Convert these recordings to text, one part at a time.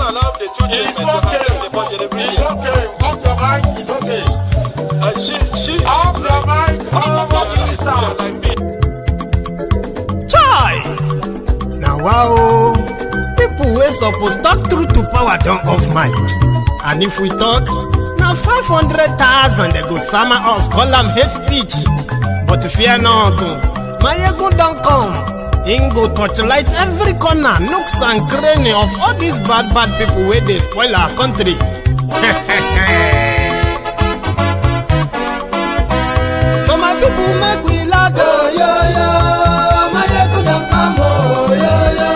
allow the children to have the budget every year. It's okay. Off your mind. It's okay. She Off your mind. like me. Chai! Now wow, people wey suppose talk truth to power don off mic. And if we talk, na 500,000 they go sama us, call am hate speech. But fear not, Mayegun don come. Him go torchlight every corner, nooks and cranny of all these bad people wey dey spoil our country. So my people make we loud, oh, yo yo. Mayegun don come, oh, yo yo.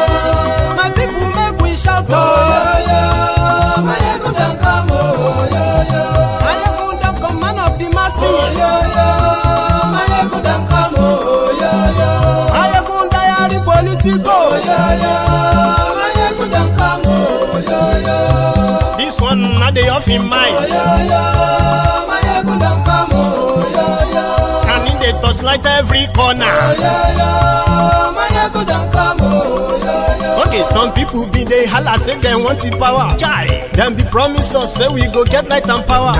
My people make we shout, oh, yo yo. Mayegun don come, oh, yo yo. Mayegun don come, man of the masses, oh, yo yo. Mayegun don come, oh, yo yo. Mayegun diary politico, oh, yo yo. Mayegun don come, oh, yo yo. This one not dey off in mind, oh, yo yo. Mayegun don come, oh, yo yo. And in dey touchlight every corner, oh, yo yo. Mayegun don come, oh, yo yo. Okay, some people be dey holla say dem want the power. Chai, dem be promise us say we go get light and power.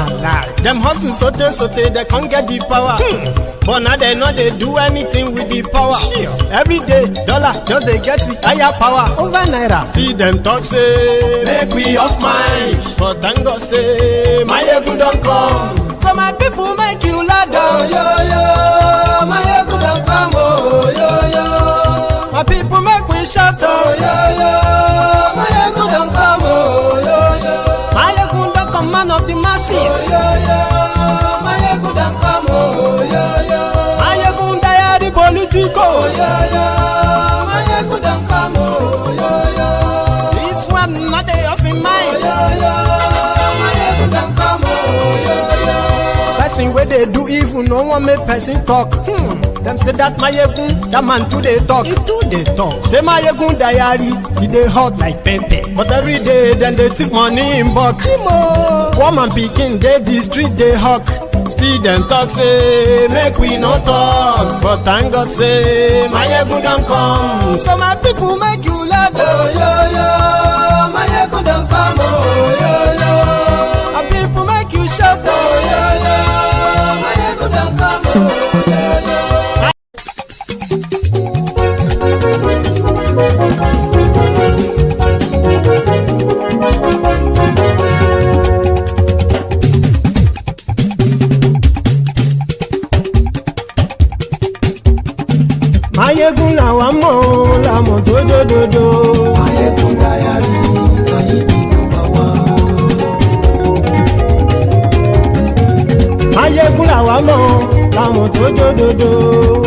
Dem hustle sote they can't get the power. But now they know they do anything with the power. Every day, dollar just they get the higher power over naira. Still them talk say make we off mind. But thank God say Mayegun don come. So my people make you loud, oh, yo yo. Mayegun don come, oh, yo yo. My people make we shout, oh, yo yo. Mayegun don come, oh, yo yo. Mayegun don come, man of the masses, oh, yo yo. Mayegun don come, oh, yo yo. Mayegun diary politico, oh, yo yo. Mayegun don come, oh, yo yo. This one not dey off in mind, oh, yo yo. Mayegun don come, oh, yo yo. Person wey dey do evil no wan make person talk. Them say that Mayegun, that man too dey talk. He too dey talk. Say Mayegun diary, he dey hot like pepper. But every day, then they take money in bulk. Woman pikin dey the street dey hawk. Still them talk say make we no talk. But thank God say Mayegun don come. So my people make you loud, oh yo yo. Mayegun don come, oh yo yo. My people make you shout, oh yo yo. Mayegun don come, oh yo yo. Mayegun làwa mọ̀ làmọ̀ tó dòdòdò. Mayegun diary, Mayegun number one. Mayegun làwa mọ̀ làmọ̀ tó dòdòdò.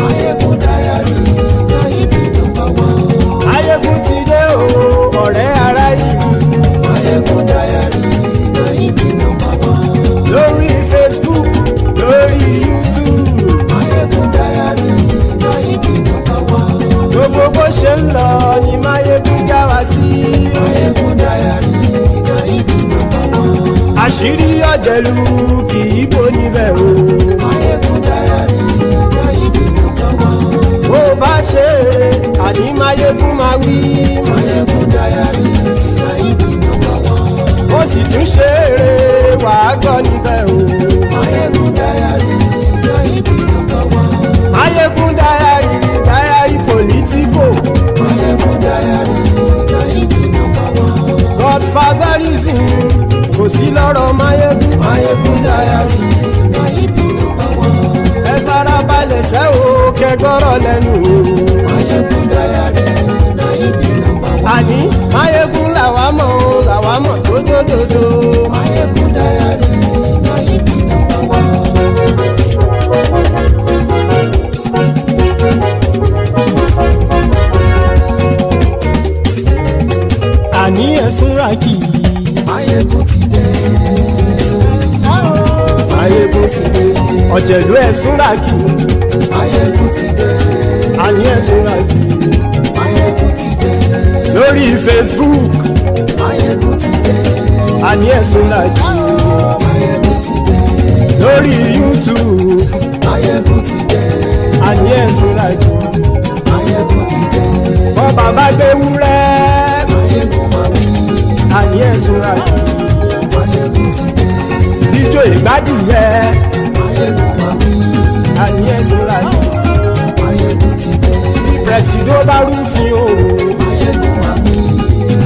Mayegun diary, Mayegun number one. Mayegun ti dé o, ọ̀rẹ́ ará ìlú. Mayegun diary, Mayegun number one. Lórí Facebook, lórí YouTube. Mayegun diary, Mayegun number one. Gbogbo bó ṣe ń lọ ni Mayegun já wa sí. Mayegun diary, Mayegun number one. Àṣírí ọ̀jẹ̀lú kì í bò níbẹ̀ o. Mayegun diary, Mayegun number one. Bó bá ṣe eré, àní Mayegun máa wí. Mayegun diary, Mayegun number one. Ó sì tún ṣe eré, wàá gbọ́ níbẹ̀ o. Mayegun diary, Mayegun number one. Mayegun diary politico. Mayegun diary, Mayegun number one. Godfatherism kò sí lọ́rọ̀ Mayegun. Mayegun diary, Mayegun number one. Ẹ farabalẹ̀ sẹ́ o kẹgọ́rọ̀ lẹ́nu o. Mayegun diary, Mayegun number one. Àní Mayegun làwa mọ̀ tó dòdòdò. Mayegun diary, Mayegun number one. Àní ẹ̀sùn ràkì. Mayegun ti dé. Mayegun ti dé. Ọ̀jẹ̀lú ẹ̀sùn ràkì. Mayegun ti dé. Àní ẹ̀sùn ràkì. Mayegun ti dé. Lórí Facebook. Mayegun ti dé. Àní ẹ̀sùn ràkì. Mayegun ti dé. Lórí YouTube. Mayegun ti dé. Àní ẹ̀sùn ràkì. Mayegun ti dé. Bọ́ bàbá gbé wúrẹ́. Mayegun máa wí. Àní ẹ̀sùn sọ́ra jù. Máyégún ti dé. Ijó ìgbádìyẹ. Máyégún máa wí. Àníyẹ sọ́ra jù. Máyégún ti dé. Pẹ̀sìdó bá rúfin o. Máyégún máa wí.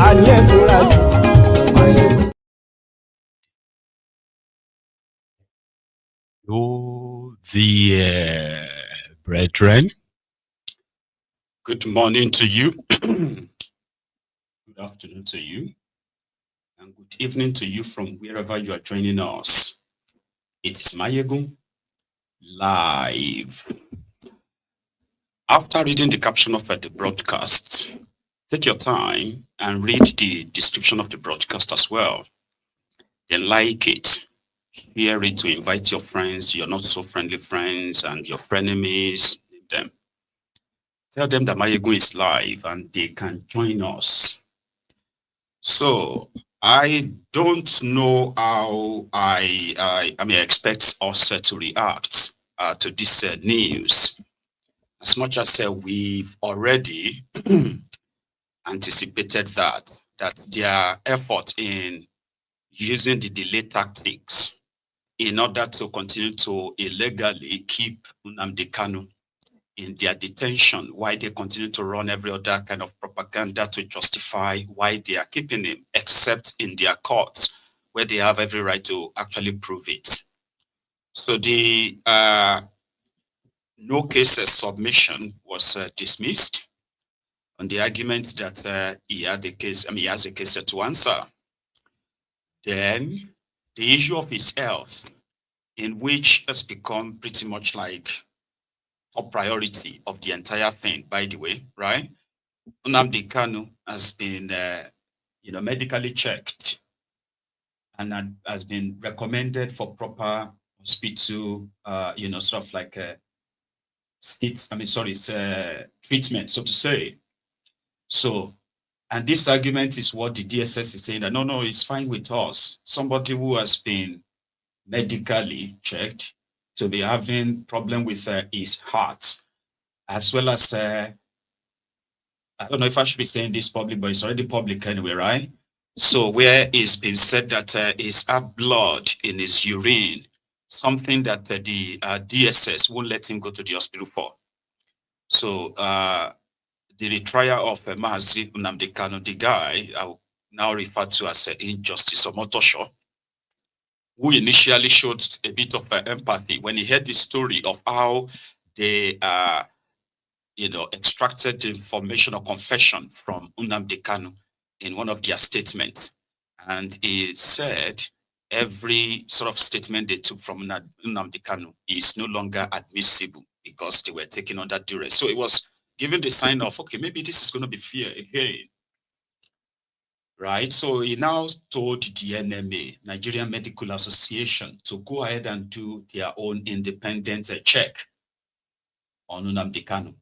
Àníyẹ sọ́ra jù. Máyégún. Hello there, brethren. Good morning to you. Good afternoon to you. And good evening to you from wherever you are joining us. It is Mayegun live. After reading the caption of the broadcast, take your time and read the description of the broadcast as well. Then like it. Share it to invite your friends, your not so friendly friends, and your frenemies. Them. Tell them that Mayegun is live and they can join us. So I don't know how I expect us to react to this news. As much as we've already anticipated that their effort in using the delay tactics in order to continue to illegally keep Nnamdi Kanu in their detention, why they continue to run every other kind of propaganda to justify why they are keeping him, except in their courts, where they have every right to actually prove it. So the no cases submission was dismissed on the argument that he had a case, he has a case to answer. Then the issue of his health, in which has become pretty much like a priority of the entire thing, by the way, right? Nnamdi Kanu has been, medically checked and has been recommended for proper hospital, sort of like treatment, so to say. So, and this argument is what the DSS is saying that no, it's fine with us. Somebody who has been medically checked to be having problem with his heart, as well as I don't know if I should be saying this public, but it's already public anyway, right? So where it's been said that he's had blood in his urine, something that the DSS won't let him go to the hospital for. So the retrial of Mazi Nnamdi Kanu, the guy I will now refer to as Injustice Omotosho, who initially showed a bit of empathy when he heard the story of how they, extracted the information or confession from Nnamdi Kanu in one of their statements. And he said every sort of statement they took from Nnamdi Kanu is no longer admissible because they were taken under duress. So it was given the sign of, okay, maybe this is going to be fair again. Right, so he now told the NMA, Nigerian Medical Association, to go ahead and do their own independent check on Nnamdi Kanu.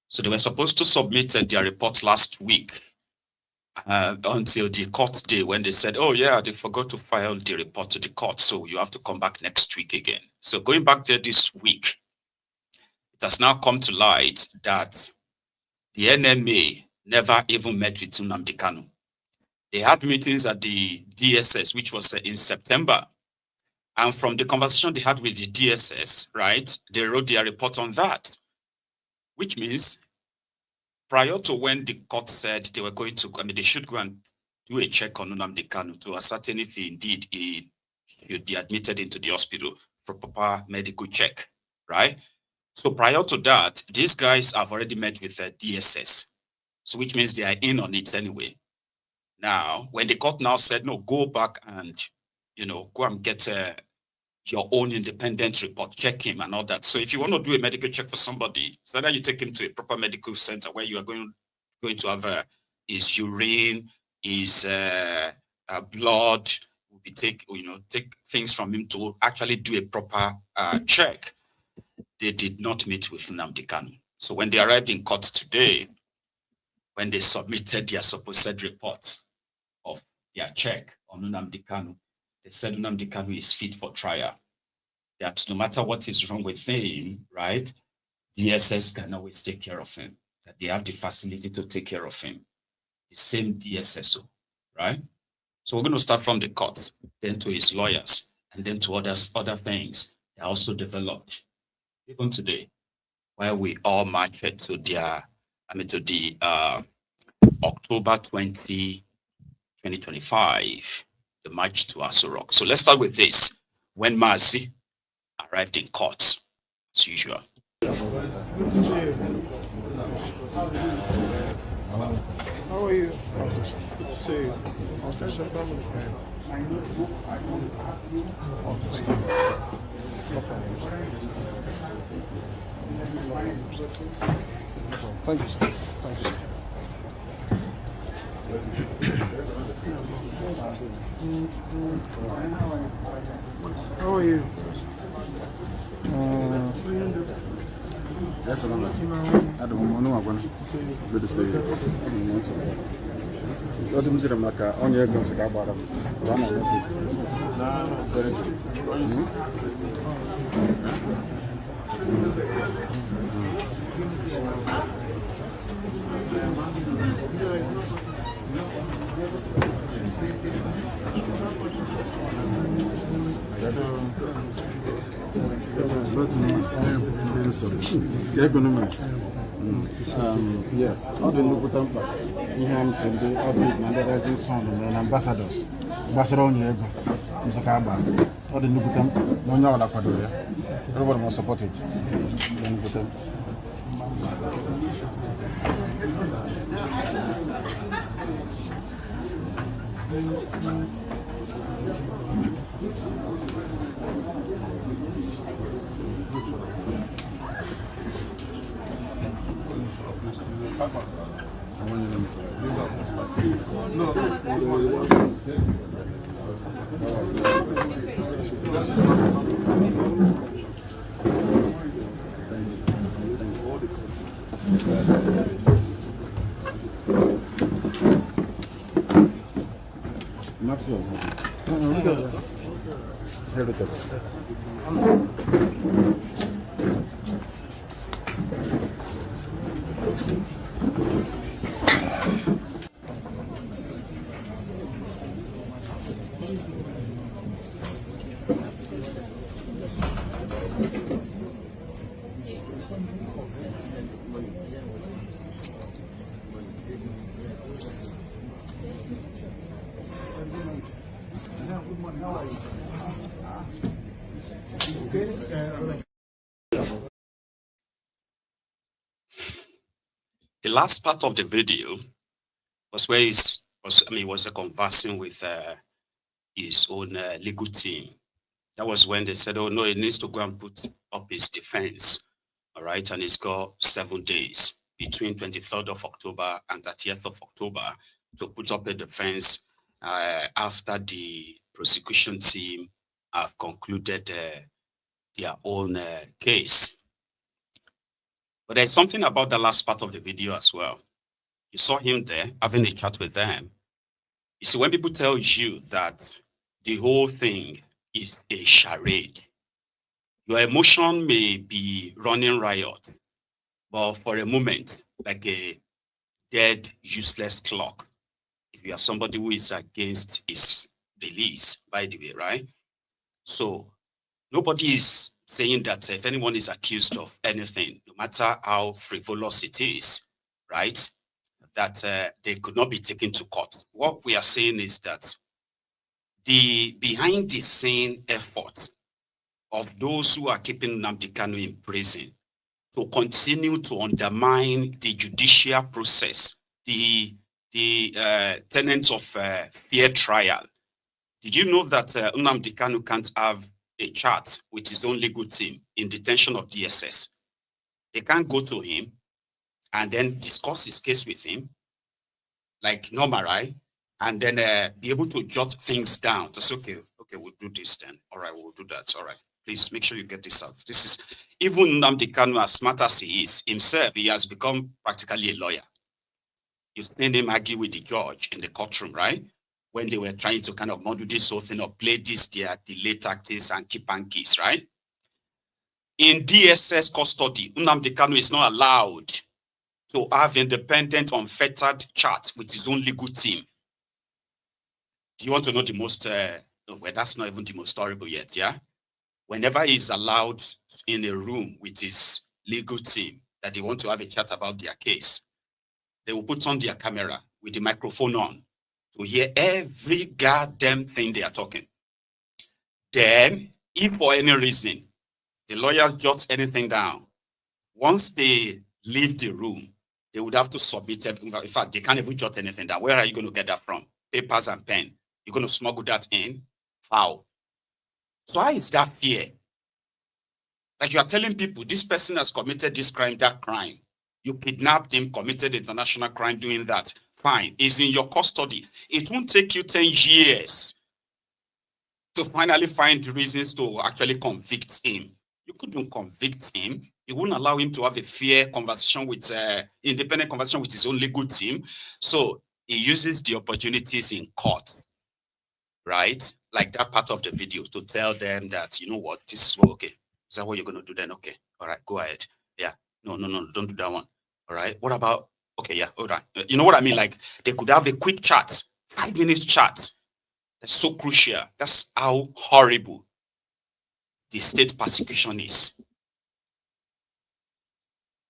So they were supposed to submit their report last week until the court day when they said, oh yeah, they forgot to file the report to the court, so you have to come back next week again. So going back there this week, it has now come to light that the NMA never even met with Nnamdi Kanu. They had meetings at the DSS, which was in September. And from the conversation they had with the DSS, right, they wrote their report on that, which means prior to when the court said they were going to, they should go and do a check on Nnamdi Kanu to ascertain if indeed he should be admitted into the hospital for proper medical check, right? So prior to that, these guys have already met with the DSS, so which means they are in on it anyway. Now, when the court now said, no, go back and, go and get your own independent report, check him and all that. So if you want to do a medical check for somebody, so that you take him to a proper medical center where you are going to have his urine, his blood, will be take things from him to actually do a proper check. They did not meet with Nnamdi Kanu. So when they arrived in court today, when they submitted their supposed reports of their check on Nnamdi Kanu, they said Nnamdi Kanu is fit for trial. That no matter what is wrong with him, right, DSS can always take care of him. That they have the facility to take care of him. The same DSSO, right? So we're going to start from the court, then to his lawyers, and then to other things that also developed. Even today, where we all marched to the October 20, 2025, the march to Aso Rock. So let's start with this. When Mazi arrived in court, as usual. How are you? Good to see you. Omotosho family. Thank you, sir. Thank you, sir. How are you? That's what I'm like. I don't know. Good to see you. What's the music? I'm like, on your guns, I bought them. Yes, all the local temples, Iham Sunday, all the Mandarin Son and ambassadors, Basron, Mr. Kaba, all the local temples, no, no, la Padoya, everyone was supported. The last part of the video was where he was conversing with his own legal team. That was when they said, oh no, he needs to go and put up his defense. All right, and he's got 7 days between 23rd of October and 30th of October to put up a defense after the prosecution team have concluded their own case. But there's something about the last part of the video as well. You saw him there having a chat with them. You see, when people tell you that the whole thing is a charade, your emotion may be running riot, but for a moment, like a dead, useless clock, if you are somebody who is against his release, by the way, right? So nobody is saying that if anyone is accused of anything, no matter how frivolous it is, right, that they could not be taken to court. What we are saying is that the behind the scene effort of those who are keeping Nnamdi Kanu in prison to continue to undermine the judicial process, the tenets of fair trial. Did you know that Nnamdi Kanu can't have a chat with his own legal team in detention of DSS? They can't go to him and then discuss his case with him, like normal, right? And then be able to jot things down to say, okay, we'll do this then. All right, we'll do that. All right, please make sure you get this out. This is, even Nnamdi Kanu, as smart as he is himself, he has become practically a lawyer. You've seen him argue with the judge in the courtroom, right? When they were trying to kind of model this whole thing or play this their delay tactics and keep and kiss, right? In DSS custody, Nnamdi Kanu is not allowed to have independent, unfettered chat with his own legal team. Do you want to know the most, well, that's not even the most horrible yet, yeah? Whenever he's allowed in a room with his legal team that they want to have a chat about their case, they will put on their camera with the microphone on to hear every goddamn thing they are talking. Then, if for any reason the lawyer jots anything down, once they leave the room, they would have to submit it. In fact, they can't even jot anything down. Where are you going to get that from? Papers and pen. You're going to smuggle that in? How? So how is that fear? Like you are telling people, this person has committed this crime, that crime. You kidnapped him, committed international crime doing that. Fine. He's in your custody. It won't take you 10 years to finally find reasons to actually convict him. You couldn't convict him. You wouldn't allow him to have a fair conversation with, independent conversation with his own legal team. So he uses the opportunities in court, right? Like that part of the video to tell them that, you know what, this is what, okay. Is that what you're going to do then? Okay. All right, go ahead. Yeah. No, don't do that one. All right. What about, okay, yeah, all right. You know what I mean? Like they could have a quick chat, 5 minutes chat. That's so crucial. That's how horrible the state persecution is.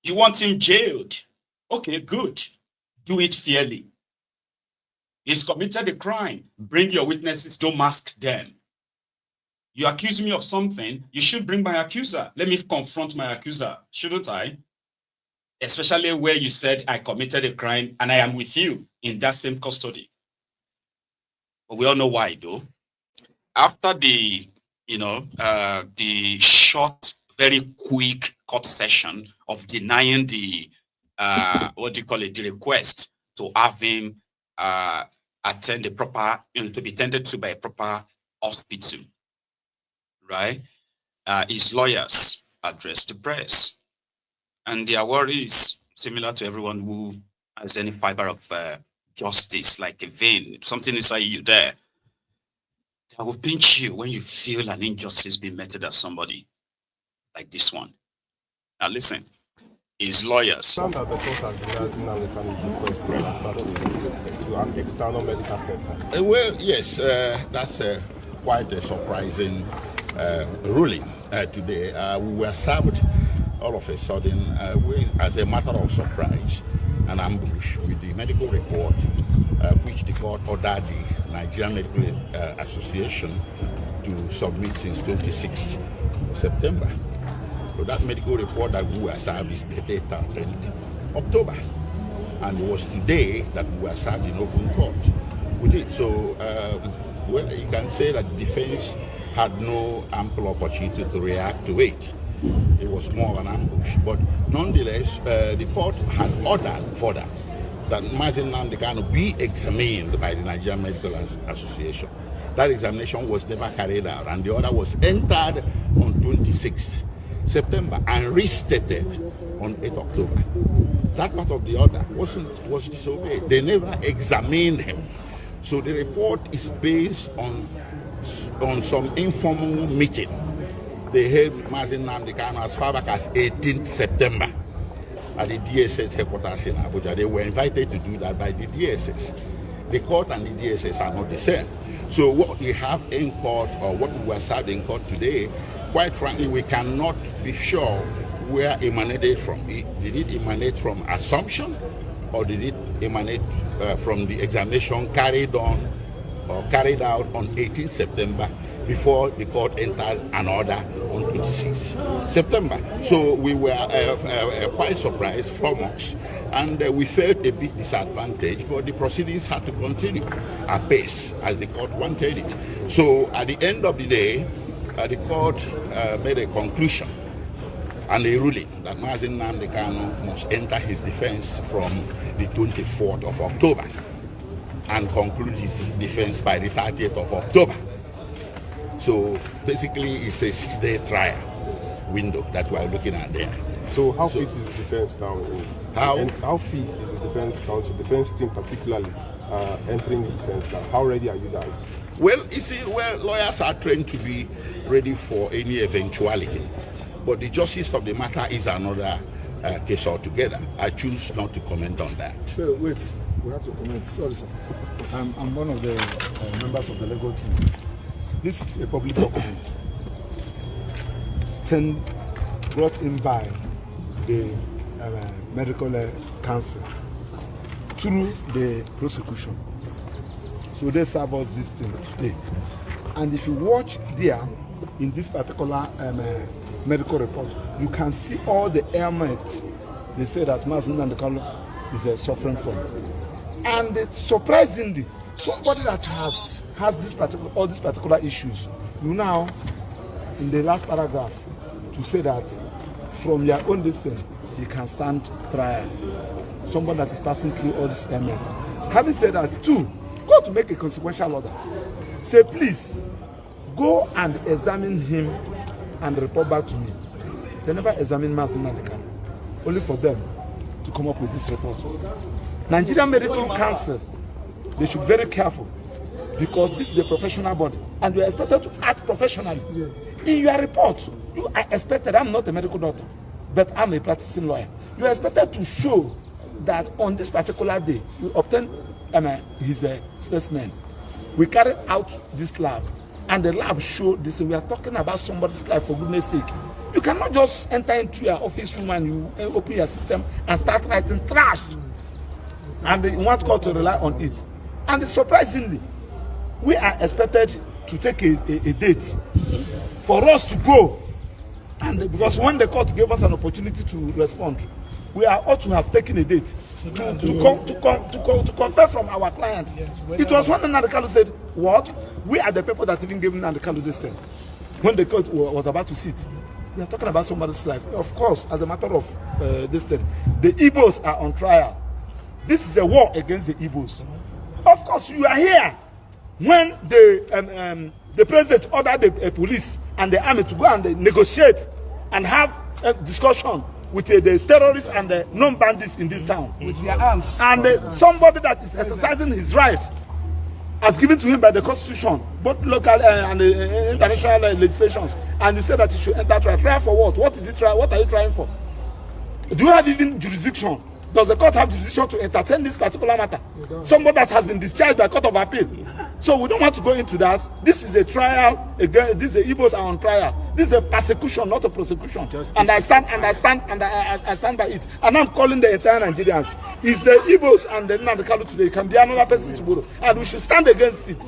You want him jailed? Okay, good. Do it fairly. He's committed a crime. Bring your witnesses, don't mask them. You accuse me of something, you should bring my accuser. Let me confront my accuser, shouldn't I? Especially where you said I committed a crime and I am with you in that same custody. But we all know why, though. After the, the short, very quick court session of denying the, the request to have him attend a proper, to be tended to by a proper hospital, right? His lawyers addressed the press. And their worry is similar to everyone who has any fiber of justice, like a vein, something inside you there. That will pinch you when you feel an injustice being meted at somebody like this one. Now listen, his lawyers. The court has denied Nnamdi Kanu's request to an external medical center. Well, yes, that's quite a surprising ruling today. We were served all of a sudden, as a matter of surprise, an ambush with the medical report, which the court ordered the Nigerian Medical Association to submit since 26th September. So that medical report that we were served is dated 10th October. And it was today that we were served in open court with it. So, well, you can say that the defense had no ample opportunity to react to it. It was more an ambush. But nonetheless, the court had ordered further that Mazi Nnamdi Kanu be examined by the Nigerian Medical Association. That examination was never carried out, and the order was entered on 26th September and restated on 8th October. That part of the order was disobeyed. They never examined him. So the report is based on some informal meeting they held with Mazi Nnamdi Kanu as far back as 18th September at the DSS headquarters in Abuja. They were invited to do that by the DSS. The court and the DSS are not the same. So what we have in court, or what we were served in court today, quite frankly, we cannot be sure where it emanated from. Did it emanate from assumption, or did it emanate from the examination carried out on 18th September before the court entered an order on 26th September. So we were quite surprised, flummoxed, and we felt a bit disadvantaged, but the proceedings had to continue apace as the court wanted it. So at the end of the day, the court made a conclusion and a ruling that Mazi Nnamdi Kanu must enter his defense from the 24th of October and conclude his defense by the 30th of October. So basically, it's a 6-day trial window that we are looking at there. So how fit is the defense now? How fit is the defense counsel, defense team particularly, entering the defense now? How ready are you guys? Well, you see, lawyers are trained to be ready for any eventuality. But the justice of the matter is another case altogether. I choose not to comment on that. So with We have to comment. Sorry, sir. I'm one of the members of the legal team. This is a public document. 10 brought in by the medical council through the prosecution. So they serve us this thing today. And if you watch there in this particular medical report, you can see all the ailments they say that Mazi Nnamdi Kanu is suffering from. And surprisingly, somebody that has this particular all these particular issues, you now in the last paragraph to say that from your own distance you can stand trial. Somebody that is passing through all these ailments. Having said that, too, go to make a consequential order. Say, please go and examine him and report back to me. They never examine Mazi Nnamdi Kanu, only for them to come up with this report. Nigerian Medical Council, they should be very careful because this is a professional body and you are expected to act professionally. Yes. In your report, you are expected, I'm not a medical doctor, but I'm a practicing lawyer. You are expected to show that on this particular day, you obtain his specimen. We carried out this lab and the lab showed this. We are talking about somebody's life, for goodness sake. You cannot just enter into your office room and you open your system and start writing trash. And you want court to rely on it. And surprisingly, we are expected to take a date for us to go. And because when the court gave us an opportunity to respond, we are ought to have taken a date to confer from our clients. Yes, it was when Nnamdi Kanu said, what? We are the people that even gave Nnamdi Kanu this thing. When the court was about to sit, we are talking about somebody's life. Of course, as a matter of this thing, the Igbos are on trial. This is a war against the Igbos. Of course, you are here when the president ordered the police and the army to go and negotiate and have a discussion with the terrorists and the non-bandits in this town. With their arms. And somebody that is exercising his rights as given to him by the constitution, both local and international legislations, and you say that he should enter trial. Trial for what? What is it trial? What are you trying for? Do you have even jurisdiction? Does the court have jurisdiction to entertain this particular matter? Somebody that has been discharged by court of appeal. So we don't want to go into that. This is a trial again. This is the Igbos are on trial. This is a persecution, not a prosecution. And I stand by it. And I'm calling the entire Nigerians. It's the Igbos and the Nnamdi Kanu today. It can be another person tomorrow, and we should stand against it.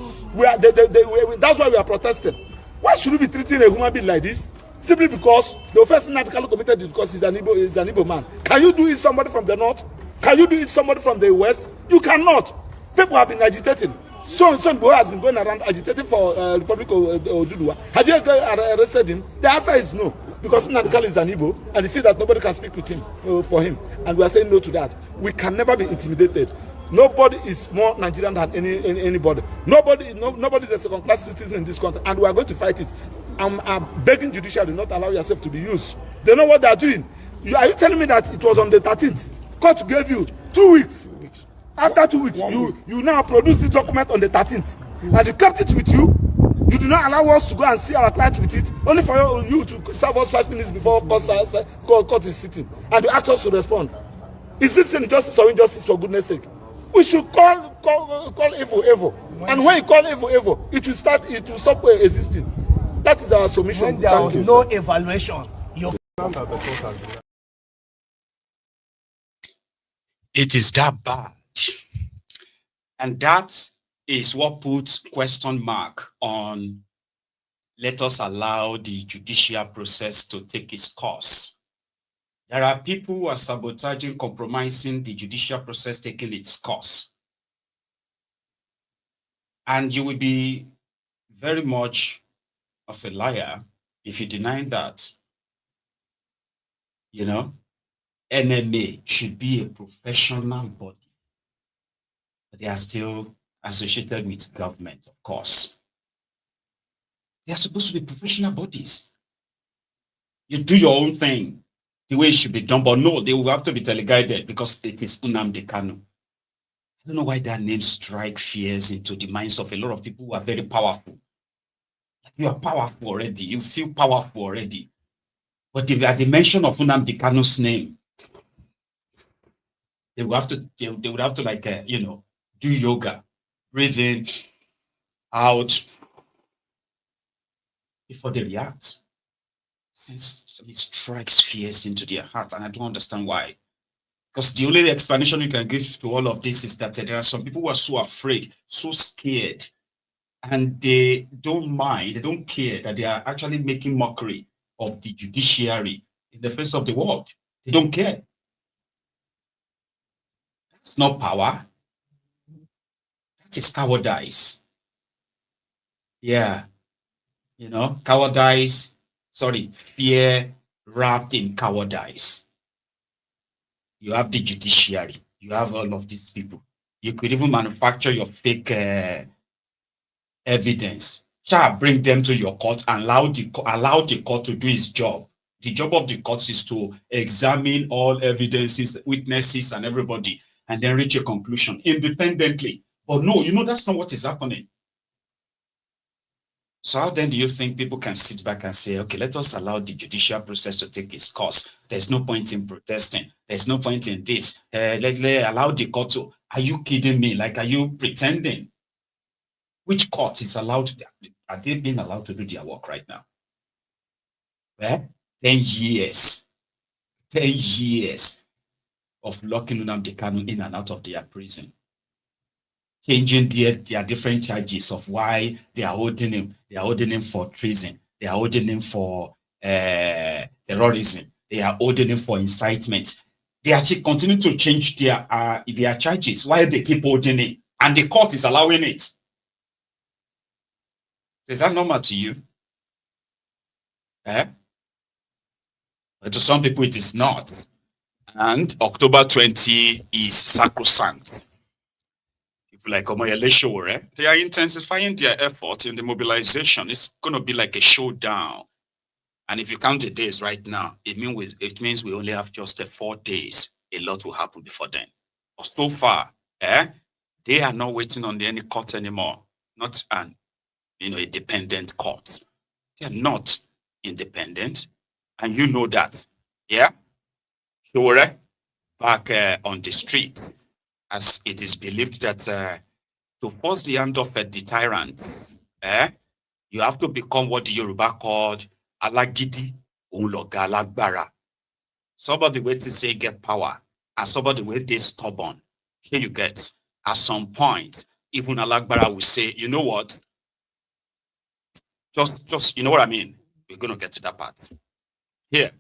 That's why we are protesting. Why should we be treating a human being like this? Simply because the offense Nnamdi Kanu committed is because he's an Igbo man. Can you do it somebody from the north? Can you do it somebody from the west? You cannot. People have been agitating. So boy has been going around agitating for Republic of Oduduwa. Have you arrested him? The answer is no, because Nnamdi Kanu is an Igbo and he feels that nobody can speak with him for him, and we are saying no to that. We can never be intimidated. Nobody is more Nigerian than anybody. Nobody is a second-class citizen in this country, and we are going to fight it. I'm begging judiciary not allow yourself to be used. They know what they are doing. Are you telling me that it was on the 13th? Court gave you 2 weeks. After 2 weeks, you now produce this document on the 13th, and you kept it with you. You do not allow us to go and see our client with it, only for you to serve us 5 minutes before court is sitting, and you ask us to respond. Is this injustice or injustice, for goodness sake? We should call evil, and when you call evil, it will stop existing. That is our submission. When there was no evaluation, it is that bad. And that is what puts question mark on let us allow the judicial process to take its course. There are people who are sabotaging, compromising the judicial process taking its course. And you will be very much of a liar if you deny that. You know, NMA should be a professional body. But they are still associated with government, of course. They are supposed to be professional bodies. You do your own thing the way it should be done, but no, they will have to be teleguided because it is Nnamdi Kanu. I don't know why that name strike fears into the minds of a lot of people who are very powerful. You are powerful already. You feel powerful already. But if at the mention of Nnamdi Kanu's name, They would have to, they would have to like, do yoga, breathe in, out, before they react. Since it strikes fears into their heart, and I don't understand why. Because the only explanation you can give to all of this is that there are some people who are so afraid, so scared, and they don't mind, they don't care that they are actually making mockery of the judiciary in the face of the world. They don't care. That's not power. That is cowardice. Yeah. Cowardice, fear wrapped in cowardice. You have the judiciary. You have all of these people. You could even manufacture your fake evidence. Bring them to your court and allow the court to do its job. The job of the court is to examine all evidences, witnesses, and everybody, and then reach a conclusion independently. But no, that's not what is happening. So how then do you think people can sit back and say, okay, let us allow the judicial process to take its course. There's no point in protesting. There's no point in this. Let's allow the court to. Are you kidding me? Like, are you pretending? Which court is allowed to? Are they being allowed to do their work right now? 10 years. 10 years of locking Nnamdi Kanu in and out of their prison. Changing their different charges of why they are holding him. They are holding him for treason. They are holding him for terrorism. They are holding him for incitement. They actually continue to change their charges while they keep holding it. And the court is allowing it. Is that normal to you? But to some people it is not. And October 20 is sacrosanct. Like Omotosho, they are intensifying their effort in the mobilization. It's going to be like a showdown. And if you count the days right now, it means we only have just 4 days. A lot will happen before then. But so far, they are not waiting on any court anymore. Not a dependent court. They are not independent. And you know that. Yeah? Sure. Back on the street. As it is believed that to force the hand of the tyrant, you have to become what the Yoruba called alagidi unloga alagbara. Somebody way to say get power, and somebody way they stubborn. Here you get. At some point, even alagbara will say, you know what? Just you know what I mean? We're gonna get to that part. Here.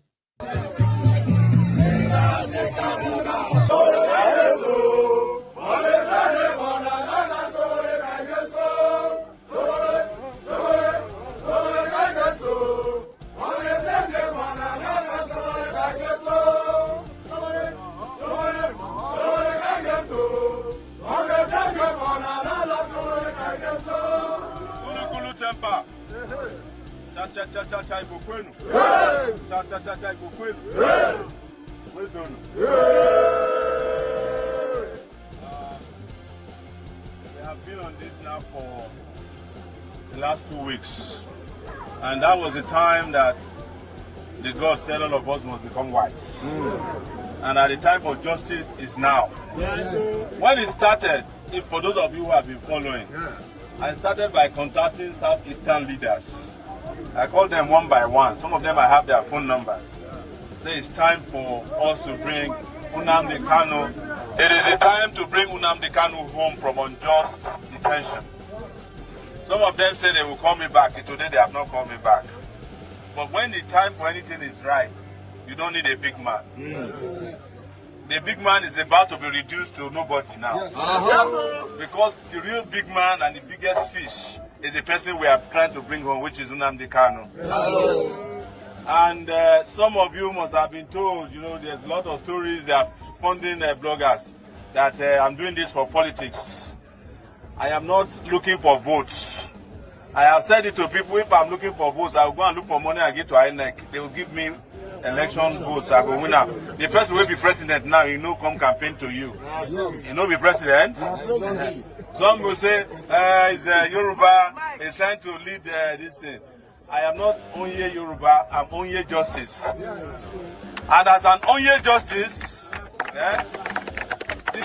We have been on this now for the last 2 weeks, and that was the time that the God said all of us must become wise. And at the time for justice is now. When it started, for those of you who have been following, I started by contacting Southeastern leaders. I called them one by one. Some of them I have their phone numbers. Say it's time for us to bring Nnamdi Kanu. It is a time to bring Nnamdi Kanu home from unjust detention. Some of them say they will call me back. Today they have not called me back. But when the time for anything is right, you don't need a big man. The big man is about to be reduced to nobody now. Because the real big man and the biggest fish is the person we are trying to bring home, which is Nnamdi Kanu. And some of you must have been told, there's a lot of stories. They are funding bloggers that I'm doing this for politics. I am not looking for votes. I have said it to people, if I'm looking for votes, I will go and look for money and get to INEC. They will give me election votes, I go win up. The person will be president now, come campaign to you. Be president? Some will say, it's Yoruba, is trying to lead this thing. I am not Onye Yoruba, I'm Onye Justice. And as an Onye Justice,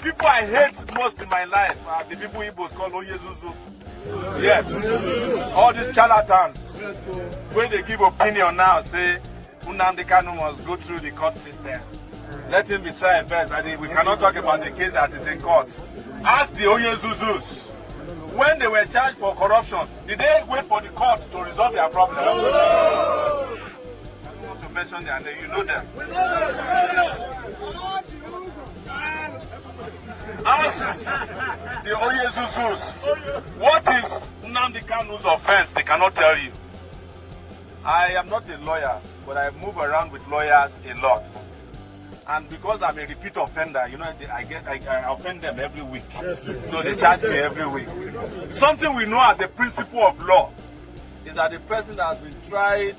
people I hate most in my life are the people Igbos call Oyezuzu. Yes. All these charlatans, when they give opinion now, say Nnamdi Kanu must go through the court system. Let him be tried first. And we cannot talk about the case that is in court. Ask the Oyezuzus. When they were charged for corruption, did they wait for the court to resolve their problem? I don't want to mention their name. You know them. Ask the Oyezuzus, what is Nnamdi Kanu's offense? They cannot tell you. I am not a lawyer, but I move around with lawyers a lot. And because I'm a repeat offender, you know, I offend them every week. So they charge me every week. Something we know as a principle of law is that the person that has been tried,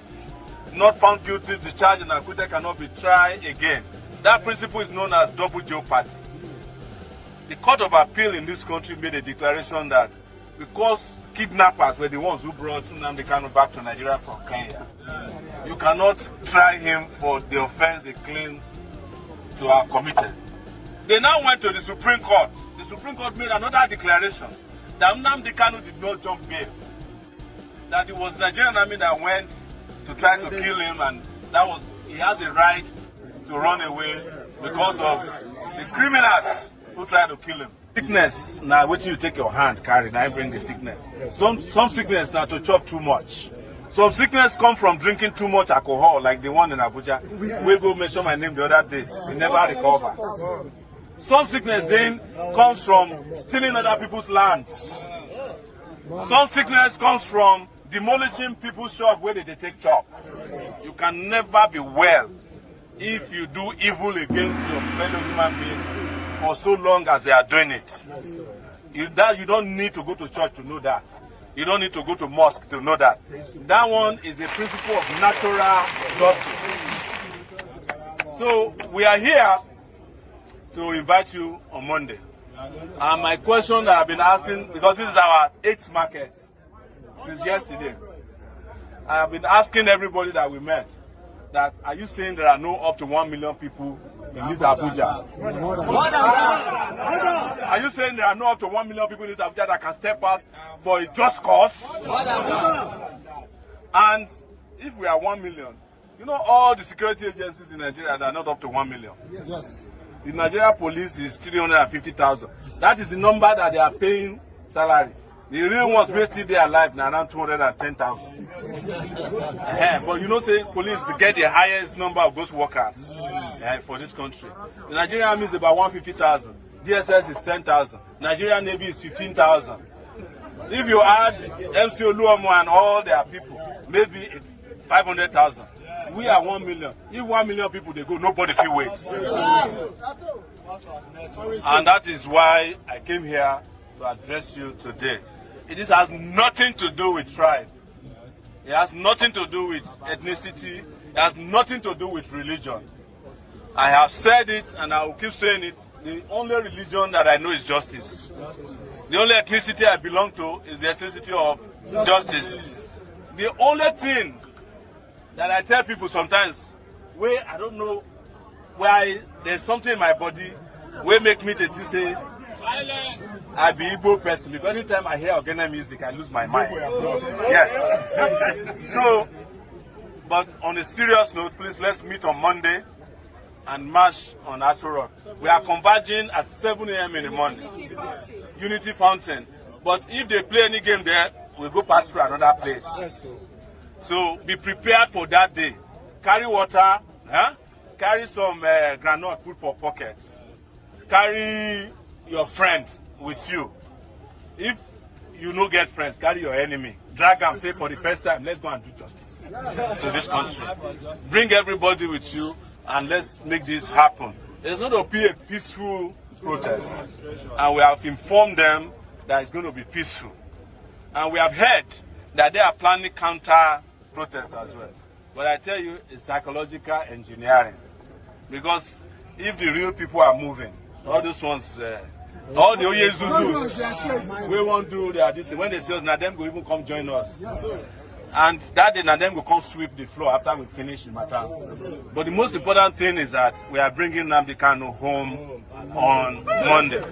not found guilty, the charge and acquitted cannot be tried again. That principle is known as double jeopardy. The Court of Appeal in this country made a declaration that because kidnappers were the ones who brought Nnamdi Kanu back to Nigeria from Kenya, you cannot try him for the offense they claim to have committed. They now went to the Supreme Court. The Supreme Court made another declaration that Nnamdi Kanu did not jump bail. That it was the Nigerian army that went to try to kill him, and he has a right to run away because of the criminals who tried to kill him. Sickness, now wait till you take your hand, carry, now bring the sickness. Some sickness now to chop too much. Some sickness come from drinking too much alcohol, like the one in Abuja. We go mention my name the other day. We never recover. Some sickness then comes from stealing other people's lands. Some sickness comes from demolishing people's shops where they take chop. You can never be well if you do evil against your fellow human beings for so long as they are doing it. You don't need to go to church to know that. You don't need to go to mosque to know that. That one is a principle of natural justice. So we are here to invite you on Monday. And my question that I've been asking, because this is our 8th market since yesterday, I have been asking everybody that we met, that are you saying there are no up to 1 million people in this Abuja? Are you saying there are no up to 1 million people in this Abuja that can step out for a just cause? And if we are 1 million, you know all the security agencies in Nigeria that are not up to 1 million? Yes. The Nigeria police is 350,000. That is the number that they are paying salary. The real ones who still there alive now around 210,000. But you know, say police get the highest number of those workers for this country. The Nigerian Army is about 150,000. DSS is 10,000. Nigerian Navy is 15,000. If you add MC Oluomo and all their people, maybe it's 500,000. We are 1 million. If 1 million people they go, nobody feel wait. And that is why I came here to address you today. It has nothing to do with tribe. It has nothing to do with ethnicity. It has nothing to do with religion. I have said it and I will keep saying it. The only religion that I know is justice. The only ethnicity I belong to is the ethnicity of justice. The only thing that I tell people sometimes, where I don't know why there's something in my body where make me to say I be Igbo person, because anytime I hear Ogene music I lose my mind. Yes. So, but on a serious note, please let's meet on Monday and march on Aso Rock. We are converging at 7 a.m. in the morning. Unity Fountain. But if they play any game there, we'll go pass through another place. So be prepared for that day. Carry water, carry some granite, put for pockets. Carry your friend with you. If you no get friends, carry your enemy. Drag them, say for the first time, let's go and do justice to this country. Bring everybody with you and let's make this happen. It's going to be a peaceful protest. And we have informed them that it's going to be peaceful. And we have heard that they are planning counter protest as well. But I tell you, it's psychological engineering. Because if the real people are moving, all those ones, all the Oyezuzus, we won't do that. When they say, now them go even come join us. And that day, and then we come sweep the floor after we finish the matter. But the most important thing is that we are bringing Nnamdi Kanu home on Monday.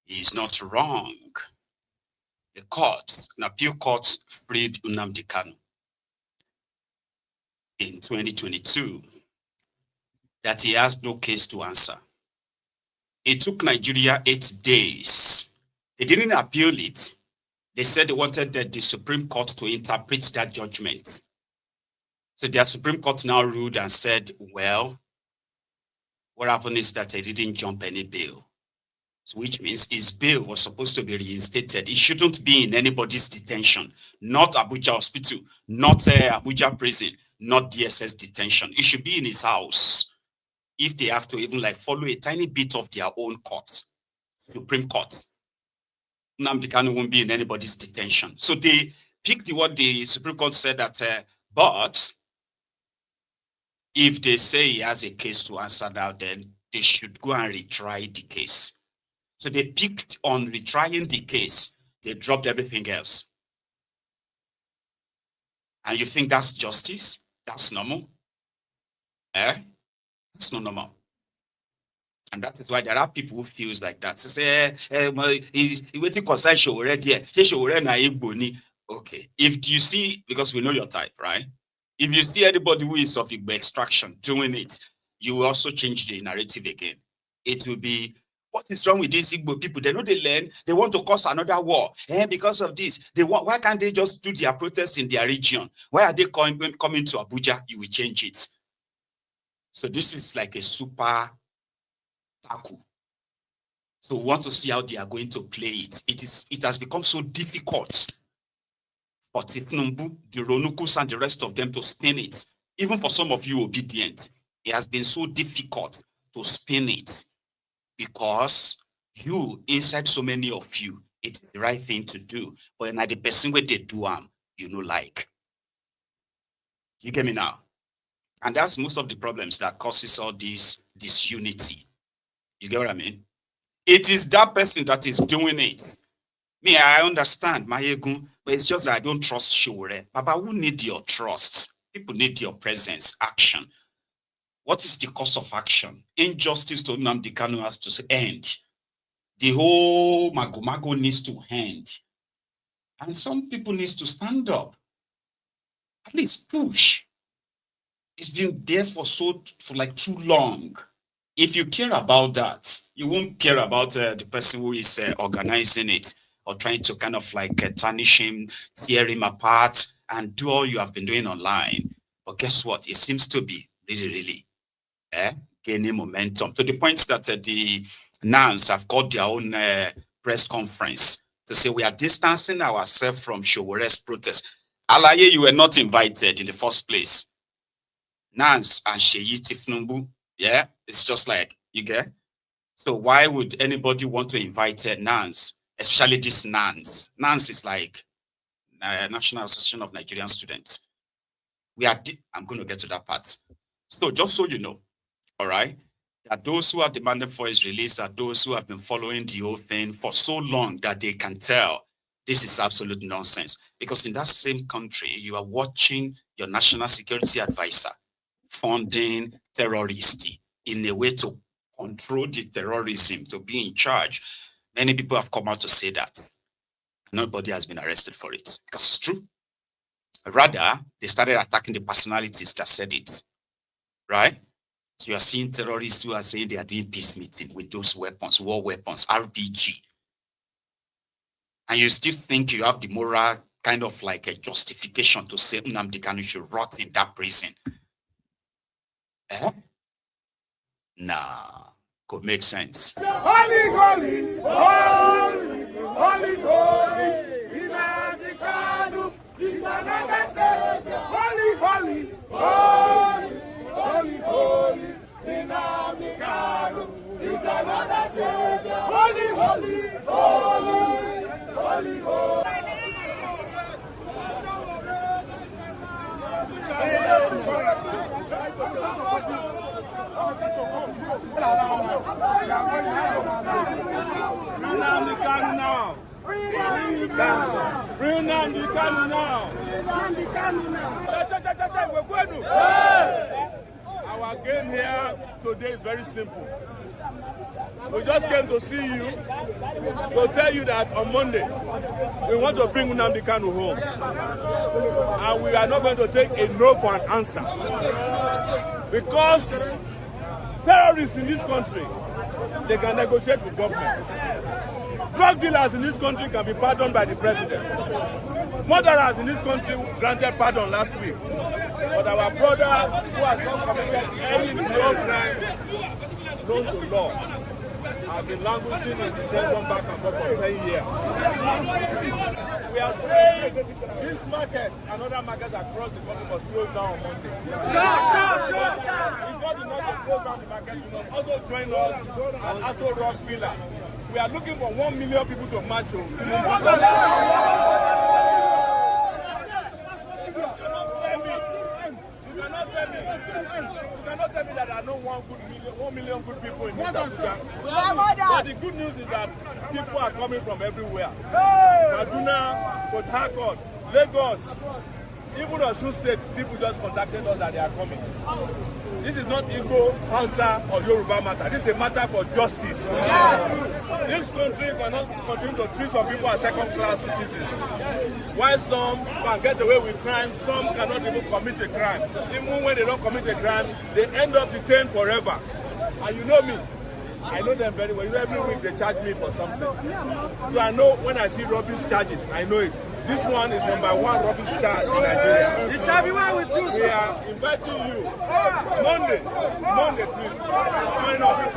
He's not wrong. The court, an appeal court, freed Nnamdi Kanu in 2022 that he has no case to answer. It took Nigeria 8 days. They didn't appeal it. They said they wanted the Supreme Court to interpret that judgment. So their Supreme Court now ruled and said, well, what happened is that they didn't jump any bail. So which means his bail was supposed to be reinstated. It shouldn't be in anybody's detention, not Abuja Hospital, not Abuja Prison, not DSS detention. It should be in his house. If they have to even like follow a tiny bit of their own court, Supreme Court, Nnamdi Kanu won't be in anybody's detention. So they picked what the Supreme Court said that, but if they say he has a case to answer now, then they should go and retry the case. So they picked on retrying the case. They dropped everything else. And you think that's justice? That's normal? It's not normal. And that is why there are people who feels like that. They say, he's waiting for side show already. Okay. If you see, because we know your type, right? If you see anybody who is of Igbo extraction doing it, you will also change the narrative again. It will be, what is wrong with these Igbo people? They know they learn. They want to cause another war. Because of this, why can't they just do their protest in their region? Why are they coming to Abuja? You will change it. So this is like a super tackle. So we want to see how they are going to play it. It has become so difficult for Tifnumbu, the Ronukus, and the rest of them to spin it. Even for some of you obedient, it has been so difficult to spin it because you, inside so many of you, it's the right thing to do. But now the person where they do you know, like. You get me now? And that's most of the problems that causes all this disunity. You get what I mean? It is that person that is doing it. Me, I understand, Mayegun, but it's just that I don't trust Shure. Baba, who need your trust? People need your presence, action. What is the cost of action? Injustice to Nnamdi Kanu has to end. The whole mago needs to end. And some people need to stand up. At least push. It's been there for like too long. If you care about that, you won't care about the person who is organizing it or trying to kind of like tarnish him, tear him apart, and do all you have been doing online. But guess what? It seems to be really gaining momentum to the point that the NANS have got their own press conference to say we are distancing ourselves from Showore's protest. Alaye, you were not invited in the first place. NANS and Sheyi Tifnumbu, it's just like, you get? So why would anybody want to invite NANS, especially this NANS? NANS is like National Association of Nigerian Students. I'm going to get to that part. So just so you know, all right, that those who are demanding for his release are those who have been following the whole thing for so long that they can tell this is absolute nonsense. Because in that same country, you are watching your national security advisor funding terrorists in a way to control the terrorism, to be in charge. Many people have come out to say that. Nobody has been arrested for it. Because it's true. Rather, they started attacking the personalities that said it. Right? So you are seeing terrorists who are saying they are doing peace meeting with those weapons, war weapons, RPG. And you still think you have the moral kind of like a justification to say Nnamdi Kanu should rot in that prison. Nah, could make sense. Holy, holy, holy, holy, holy, Nnamdi Kanu is another Savior. Holy, holy, holy, holy, holy, Nnamdi Kanu is another Savior. Holy, holy, holy, holy, holy. Down. Free Nnamdi Kanu now. Our game here today is very simple. We just came to see you, to tell you that on Monday, we want to bring Nnamdi Kanu home. And we are not going to take a no for an answer. Because terrorists in this country, they can negotiate with government. Drug dealers in this country can be pardoned by the president. Murderers in this country granted pardon last week. But our brother who has not committed any crime known to law has been languishing in detention back and forth for 10 years. We are saying this market and other markets across the country must close down on Monday. It's not enough to close down the market. You must also join us and also Rock Villa. We are looking for 1 million people to march to. You cannot tell me that there are no 1 million good people in this Abuja. But the good news is that people are coming from everywhere. Kaduna, Port Harcourt, Lagos, even Osun State, people just contacted us that they are coming. This is not Igbo, Hausa, or Yoruba matter. This is a matter for justice. This country cannot continue to treat some people as second-class citizens. While some can get away with crime, some cannot even commit a crime. Even when they don't commit a crime, they end up detained forever. And you know me, I know them very well. You know, every week they charge me for something. So I know when I see rubbish charges, I know it. This one is #1 rubbish charge in Nigeria. It shall be one with you. We are inviting you. Monday, please. Join us.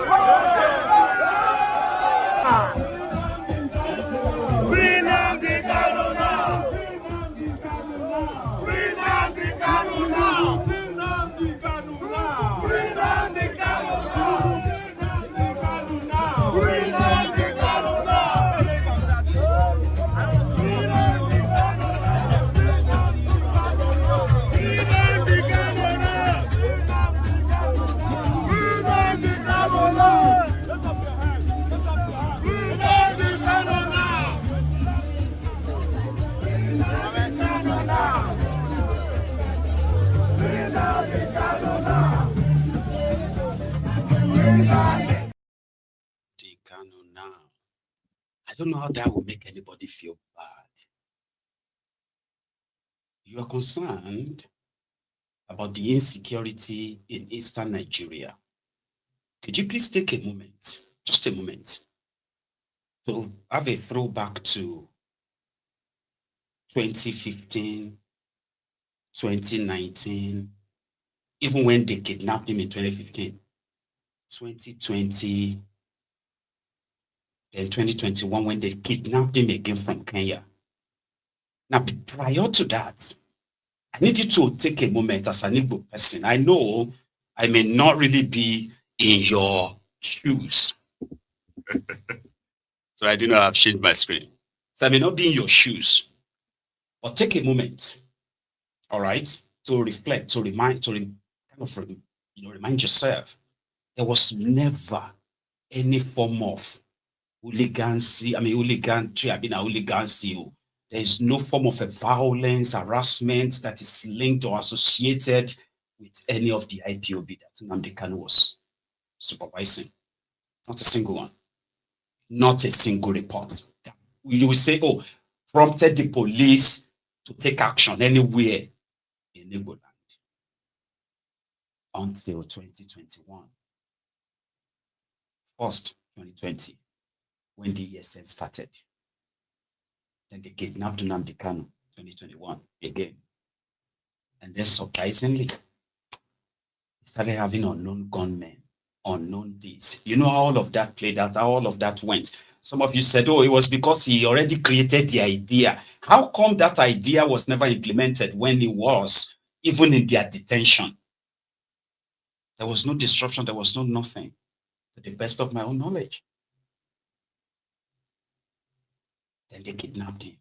Free Nnamdi Kanu now. Free Nnamdi Kanu now. Free Nnamdi Kanu now. Free Nnamdi Kanu now. Free Nnamdi Kanu now. Kanu now. I don't know how that will make anybody feel bad. You are concerned about the insecurity in eastern Nigeria. Could you please take a moment, just a moment, to have a throwback to 2015, 2019, even when they kidnapped him in 2015, 2020, then 2021 when they kidnapped him again from Kenya. Now, prior to that, I need you to take a moment as an Igbo person. I know I may not really be in your shoes. So I do not have changed my screen. So I may not be in your shoes. But take a moment, all right, to reflect, to remind yourself. There was never any form of hooligancy. There is no form of a violence, harassment that is linked or associated with any of the IPOB that Nnamdi Kanu was supervising. Not a single one. Not a single report. You will say, oh, prompted the police to take action anywhere in Igbo land. Until 2021. First, 2020, when the ESN started. Then they kidnapped Nnamdi Kanu, 2021, again. And then surprisingly, they started having unknown gunmen, unknown this. You know how all of that played out, how all of that went. Some of you said, oh, it was because he already created the idea. How come that idea was never implemented when he was even in their detention? There was no disruption, there was no nothing, to the best of my own knowledge. Then they kidnapped him.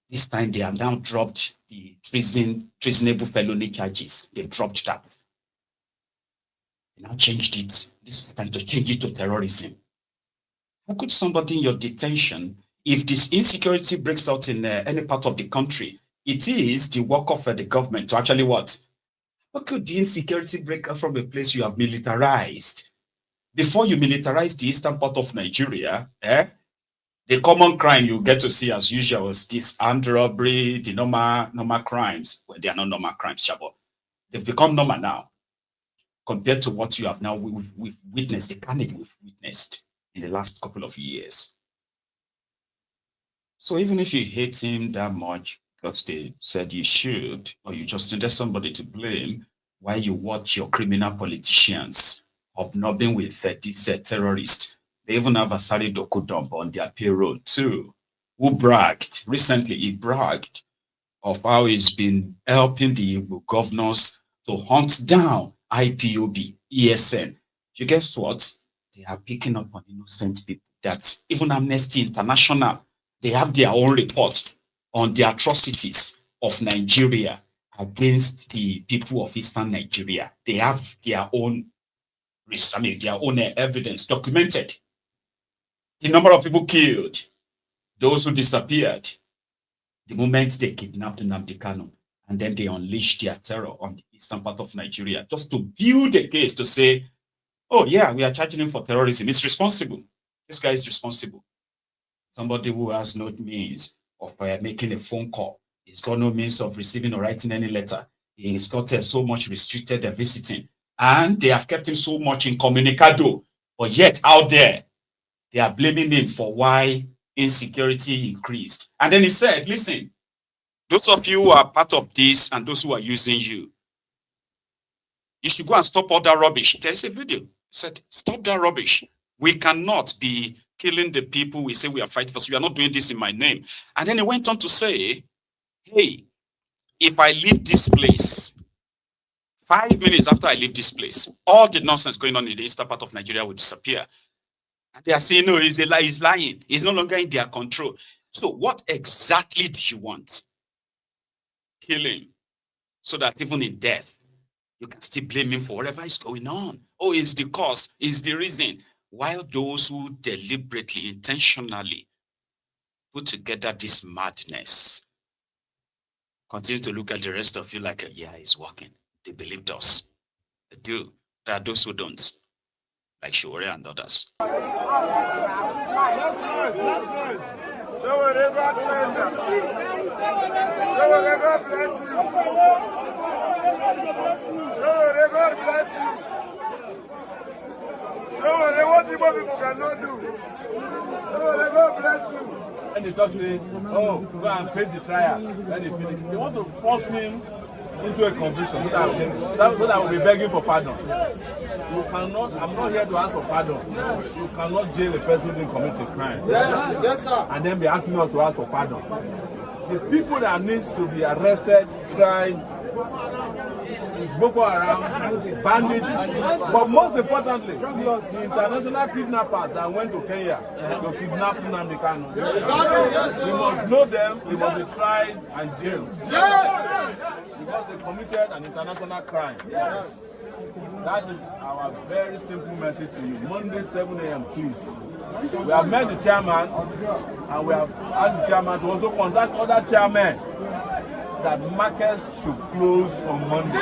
This time they have now dropped the treasonable felony charges. They dropped that. They now changed it. This is time to change it to terrorism. How could somebody in your detention, if this insecurity breaks out in any part of the country, it is the work of the government to actually what? How could the insecurity break out from a place you have militarized? Before you militarize the eastern part of Nigeria, the common crime you get to see as usual is this armed robbery, the normal crimes. Well, they are not normal crimes, Shabo. They've become normal now compared to what you have now. We've witnessed, the carnage we've witnessed in the last couple of years. So even if you hate him that much because they said you should, or you just needed somebody to blame, while you watch your criminal politicians hobnobbing with these terrorists, they even have a Sari Dokudump on their payroll too, who bragged, recently he bragged of how he's been helping the governors to hunt down IPOB, ESN. You guess what? They are picking up on innocent people. That even Amnesty International, they have their own report on the atrocities of Nigeria against the people of Eastern Nigeria. They have their own, their own evidence documented. The number of people killed, those who disappeared, the moment they kidnapped Nnamdi Kanu, and then they unleashed their terror on the eastern part of Nigeria, just to build a case to say, oh yeah, we are charging him for terrorism. He's responsible. This guy is responsible. Somebody who has no means of making a phone call. He's got no means of receiving or writing any letter. He's got so much restricted visiting. And they have kept him so much incommunicado. But yet out there, they are blaming him for why insecurity increased. And then he said, listen, those of you who are part of this and those who are using you, you should go and stop all that rubbish. There's a video. He said, stop that rubbish. We cannot be killing the people we say we are fighting for. So you are not doing this in my name. And then he went on to say, hey, if I leave this place, 5 minutes after I leave this place, all the nonsense going on in the eastern part of Nigeria will disappear. And they are saying, no, he's a lie, he's lying. He's no longer in their control. So what exactly do you want? Kill him. So that even in death, you can still blame him for whatever is going on. Oh, it's the cause, it's the reason. While those who deliberately, intentionally put together this madness continue to look at the rest of you like, yeah, it's working. They believed us. They do. There are those who don't, like Shore and others. What people cannot do. God bless you. And they just say, oh, go and face the trial. When they finish, they want to force him into a conviction so that I will be begging for pardon. You cannot, I'm not here to ask for pardon. You cannot jail a person who didn't commit a crime. Yes, sir. And then be asking us to ask for pardon. The people that needs to be arrested, tried, is Boko Haram, bandits, but most importantly, the international kidnappers that went to Kenya to kidnap Nnamdi Kanu. We must know them, we must be tried and jailed. Because they committed an international crime. That is our very simple message to you. Monday, 7 a.m., please. We have met the chairman, and we have asked the chairman to also contact other chairmen that markets should close on Monday.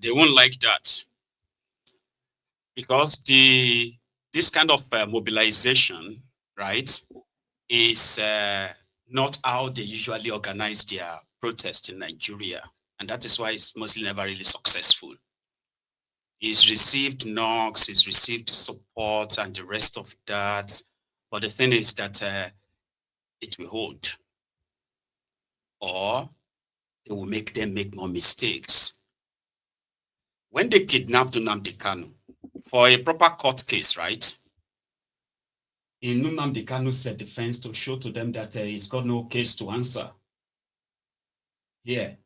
They won't like that because this kind of mobilization, right, is not how they usually organize their protest in Nigeria. And that is why it's mostly never really successful. He's received knocks, he's received support and the rest of that. But the thing is that it will hold. Or it will make them make more mistakes. When they kidnapped Nnamdi Kanu for a proper court case, right? In Nnamdi Kanu's defense to show to them that he's got no case to answer. Yeah.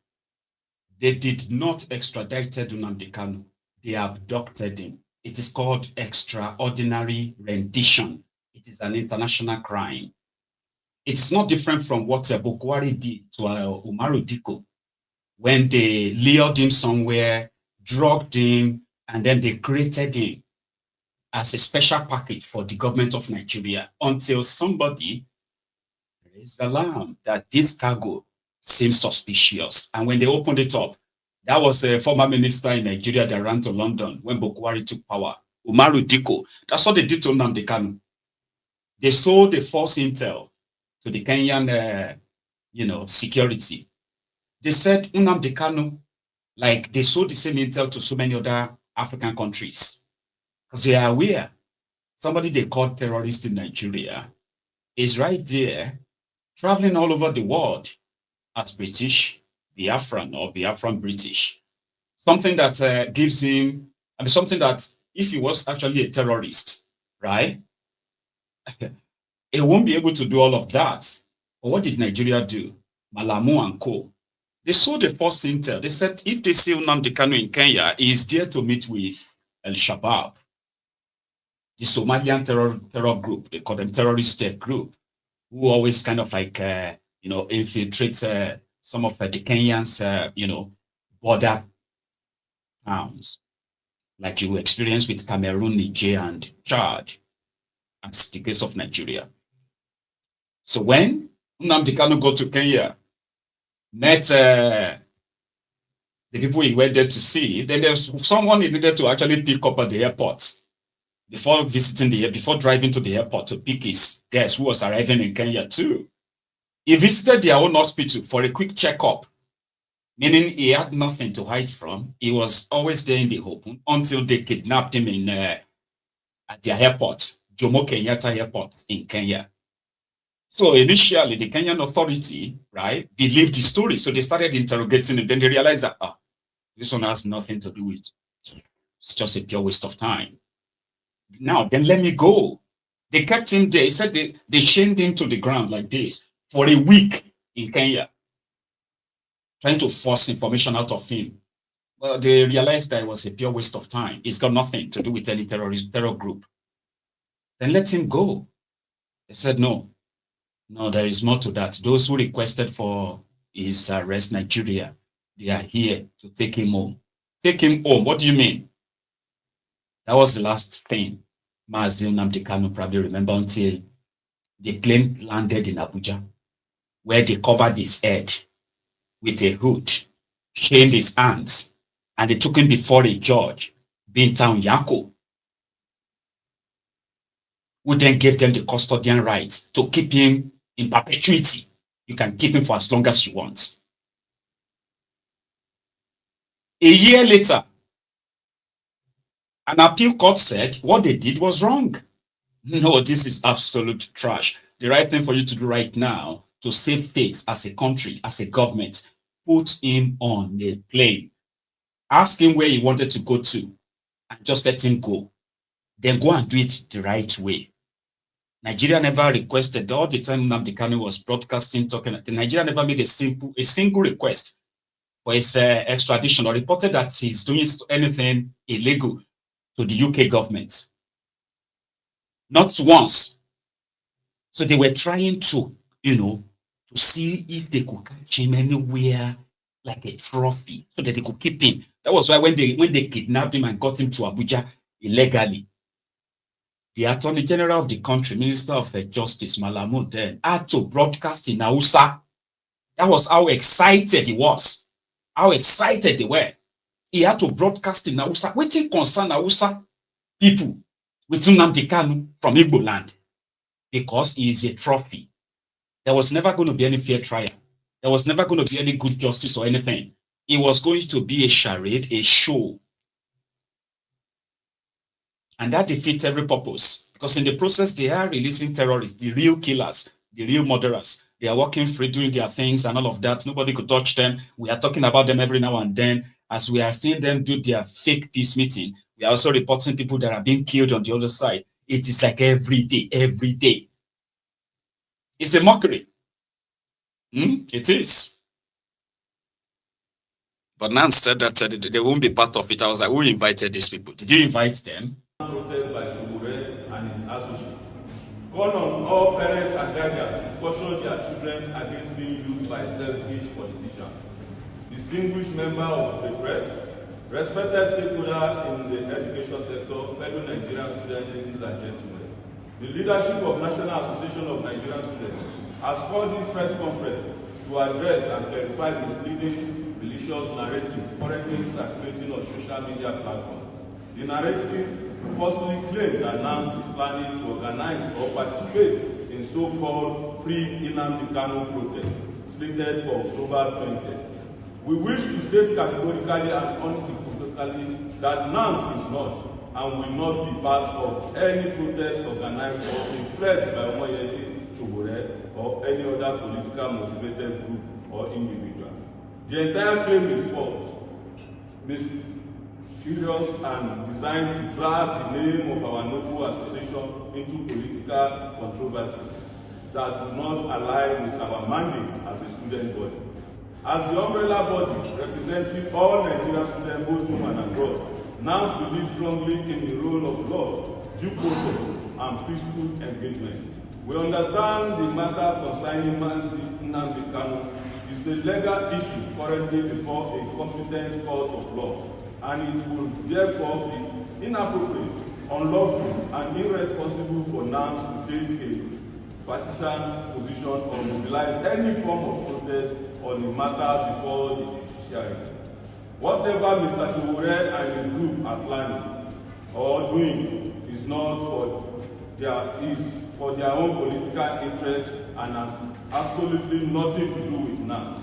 They did not extradite Nnamdi Kanu. They abducted him. It is called extraordinary rendition. It is an international crime. It's not different from what Bukwari did to Umaru Diko when they lured him somewhere, drugged him, and then they created him as a special package for the government of Nigeria until somebody raised the alarm that this cargo seems suspicious. And when they opened it up, that was a former minister in Nigeria that ran to London when Bukwari took power, Umaru Diko. That's what they did to Nnamdi Kanu. They sold the false intel to the Kenyan, security. They said Nnamdi Kanu, like they sold the same intel to so many other African countries. Because they are aware somebody they called terrorist in Nigeria is right there traveling all over the world as British, Biafran or Biafran British. Something that gives him, something that if he was actually a terrorist, right? It won't be able to do all of that. But what did Nigeria do? Malamu and co. They sold the false intel. They said if they see Nnamdi Kanu in Kenya, he is there to meet with Al-Shabaab, the Somalian terror group. They call them terrorist state group, who always kind of like, infiltrate some of the Kenyans, border towns, like you experience with Cameroon, Niger, and Chad, as the case of Nigeria. So when Nnamdi Kanu go to Kenya, met the people he went there to see, then there's someone he needed to actually pick up at the airport before driving to the airport to pick his guest who was arriving in Kenya too. He visited their own hospital for a quick checkup, meaning he had nothing to hide from. He was always there in the open until they kidnapped him at their airport, Jomo Kenyatta Airport in Kenya. So initially, the Kenyan authority, right, believed the story. So they started interrogating him. Then they realized that, this one has nothing to do with it. It's just a pure waste of time. Now, then let me go. They kept him there. He said they chained him to the ground like this for a week in Kenya, trying to force information out of him. Well, they realized that it was a pure waste of time. It's got nothing to do with any terror group. Then let him go. They said, no, there is more to that. Those who requested for his arrest, Nigeria, they are here to take him home. Take him home. What do you mean? That was the last thing Mazi Nnamdi Kanu probably remember until the plane landed in Abuja, where they covered his head with a hood, chained his hands, and they took him before a judge, Bintan Yako, who then gave them the custodian rights to keep him in perpetuity. You can keep him for as long as you want. A year later, an appeal court said what they did was wrong. No, this is absolute trash. The right thing for you to do right now to save face as a country, as a government, put him on a plane, ask him where he wanted to go to, and just let him go. Then go and do it the right way. Nigeria never requested, all the time Nnamdi Kanu was broadcasting, talking, Nigeria never made a single request for his extradition or reported that he's doing anything illegal to the UK government. Not once. So they were trying to, to see if they could catch him anywhere like a trophy so that they could keep him. That was why when they kidnapped him and got him to Abuja illegally, the Attorney General of the country, Minister of Justice, Malamu, then had to broadcast in Hausa. That was how excited he was, how excited they were. He had to broadcast in Hausa. What concern Hausa people with Nnamdi Kanu from Igbo land? Because he is a trophy. There was never going to be any fair trial. There was never going to be any good justice or anything. It was going to be a charade, a show. And that defeats every purpose. Because in the process, they are releasing terrorists, the real killers, the real murderers. They are walking free, doing their things and all of that. Nobody could touch them. We are talking about them every now and then. As we are seeing them do their fake peace meeting, we are also reporting people that are being killed on the other side. It is like every day, every day. It's a mockery. It is. But Nan said that they won't be part of it. I was like, who invited these people? Did you invite them? Protest by Shugure and his associates. Call on all parents and guardians caution their children against being used by selfish politicians. Distinguished members of the press, respected stakeholders in the education sector, fellow Nigerian students, ladies and gentlemen, the leadership of National Association of Nigerian Students has called this press conference to address and clarify misleading, malicious narrative currently circulating on social media platforms. The narrative falsely claimed that NANS is planning to organize or participate in so-called Free Nnamdi Kanu protest slated for October 20th. We wish to state categorically and unequivocally that NANS is not and will not be part of any protest organized or influenced by Omoyele Shobore or any other political motivated group or individual. The entire claim is false, mysterious, and designed to drag the name of our noble association into political controversies that do not align with our mandate as a student body. As the umbrella body representing all Nigerian students, both home and abroad, NANS believes strongly in the role of law, due process, and peaceful engagement. We understand the matter concerning Mazi Nnamdi Kanu is a legal issue currently before a competent court of law, and it would therefore be inappropriate, unlawful, and irresponsible for NANS to take a partisan position or mobilize any form of protest on the matter before the judiciary. Whatever Mr. Shobore and his group are planning or doing is not for their own political interest and has absolutely nothing to do with NANS.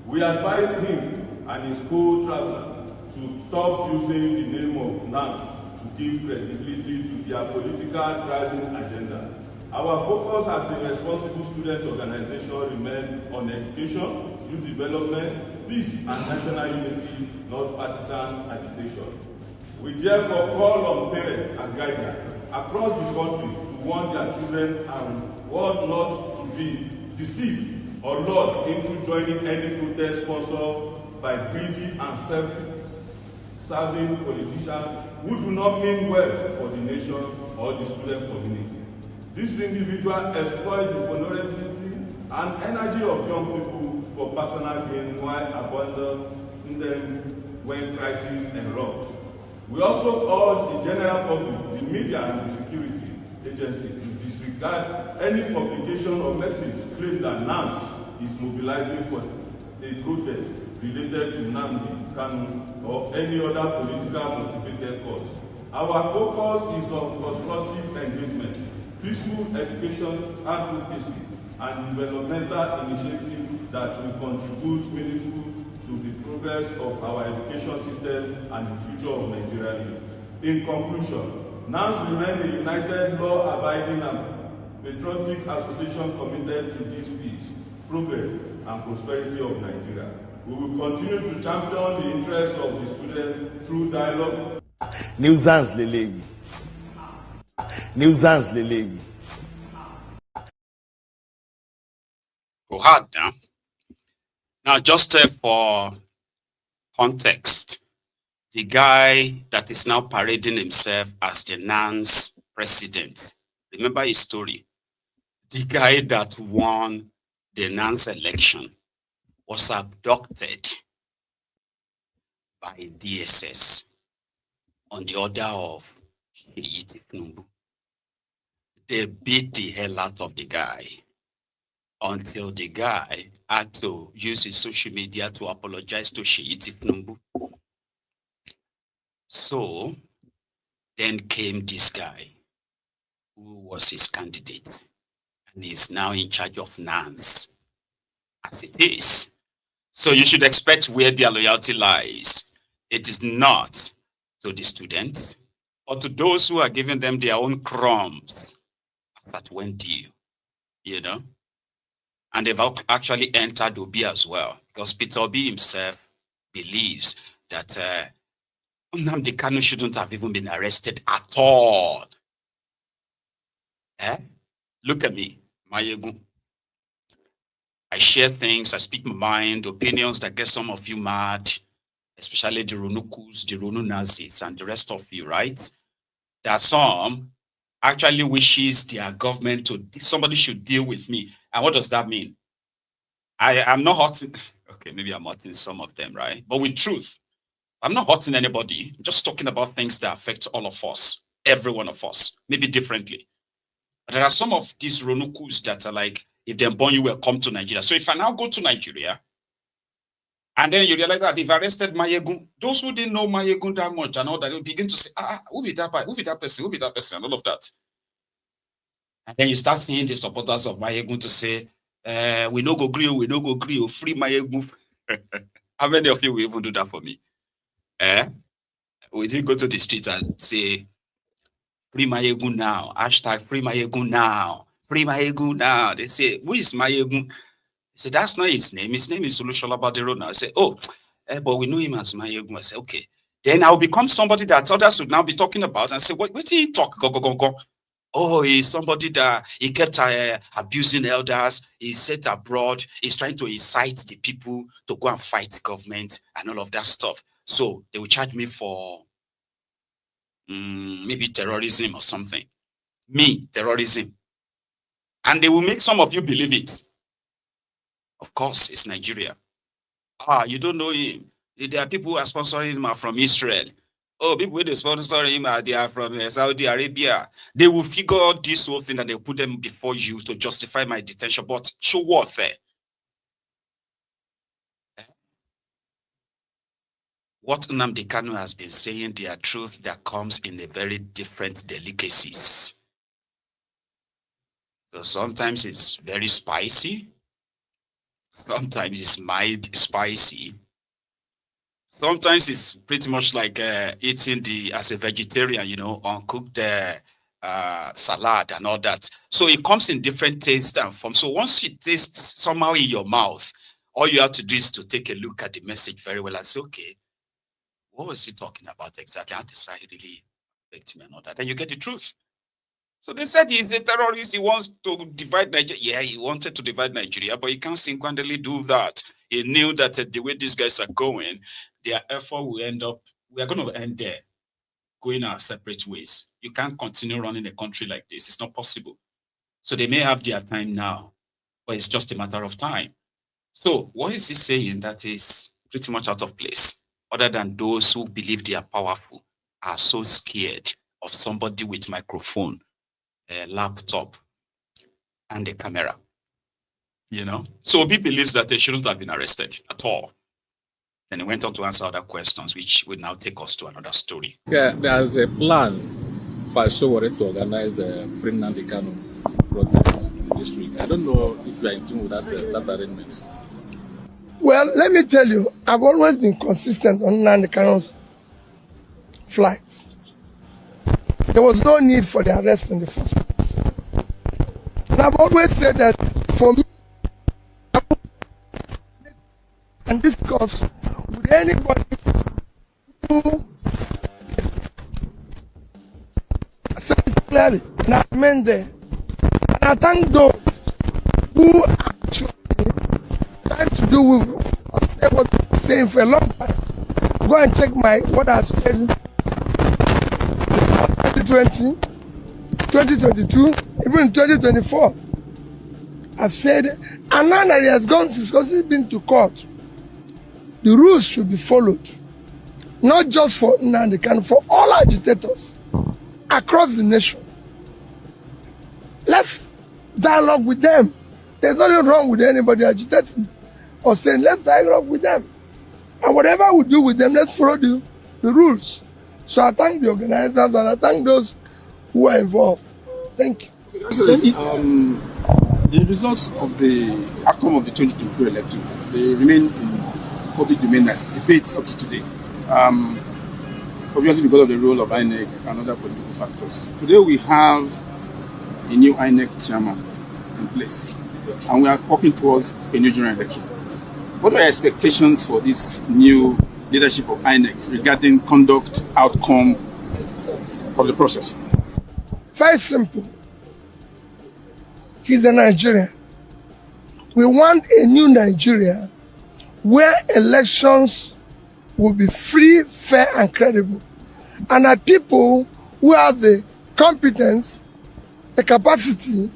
We advise him and his co-traveler to stop using the name of NANS to give credibility to their political driving agenda. Our focus as a responsible student organization remains on education, youth development, peace, and national unity, not partisan agitation. We therefore call on parents and guardians across the country to warn their children and warn not to be deceived or lured into joining any protest sponsored by greedy and self-serving politicians who do not mean well for the nation or the student community. This individual exploit the vulnerability and energy of young people for personal gain while abandoning them when crises erupt. We also urge the general public, the media, and the security agency to disregard any publication or message claiming that NANS is mobilizing for a protest related to Nnamdi Kanu or any other political motivated cause. Our focus is on constructive engagement, peaceful education, advocacy, and developmental initiatives that will contribute meaningfully to the progress of our education system and the future of Nigeria. In conclusion, NANS remains a united, law-abiding, and patriotic association committed to this peace, progress, and prosperity of Nigeria. We will continue to champion the interests of the students through dialogue. Nuisance Leleyi. Nuisance Leleyi. Go hard now. Now, just for context, the guy that is now parading himself as the NANS president, remember his story. The guy that won the NANS election was abducted by DSS on the order of Nnamdi. They beat the hell out of the guy until the guy had to use his social media to apologize to Nnamdi. So then came this guy who was his candidate and is now in charge of NANS as it is. So you should expect where their loyalty lies. It is not to the students or to those who are giving them their own crumbs that went due, you know. And they've actually entered Obi as well, because Peter Obi himself believes that Nnamdi Kanu shouldn't have even been arrested at all. Look at me, Mayegu. I share things, I speak my mind, opinions that get some of you mad, especially the Ronukus, the Ronu Nazis, and the rest of you, right? There are some actually wishes their government to, somebody should deal with me. And what does that mean? I'm not hurting. Okay, maybe I'm hurting some of them, right? But with truth, I'm not hurting anybody. I'm just talking about things that affect all of us, every one of us, maybe differently. But there are some of these Ronukus that are like, if they're born, you will come to Nigeria. So if I now go to Nigeria, and then you realize that they've arrested Mayegun, those who didn't know Mayegun that much and all that, will begin to say, who be that person, and all of that. And then you start seeing the supporters of Mayegun to say, we no go agree, free Mayegun. How many of you will even do that for me? We didn't go to the streets and say, free Mayegun now, hashtag free Mayegun now, free Mayegun now. They say, who is Mayegun? I said, that's not his name. His name is Olusola Badero now. I say, but we know him as Mayegun. I say, okay. Then I'll become somebody that others would now be talking about and say, what did he talk? Go. Oh, he's somebody that he kept abusing elders. He's set abroad. He's trying to incite the people to go and fight the government and all of that stuff. So they will charge me for maybe terrorism or something. Me, terrorism. And they will make some of you believe it. Of course, it's Nigeria. You don't know him. There are people who are sponsoring him from Israel. Oh, people who they sponsor him, they are from Saudi Arabia. They will figure out this whole thing and they'll put them before you to justify my detention. But show what there? What Nnamdi Kanu has been saying, they are truth that comes in a very different delicacies. So sometimes it's very spicy. Sometimes it's mild spicy. Sometimes it's pretty much like eating as a vegetarian, uncooked salad and all that. So it comes in different tastes and forms. So once it tastes somehow in your mouth, all you have to do is to take a look at the message very well and say, okay, what was he talking about exactly? How does that really affect me and all that? And you get the truth. So they said he's a terrorist. He wants to divide Nigeria. Yeah, he wanted to divide Nigeria, but he can't single-handedly do that. He knew that the way these guys are going, their effort will end up, we are going to end there, going our separate ways. You can't continue running a country like this. It's not possible. So they may have their time now, but it's just a matter of time. So what is he saying that is pretty much out of place, other than those who believe they are powerful, are so scared of somebody with microphone, a laptop, and a camera? So Obi believes that they shouldn't have been arrested at all. Then he went on to answer other questions, which will now take us to another story. Yeah, there's a plan for Showore to organize a Free Nnamdi Kanu protest this week. I don't know if you are in tune with that arrangement. Well, let me tell you, I've always been consistent on Nnamdi Kanu's flight. There was no need for the arrest in the first place. And I've always said that for me, and discuss with anybody who said it clearly, and I meant there. And I thank those who actually trying to do with what I'm saying for a long time. Go and check what I've said before 2020, 2022, even in 2024. I've said, and now that he has gone, because he's been to court, the rules should be followed, not just for Nnamdi Kanu, for all agitators across the nation. Let's dialogue with them. There's nothing wrong with anybody agitating or saying, let's dialogue with them. And whatever we do with them, let's follow the rules. So I thank the organizers and I thank those who are involved. Thank you. The results of the outcome of the 2022 election, they remain in public domain as debates up to today. Obviously because of the role of INEC and other political factors. Today we have a new INEC Chairman in place and we are working towards a new general election. What are your expectations for this new leadership of INEC regarding conduct, outcome of the process? Very simple. He's a Nigerian. We want a new Nigeria where elections will be free, fair, and credible. And that people who have the competence, the capacity,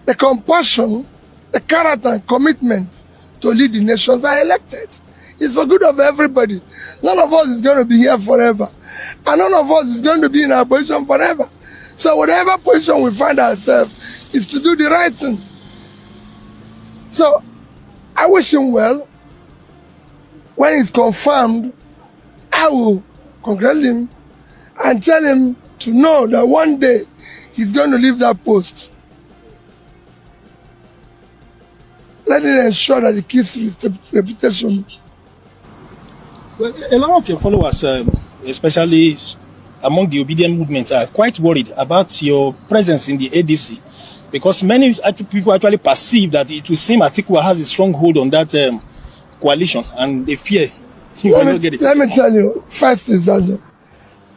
the compassion, the character and commitment to lead the nations are elected. It's for good of everybody. None of us is going to be here forever. And none of us is going to be in our position forever. So whatever position we find ourselves is to do the right thing. So I wish him well. When it's confirmed, I will congratulate him and tell him to know that one day he's going to leave that post. Let it ensure that he keeps his reputation. Well, a lot of your followers, especially among the obedient movement, are quite worried about your presence in the ADC, because many people actually perceive that it will seem Atiku has a strong hold on that coalition, and they fear he will not get it. Let me tell you, first is that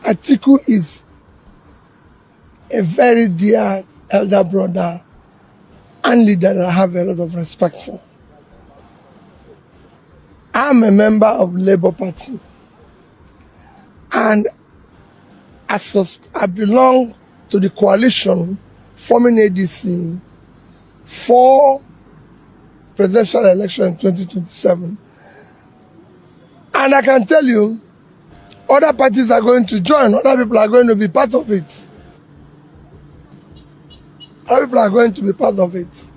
Atiku is a very dear elder brother and leader that I have a lot of respect for. I'm a member of Labour Party, and I belong to the coalition forming ADC for presidential election in 2027. And I can tell you, other parties are going to join, other people are going to be part of it. Other people are going to be part of it.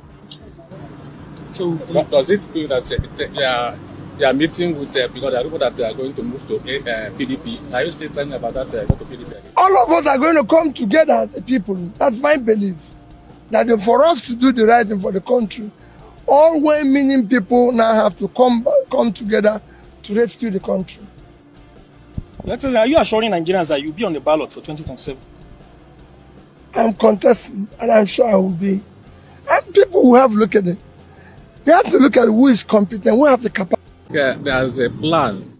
So does it mean that they are meeting with, because there are people that are going to move to PDP. Are you still telling about that, go to PDP again? All of us are going to come together as a people. That's my belief. That for us to do the right thing for the country, all well-meaning people now have to come together to rescue the country. Are you assuring Nigerians that you'll be on the ballot for 2027? I'm contesting, and I'm sure I will be. And people who have looked at it, they have to look at who is competent, who have the capacity. Yeah, there's a plan.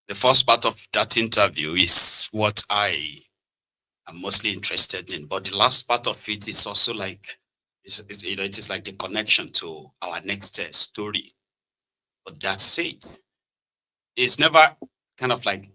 The first part of that interview is what I am mostly interested in, but the last part of it is also like, it is like the connection to our next story. But that's it. It's never kind of like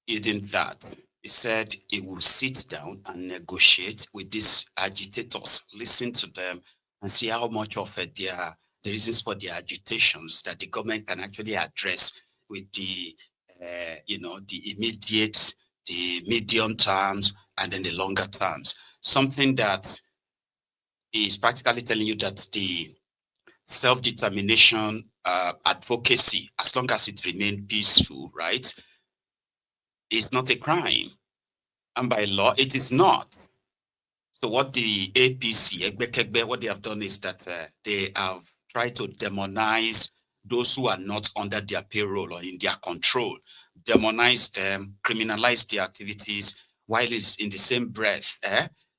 hidden that. He said he will sit down and negotiate with these agitators, listen to them, and see how much of the reasons for their agitations that the government can actually address with the, the immediate, the medium terms, and then the longer terms. Something that is practically telling you that the self-determination advocacy, as long as it remains peaceful, right, is not a crime. And by law, it is not. So what the APC, what they have done is that they have tried to demonize those who are not under their payroll or in their control, demonize them, criminalize their activities, while it's in the same breath,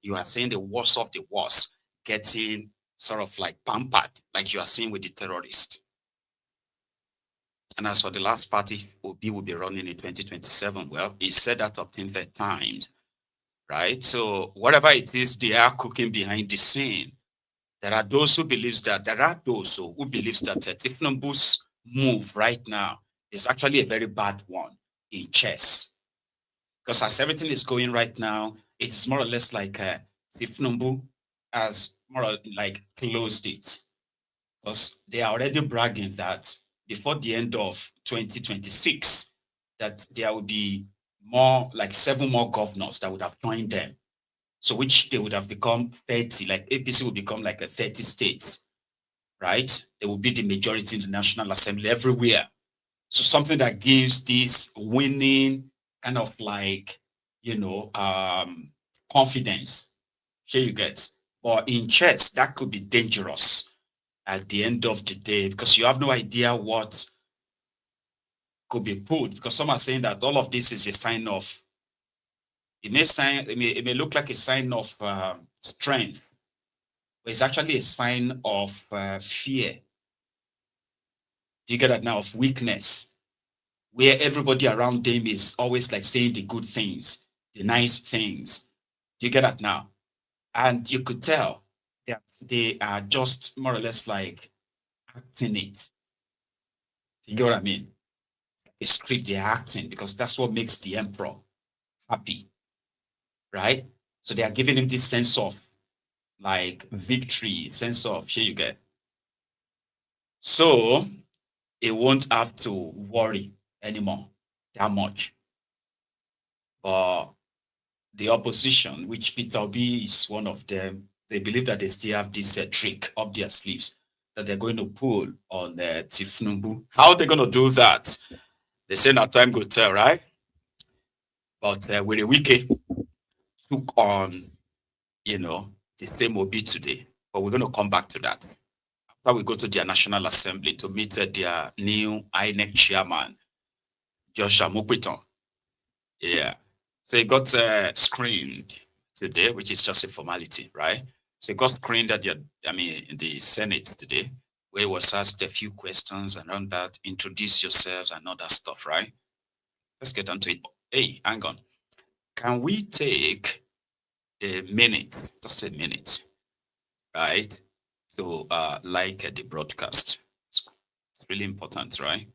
you are saying the worst of the worst, getting sort of like pampered, like you are seeing with the terrorists. And as for the last party, Obi will be running in 2027. Well, he said that up to 10 times, right? So whatever it is, they are cooking behind the scene. There are those who believes that Tifnumbu's move right now is actually a very bad one in chess. Because as everything is going right now, it's more or less like Tifnumbu has more or like closed it. Because they are already bragging that before the end of 2026, that there will be more like 7 more governors that would have joined them. So which they would have become 30, like APC will become like a 30 states, right? They will be the majority in the National Assembly everywhere. So something that gives this winning kind of like, confidence. Sure you get. But in chess, that could be dangerous at the end of the day, because you have no idea what could be pulled. Because some are saying that all of this is a sign of, it may look like a sign of strength, but it's actually a sign of fear. Do you get that now? Of weakness, where everybody around them is always like saying the good things, the nice things. Do you get that now? And you could tell that they are just more or less like acting it. You get what I mean? A script they're acting, because that's what makes the emperor happy, right? So they are giving him this sense of like victory, sense of, here you get. So it won't have to worry anymore that much. But the opposition, which Peter Obi is one of them, they believe that they still have this trick up their sleeves that they're going to pull on Tifnumbu. How are they going to do that? They say now time will tell, right? But with a wiki took on, the same Obi today. But we're going to come back to that. After we go to their National Assembly to meet their new INEC Chairman, Joshua Mokwiton. Yeah. So he got screened today, which is just a formality, right? So he got screened at the Senate today, where he was asked a few questions around that, introduce yourselves and all that stuff, right? Let's get onto it. Hey, hang on. Can we take a minute, just a minute, right, to like the broadcast? It's really important, right?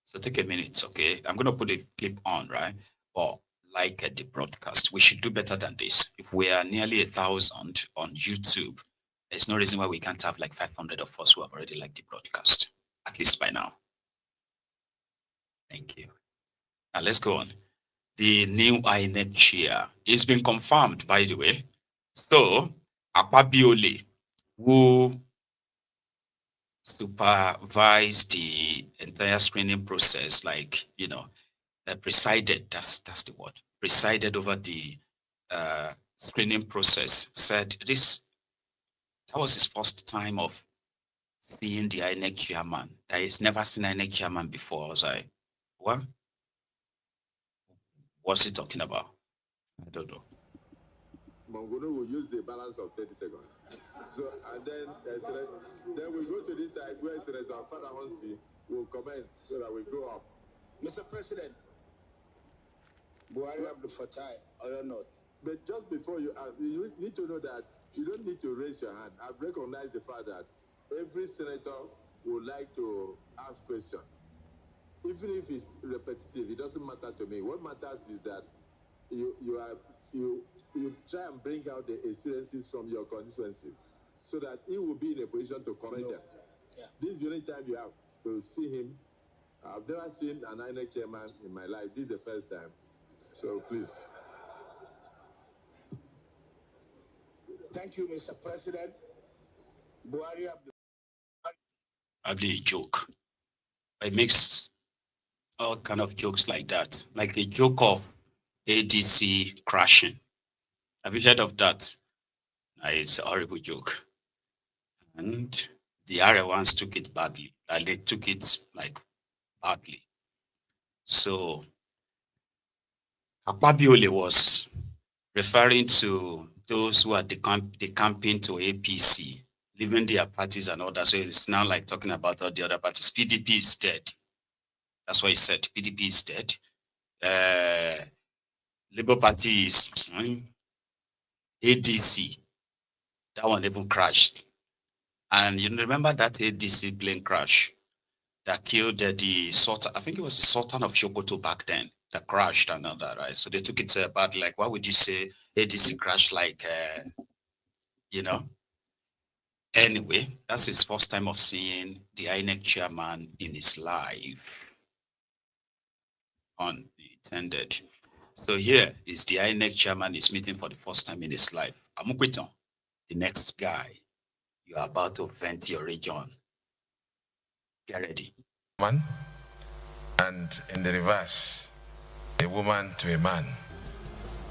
So take a minute, okay? I'm going to put a clip on, right? But like the broadcast. We should do better than this. If we are nearly 1,000 on YouTube, there's no reason why we can't have like 500 of us who have already liked the broadcast, at least by now. Thank you. Now let's go on. The new INEC chair is been confirmed, by the way. So, Akpabiole, who supervised the entire screening process, like, presided, that's the word, presided over the screening process, said that was his first time of seeing the INEC chairman. That he's never seen INEC chairman before. I was like, what? What's he talking about? I don't know. Mongono will use the balance of 30 seconds. So, and then we go to this side where Senator Father Honsi will commence so that we go up. Mr. President, Buhari Abdul Fattah, or not? But just before you ask, you need to know that you don't need to raise your hand. I've recognized the fact that every senator would like to ask questions. Even if it's repetitive, it doesn't matter to me. What matters is that you try and bring out the experiences from your constituencies so that he will be in a position to comment them. Yeah. This is the only time you have to see him. I've never seen an INEC chairman in my life. This is the first time. So please. Thank you, Mr. President. Buhari Abdi joke. It makes all kind of jokes like that. Like the joke of ADC crashing. Have you heard of that? It's a horrible joke. And the other ones took it badly. They took it like badly. So Akpabiole was referring to those who are decamping to APC, leaving their parties and all that. So it's now like talking about all the other parties. PDP is dead. That's why he said PDP is dead. Labour Party is ADC. That one even crashed. And you remember that ADC plane crash that killed the Sultan, I think it was the Sultan of Sokoto back then, that crashed and all that, right? So they took it bad. Like, why would you say ADC crashed like, Anyway, that's his first time of seeing the INEC chairman in his life. Unattended. So here is the INEC chairman is meeting for the first time in his life. Amukwiton, the next guy. You are about to vent your region. Get ready. Man, and in the reverse, a woman to a man.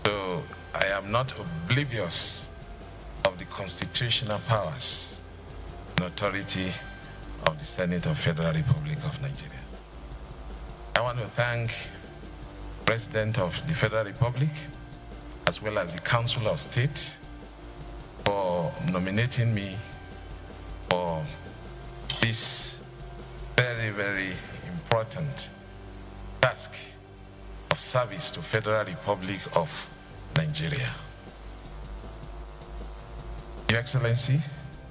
So I am not oblivious of the constitutional powers and authority of the Senate of Federal Republic of Nigeria. I want to thank the President of the Federal Republic, as well as the Council of State, for nominating me for this very, very important task of service to Federal Republic of Nigeria. Your Excellency,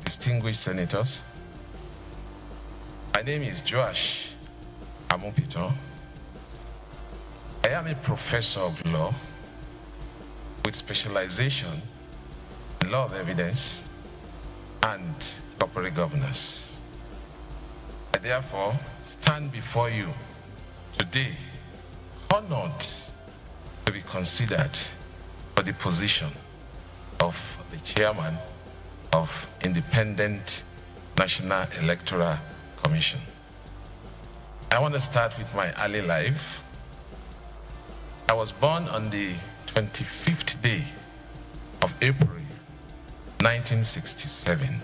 distinguished senators, my name is Joash Amopito. I am a professor of law with specialization in law of evidence and corporate governance. I therefore stand before you today honored to be considered for the position of the chairman of Independent National Electoral Commission. I want to start with my early life. I was born on the 25th day of April 1967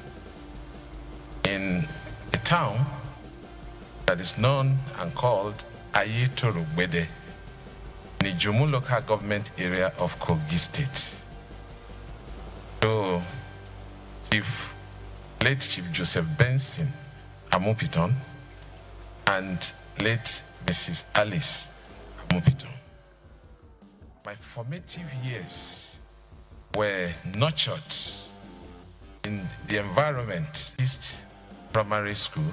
in a town that is known and called Ayetorogbede in the Jumu local government area of Kogi State. So, late Chief Joseph Benson Amupiton and late Mrs. Alice Amupiton. My formative years were nurtured in the environment East Primary School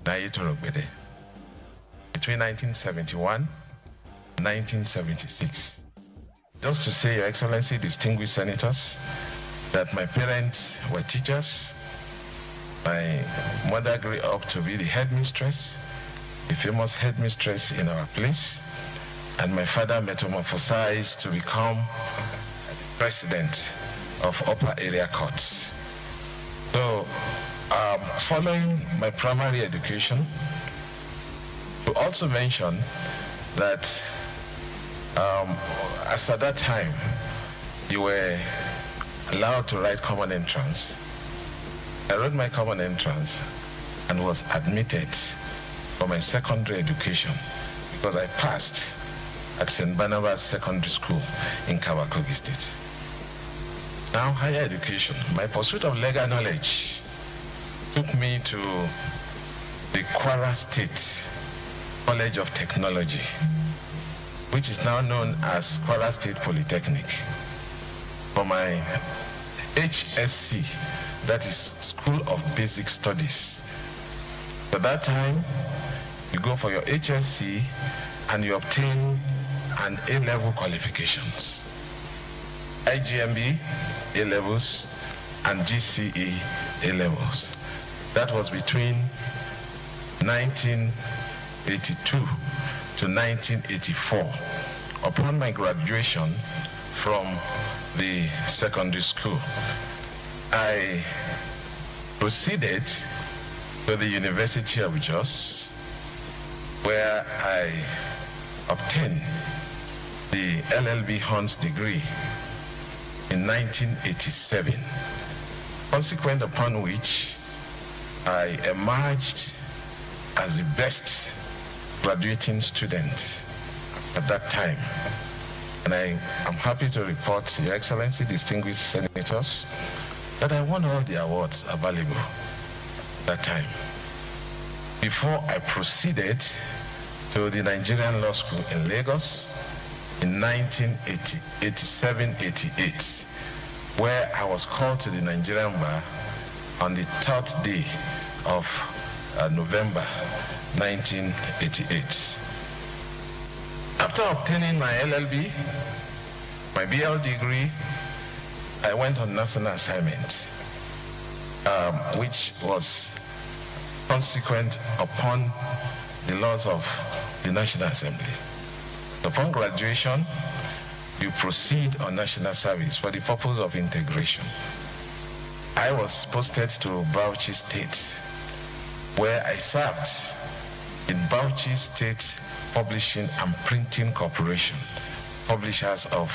in Ayetorogbede between 1971 and 1976. Just to say, Your Excellency, distinguished senators, that my parents were teachers. My mother grew up to be the headmistress, the famous headmistress in our place, and my father metamorphosized to become the president of Upper Area Courts. So, following my primary education, to also mention that as at that time, you were allowed to write common entrance. I wrote my common entrance and was admitted for my secondary education because I passed at St. Barnabas Secondary School in Kogi State. Now, higher education. My pursuit of legal knowledge took me to the Kwara State College of Technology, which is now known as Kwara State Polytechnic. For my HSC, that is School of Basic Studies. At that time, you go for your HSC and you obtain an A-level qualifications. IGMB A-levels and GCE A-levels. That was between 1982 to 1984. Upon my graduation from the secondary school, I proceeded to the University of Jos, where I obtained the LLB Honors degree in 1987, consequent upon which I emerged as the best graduating student at that time. And I am happy to report, Your Excellency, distinguished senators, that I won all the awards available at that time. Before I proceeded to the Nigerian Law School in Lagos in 1987-88, where I was called to the Nigerian bar on the 3rd day of November 1988. After obtaining my LLB, my BL degree, I went on national assignment, which was consequent upon the laws of the National Assembly. Upon graduation, you proceed on national service for the purpose of integration. I was posted to Bauchi State, where I served in Bauchi State Publishing and Printing Corporation, publishers of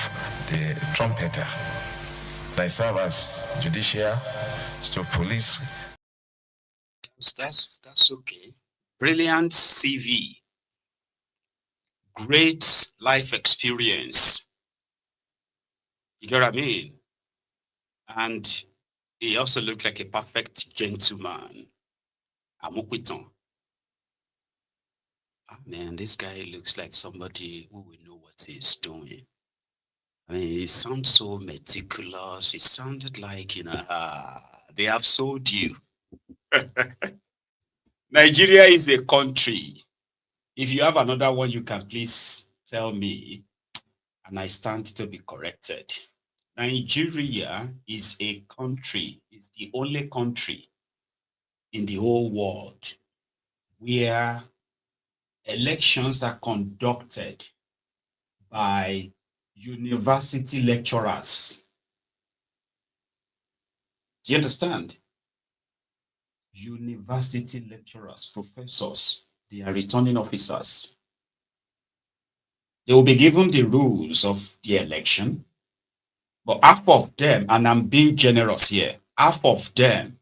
the Trumpeter. I serve as judicial, police. That's okay. Brilliant CV. Great life experience. You get what I mean? And he also looked like a perfect gentleman. Amupiton. Oh, man, this guy looks like somebody who will know what he's doing. I mean, he sounds so meticulous. It sounded like, they have sold you. Nigeria is a country. If you have another one, you can please tell me, and I stand to be corrected. Nigeria is a country, it's the only country in the whole world where elections are conducted by university lecturers. Do you understand? University lecturers, professors, they are returning officers. They will be given the rules of the election, but half of them, and I'm being generous here, half of them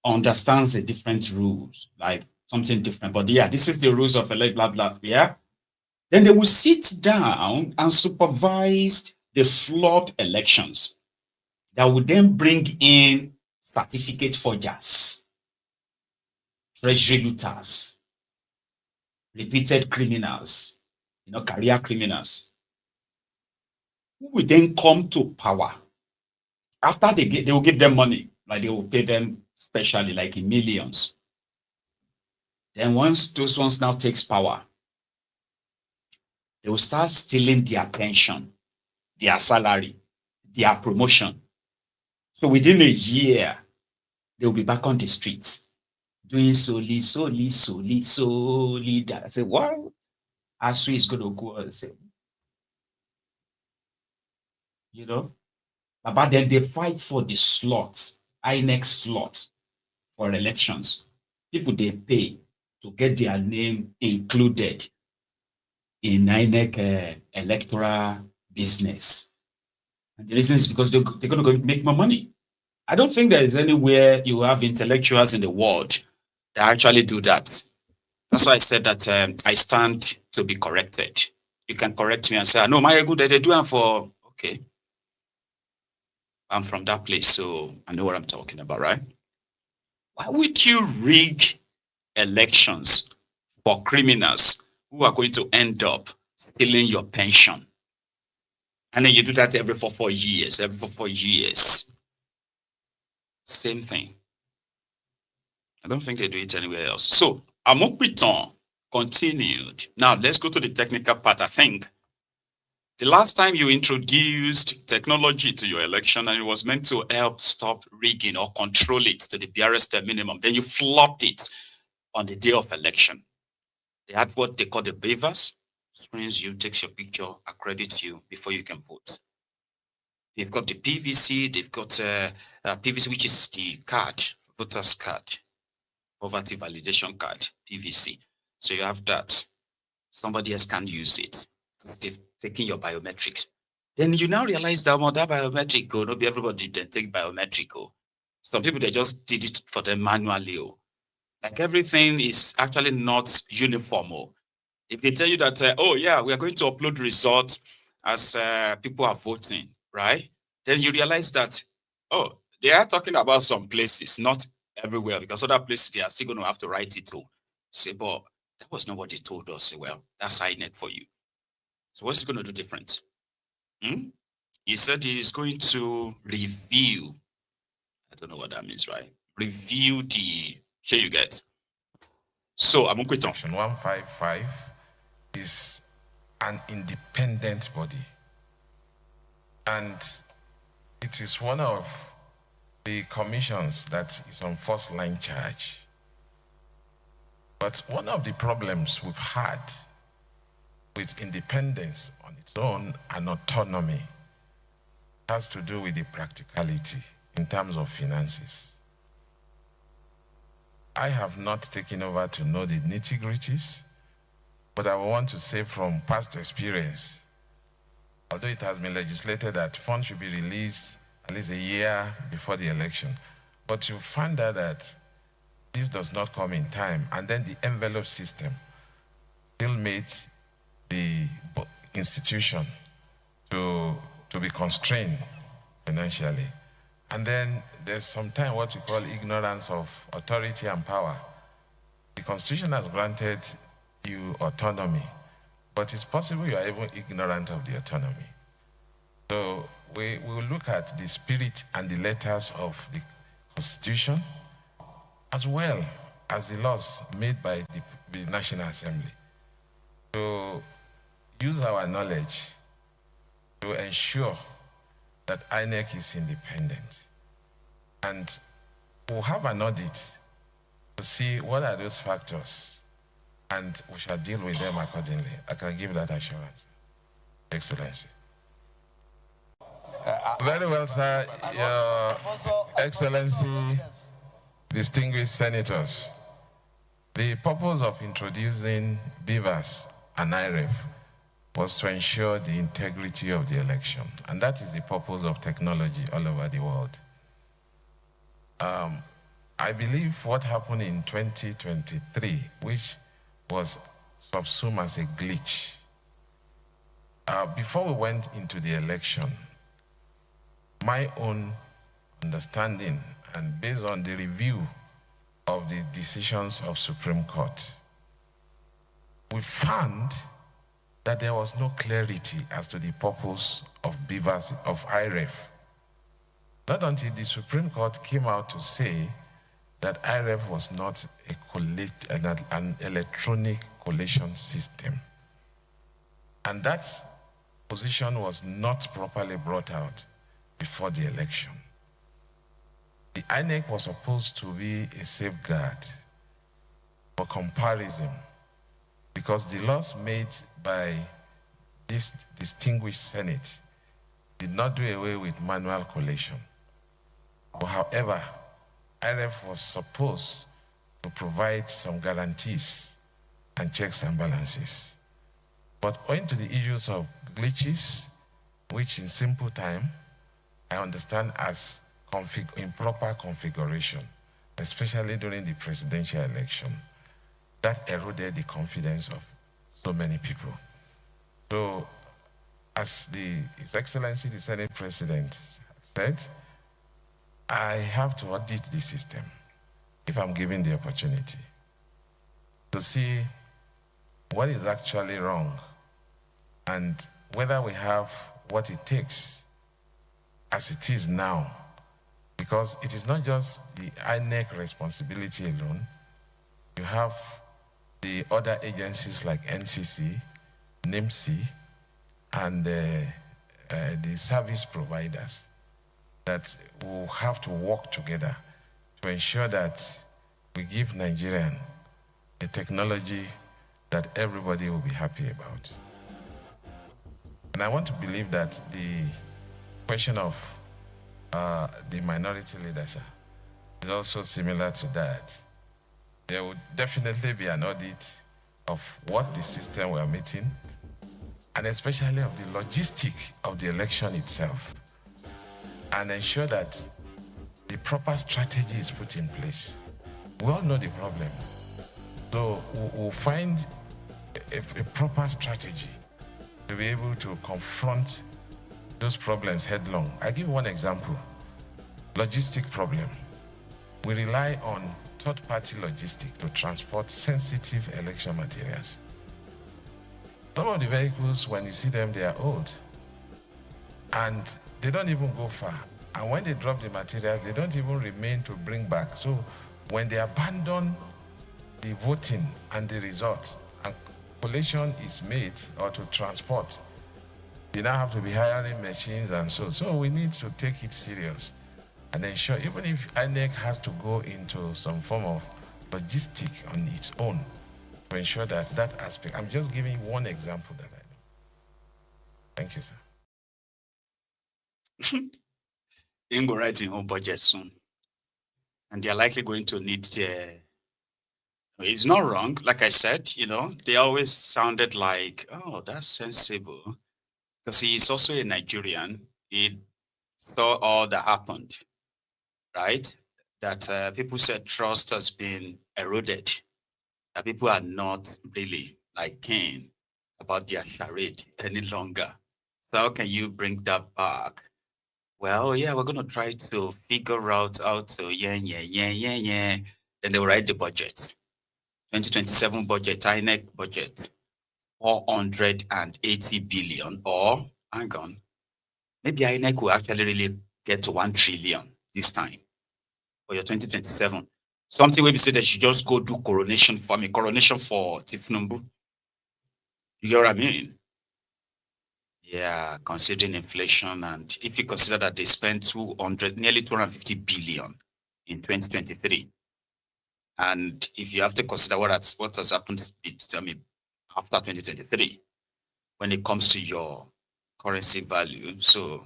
understands the different rules, like something different. But yeah, this is the rules of elect, blah, blah, yeah. Then they will sit down and supervise the flawed elections that will then bring in certificate forgers, treasury looters, repeated criminals, career criminals, who will then come to power. After they will give them money, like they will pay them specially, like in millions. Then once those ones now takes power, they will start stealing their pension, their salary, their promotion. So within a year, they will be back on the streets doing solely that. I say, well, ASU is going to go and say, but then they fight for the slots, INEC slot for elections. People they pay to get their name included in INEC electoral business. And the reason is because they're going to go make more money. I don't think there is anywhere you have intellectuals in the world that actually do that. That's why I said that I stand to be corrected. You can correct me and say, no, my good, they do it for, okay. I'm from that place, so I know what I'm talking about, right? Why would you rig elections for criminals who are going to end up stealing your pension? And then you do that every 4 years, Same thing. I don't think they do it anywhere else. So, Amopiton continued. Now, let's go to the technical part. I think the last time you introduced technology to your election and it was meant to help stop rigging or control it to the barest minimum, then you flopped it on the day of election. They had what they call the beavers, screens you, takes your picture, accredits you before you can vote. They've got the PVC, they've got PVC, which is the card, voter's card, poverty validation card, PVC. So you have that. Somebody else can use it because they've taken your biometrics. Then you now realize that that biometric, not everybody then take biometric. Some people, they just did it for them manually. Like everything is actually not uniform. If they tell you that, we are going to upload results as people are voting, right? Then you realize that, they are talking about some places, not everywhere, because other places, they are still going to have to write it to say, but that was not what they told us. Well, that's INEC for you. So what's he going to do different? He said he is going to review. I don't know what that means, right? Review the share you get. So I'm going to Section 155 is an independent body. And it is one of the commissions that is on first line charge. But one of the problems we've had with independence on its own and autonomy has to do with the practicality in terms of finances. I have not taken over to know the nitty-gritties, but I want to say from past experience, although it has been legislated that funds should be released at least a year before the election, but you find out that this does not come in time, and then the envelope system still makes the institution to be constrained financially. And then there's sometimes what we call ignorance of authority and power. The Constitution has granted you autonomy, but it's possible you are even ignorant of the autonomy. So we will look at the spirit and the letters of the Constitution, as well as the laws made by the National Assembly, to use our knowledge to ensure that INEC is independent. And we'll have an audit to see what are those factors, and we shall deal with them accordingly. I can give that assurance, Excellency. Very well, sir. Your Excellency, distinguished senators, the purpose of introducing BVAS and IREF was to ensure the integrity of the election, and that is the purpose of technology all over the world. I believe what happened in 2023, which was subsumed as a glitch, before we went into the election, my own understanding and based on the review of the decisions of Supreme Court, we found that there was no clarity as to the purpose of BVAS, of IREF. Not until the Supreme Court came out to say that IREF was not an electronic collation system. And that position was not properly brought out before the election. The INEC was supposed to be a safeguard for comparison, because the laws made by this distinguished Senate did not do away with manual collation. However, IREF was supposed to provide some guarantees and checks and balances. But owing to the issues of glitches, which in simple time, I understand as improper configuration, especially during the presidential election, that eroded the confidence of so many people. So, as His Excellency the Senate President said, I have to audit the system, if I'm given the opportunity, to see what is actually wrong and whether we have what it takes as it is now. Because it is not just the INEC responsibility alone. You have the other agencies like NCC, NIMC, and the service providers that will have to work together to ensure that we give Nigerians a technology that everybody will be happy about. And I want to believe that the question of the minority leadership is also similar to that. There would definitely be an audit of what the system we are meeting, and especially of the logistic of the election itself, and ensure that the proper strategy is put in place. We all know the problem. So we'll find a proper strategy to be able to confront those problems headlong. I give one example. Logistic problem. We rely on third-party logistics to transport sensitive election materials. Some of the vehicles, when you see them, they are old. And they don't even go far. And when they drop the materials, they don't even remain to bring back. So when they abandon the voting and the results, and collation is made or to transport, they now have to be hiring machines and so. So we need to take it serious and ensure, even if INEC has to go into some form of logistic on its own, to ensure that that aspect. I'm just giving one example that I know. Thank you, sir. They're going to write in own budget soon. And they're likely going to need it's not wrong. Like I said, they always sounded like, oh, that's sensible. Because he's also a Nigerian. He saw all that happened, right? That people said trust has been eroded. That people are not really like keen about their charade any longer. So how can you bring that back? Well, yeah, we're going to try to figure out how to, Then they will write the budget. 2027 budget, INEC budget, 480 billion, or, hang on, maybe INEC will actually really get to 1 trillion this time for your 2027. Something where we say they should just go do coronation for Tifnumbu. You get what I mean? Yeah, considering inflation, and if you consider that they spent nearly 250 billion in 2023, and if you have to consider what has happened, after 2023, when it comes to your currency value, so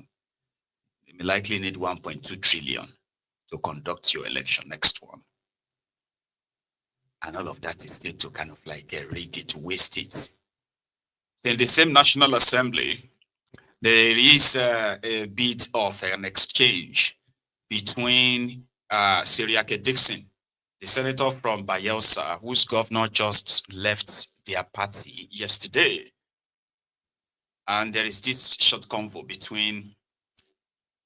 you may likely need 1.2 trillion to conduct your election next one, and all of that is there to kind of like get ready to waste it. In the same National Assembly, there is a bit of an exchange between Siriake Dixon, the senator from Bayelsa, whose governor just left their party yesterday. And there is this short convo between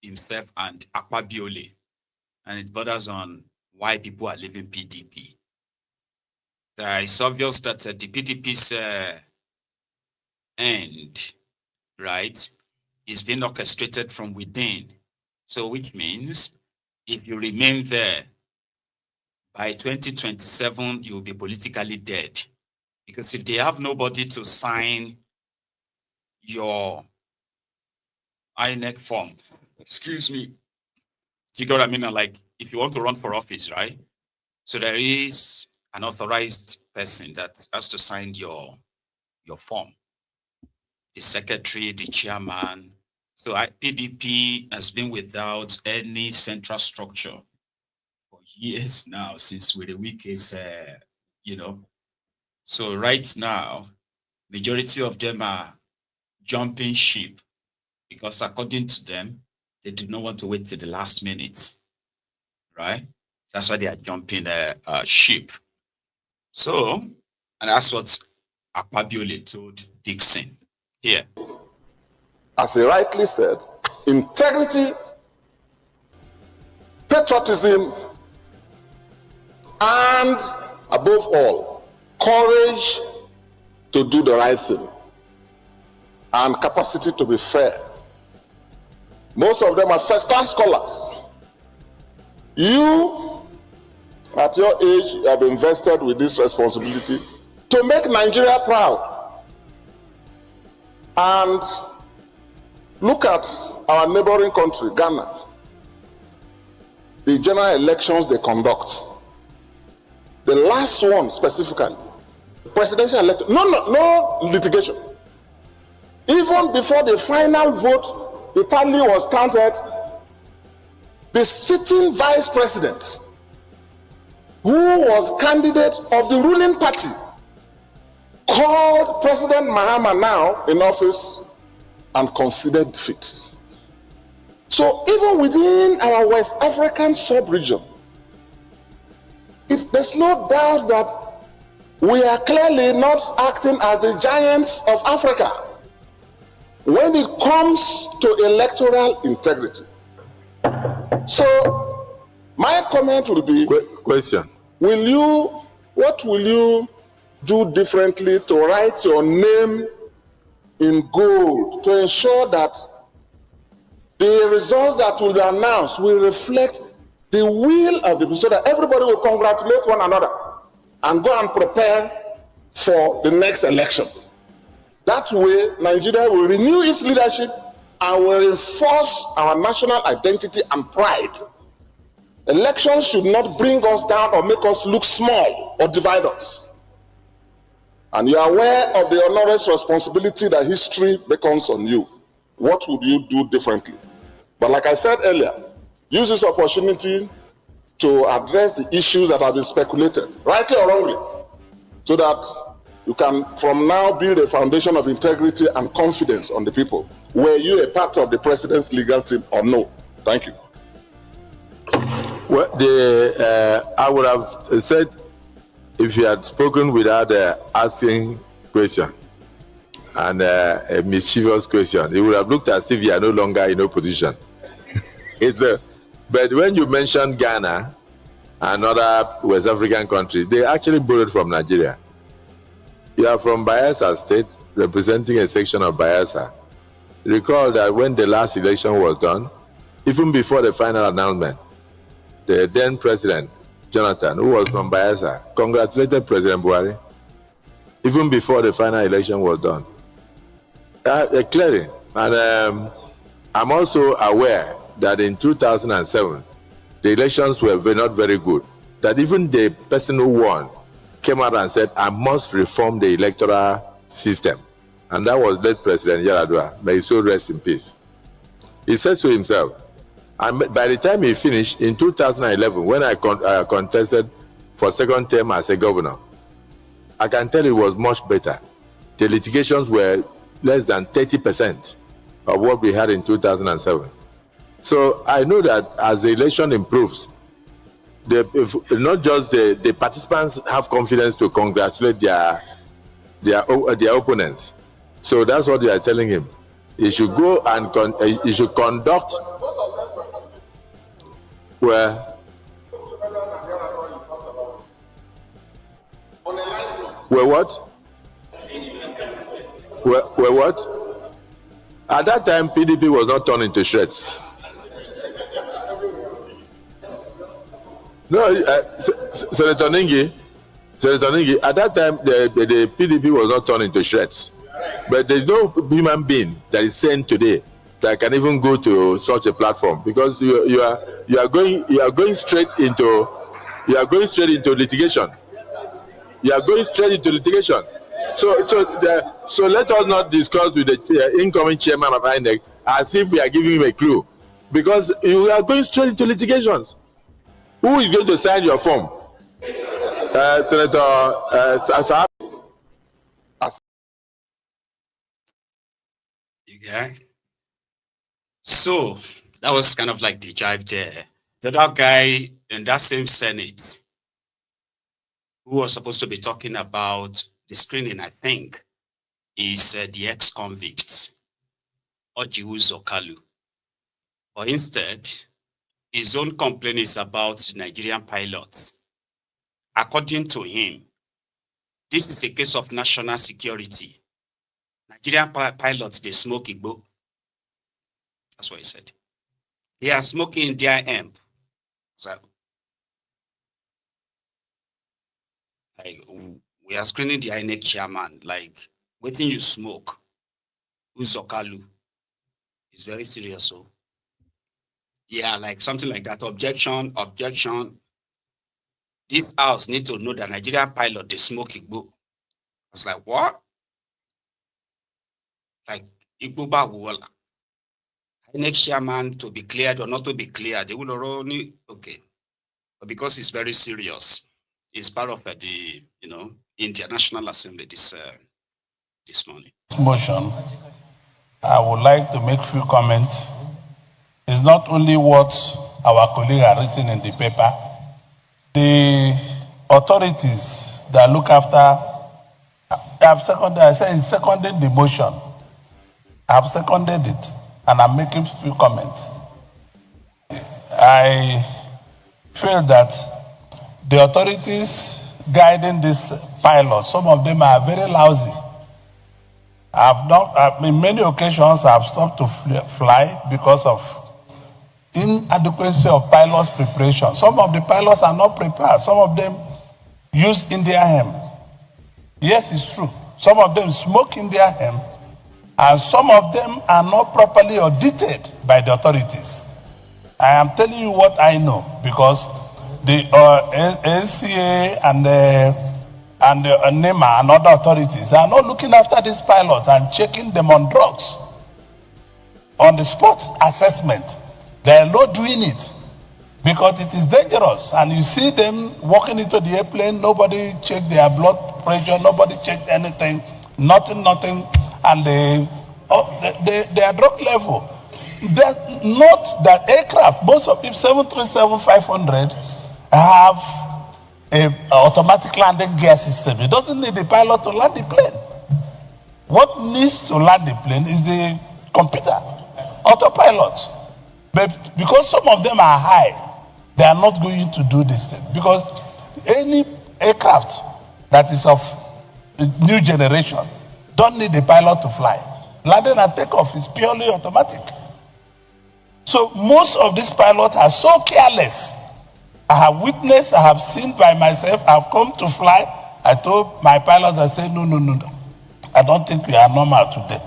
himself and Akpabiole, and it borders on why people are leaving PDP. It's obvious that the PDP's end, right, is being orchestrated from within. So which means if you remain there, by 2027, you'll be politically dead. Because if they have nobody to sign your INEC form, excuse me, do you get what I mean? Like, if you want to run for office, right? So there is an authorized person that has to sign your form. The secretary, the chairman. So PDP has been without any central structure for years now, since with the weakest, So right now, majority of them are jumping ship because according to them, they do not want to wait till the last minute, right? That's why they are jumping ship. So, and that's what Akpabiole told Dixon here. As he rightly said, integrity, patriotism, and above all, courage to do the right thing and capacity to be fair. Most of them are first-class scholars. You, at your age, have invested with this responsibility to make Nigeria proud. And look at our neighboring country, Ghana. The general elections they conduct. The last one specifically, presidential election, no litigation. Even before the final vote, the tally was counted, the sitting vice president, who was candidate of the ruling party, called President Mahama, now in office, and considered defeat. So even within our West African sub-region, there's no doubt that we are clearly not acting as the giants of Africa when it comes to electoral integrity. So my comment will be, question. What will you do differently to write your name in gold to ensure that the results that will be announced will reflect the will of the people, so that everybody will congratulate one another and go and prepare for the next election. That way, Nigeria will renew its leadership and will reinforce our national identity and pride. Elections should not bring us down or make us look small or divide us. And you are aware of the enormous responsibility that history beckons on you. What would you do differently? But like I said earlier, use this opportunity to address the issues that have been speculated, rightly or wrongly, so that you can from now build a foundation of integrity and confidence on the people. Were you a part of the president's legal team or no? Thank you. Well, I would have said, if you had spoken without asking question and a mischievous question, it would have looked as if you are no longer in opposition. But when you mentioned Ghana and other West African countries, they actually borrowed from Nigeria. You are from Bayelsa State, representing a section of Bayelsa. Recall that when the last election was done, even before the final announcement, the then president, Jonathan, who was from Bayelsa, congratulated President Buhari, even before the final election was done. Clearly, And I'm also aware that in 2007, the elections were not very good. That even the person who won came out and said, I must reform the electoral system. And that was late President Yar'Adua. May his soul rest in peace. He said so himself. And by the time he finished, in 2011, when I contested for second term as a governor, I can tell it was much better. The litigations were less than 30% of what we had in 2007. So I know that as the election improves, not just the participants have confidence to congratulate their opponents. So that's what they are telling him. He should go and he should conduct where what? Where what? At that time, PDP was not torn into shreds. No, Senator Ningi, at that time, the PDP was not torn into shreds. But there's no human being that is sane today that can even go to such a platform, because you are going straight into litigation. You are going straight into litigation. So let us not discuss with the incoming chairman of INEC as if we are giving him a clue, because you are going straight into litigations. Who is going to sign your form? Senator Saab? Yeah. So that was kind of like the jive there. The other guy in that same Senate who was supposed to be talking about the screening, I think, is the ex-convict, Ojiuzo Kalu. But instead, his own complaint is about the Nigerian pilots. According to him, this is a case of national security. Nigerian pilots, they smoke Igbo. That's what he said. They are smoking Indian hemp. So, like, we are screening the INEC chairman, like, waiting you smoke. Uzo Kalu. It's very serious, so. Yeah, like something like that. Objection. This house need to know that Nigerian pilot, they smoke Igbo. I was like, what? Like, Igbo Baguwala. Next chairman to be cleared or not to be cleared, they will only, okay. But because it's very serious, it's part of the, International Assembly this morning. Motion, I would like to make a few comments. It's not only what our colleagues have written in the paper. The authorities that look after, I said it's seconded the motion. I've seconded it, and I'm making a few comments. I feel that the authorities guiding this pilot, some of them are very lousy. In many occasions, I've stopped to fly because of inadequacy of pilots' preparation. Some of the pilots are not prepared. Some of them use Indian hemp. Yes, it's true. Some of them smoke Indian hemp, and some of them are not properly audited by the authorities. I am telling you what I know, because the NCA and the NEMA and other authorities are not looking after these pilots and checking them on drugs. On the spot assessment, they are not doing it because it is dangerous. And you see them walking into the airplane, nobody checked their blood pressure, nobody checked anything, nothing, and their drug level. Not that aircraft, most of them 737-500 have an automatic landing gear system. It doesn't need the pilot to land the plane. What needs to land the plane is the computer, autopilot. But because some of them are high, they are not going to do this thing. Because any aircraft that is of new generation don't need the pilot to fly. Landing and takeoff is purely automatic. So most of these pilots are so careless. I have witnessed, I have seen by myself, I've come to fly. I told my pilots, I said, no. I don't think we are normal today.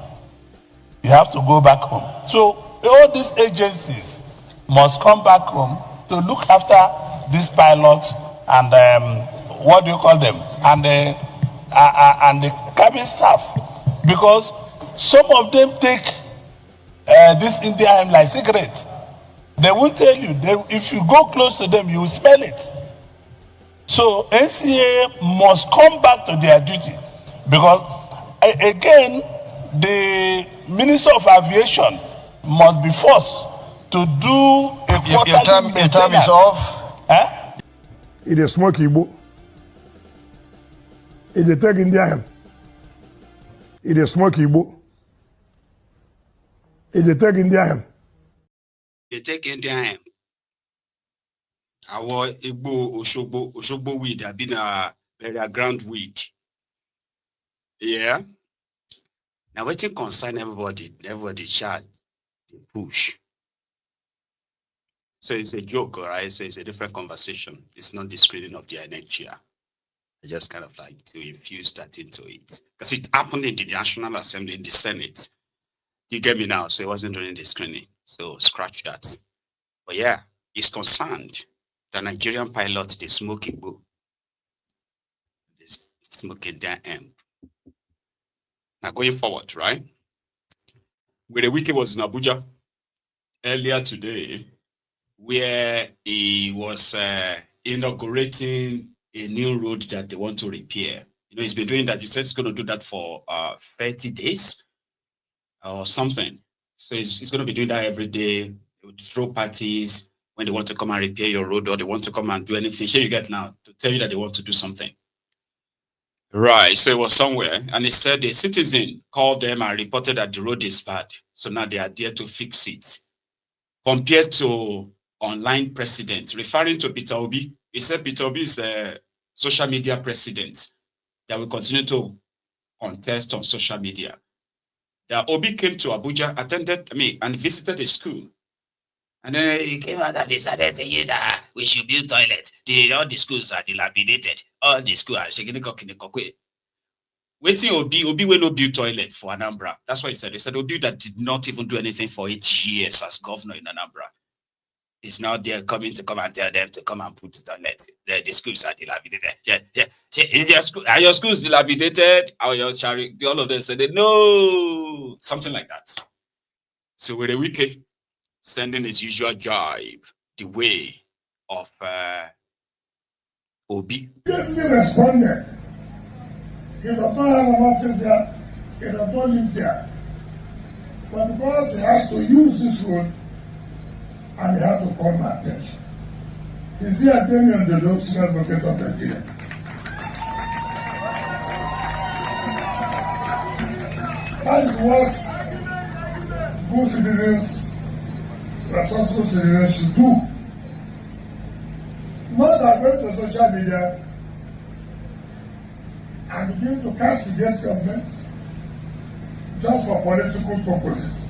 You have to go back home. So all these agencies must come back home to look after these pilots and what do you call them, and the cabin staff, because some of them take this Indian like cigarette. They won't tell you. If you go close to them, you will smell it. So NCA must come back to their duty, because again, the Minister of Aviation must be forced to do a quarterly maintenance. Your time is off. It is smoke Igbo. It is take Indian. It is smoke Igbo. It is take Indian. They take Indian. Our Igbo Oshogbo weed have been a very ground weed. Yeah. Now what concern everybody chat, they push. So it's a joke, all right? So it's a different conversation. It's not the screening of the INEC chair. I just kind of like to infuse that into it. Because it happened in the National Assembly, in the Senate. You get me now, so it wasn't during the screening. So scratch that. But yeah, it's concerned. The Nigerian pilots, they smoke Igbo. They smoke their amp. Now going forward, right? Where the weekend was in Abuja earlier today, where he was inaugurating a new road that they want to repair. You know, he's been doing that. He said he's going to do that for 30 days or something. So he's going to be doing that every day. They would throw parties when they want to come and repair your road, or they want to come and do anything. Here you get now to tell you that they want to do something. Right, so it was somewhere, and he said a citizen called them and reported that the road is bad. So now they are there to fix it. Compared to online president, referring to Peter Obi, he said Peter Obi is a social media president that will continue to contest on social media. That Obi came to Abuja, and visited a school. And then he came out and decided saying that we should build toilets. All the schools are dilapidated. All the schools are shaking the waiting Obi will not build toilet for Anambra. That's what he said. He said Obi that did not even do anything for 8 years as governor in Anambra is now there coming to come and tell them to come and put the toilet. The schools are dilapidated. Are your schools dilapidated? Are your charity? All of them said no, something like that. So with a wiki sending his usual jive the way of Obi. Yes, he responded. He does not have an office there. He does not live there. But because he has to use this road, and he has to call my attention. Is he attending on the local senior advocate of Nigeria? That is what good citizens, responsible citizens should do. Not that going to social media and begin to castigate government just for political purposes.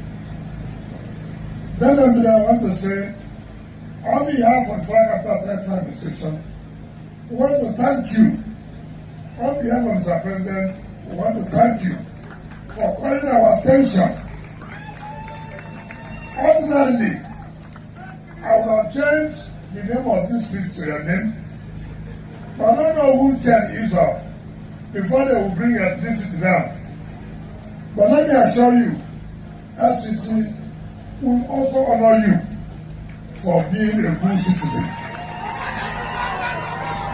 Then I want to say, on behalf of Frank After Administration, we want to thank you. On behalf of Mr. President, we want to thank you for calling our attention. Ordinarily, I would have changed the name of this field to your name, but I don't know who can Israel before they will bring ethnicity down. But let me assure you, FCT will also honor you for being a good citizen.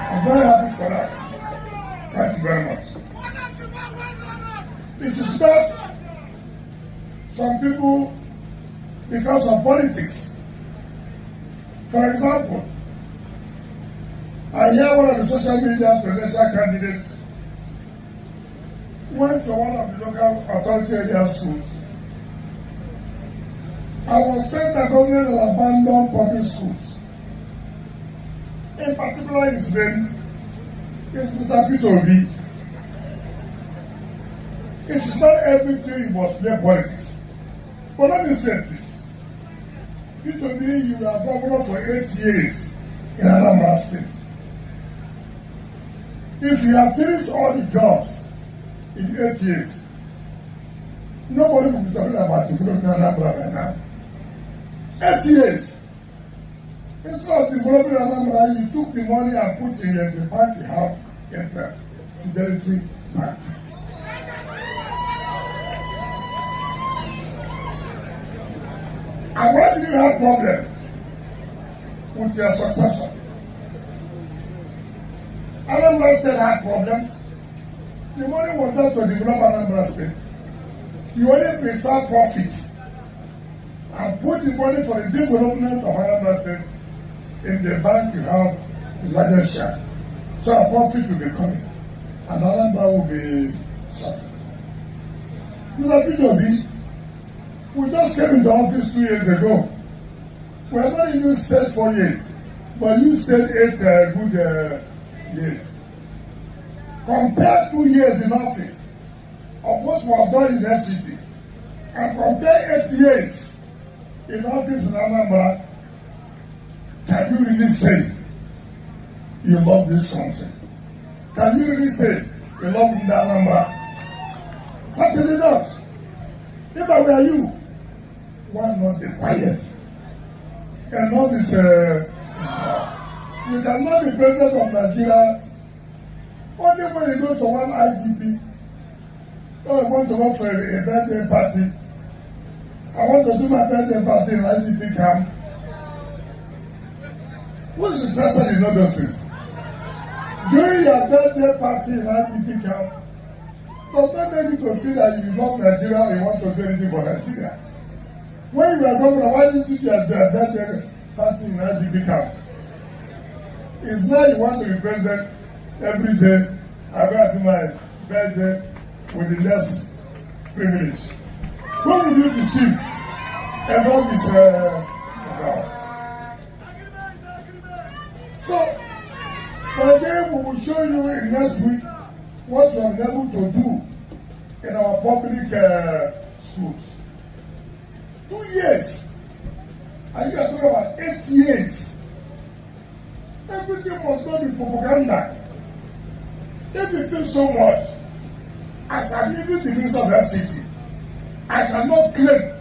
I'm very happy for that. Thank you very much. It is not some people because of politics. For example, I hear one of the social media presidential candidates went to one of the local authority area schools. I was saying that government will abandon public schools. In particular, his name is Mr. Peter Obi. It's not everything you must play politics. But let me say this. Peter Obi, you were governor for 8 years in Anambra State. If you have finished all the jobs in 8 years, Nobody will be talking about developing Anambra right now. 8 years. Instead of developing Anambra, you took the money and put in the bank you have in the Fidelity Bank. And why do you have problem with your successor? Anambra State had problems. The money was not to develop Anambra State. You only prefer profit and put the money for the development of Anambra State in the bank you have the largest share. So a profit will be coming and Anambra will be suffering. Mr. P.W.B., we just came into office 2 years ago. We are not in this state 4 years, but you stayed 8 good years. Compare 2 years in office of what we have done in the FCT and compare 8 years in office in Anambra, can you really say you love this country? Can you really say you love Anambra? Certainly not. If I were you, why not be quiet? And not this, you cannot be president of Nigeria only when you go to one IDP. Oh, I want to go for a birthday party. I want to do my birthday party in IDP camp. What is interested in all those things? During your birthday party in IDP camp, does not make you to feel that you love Nigeria or you want to do anything for Nigeria. When you are governor, why did you do your birthday party in IDP camp? It's now you want to be president every day. I go to my birthday with the less privilege. Who will you deceive about this house? So, for again, we will show you in next week what we have been able to do in our public schools. 2 years. And you are talking about 8 years. Everything must not be propaganda. If you feel so much, as I'm even the minister of FCT, I cannot claim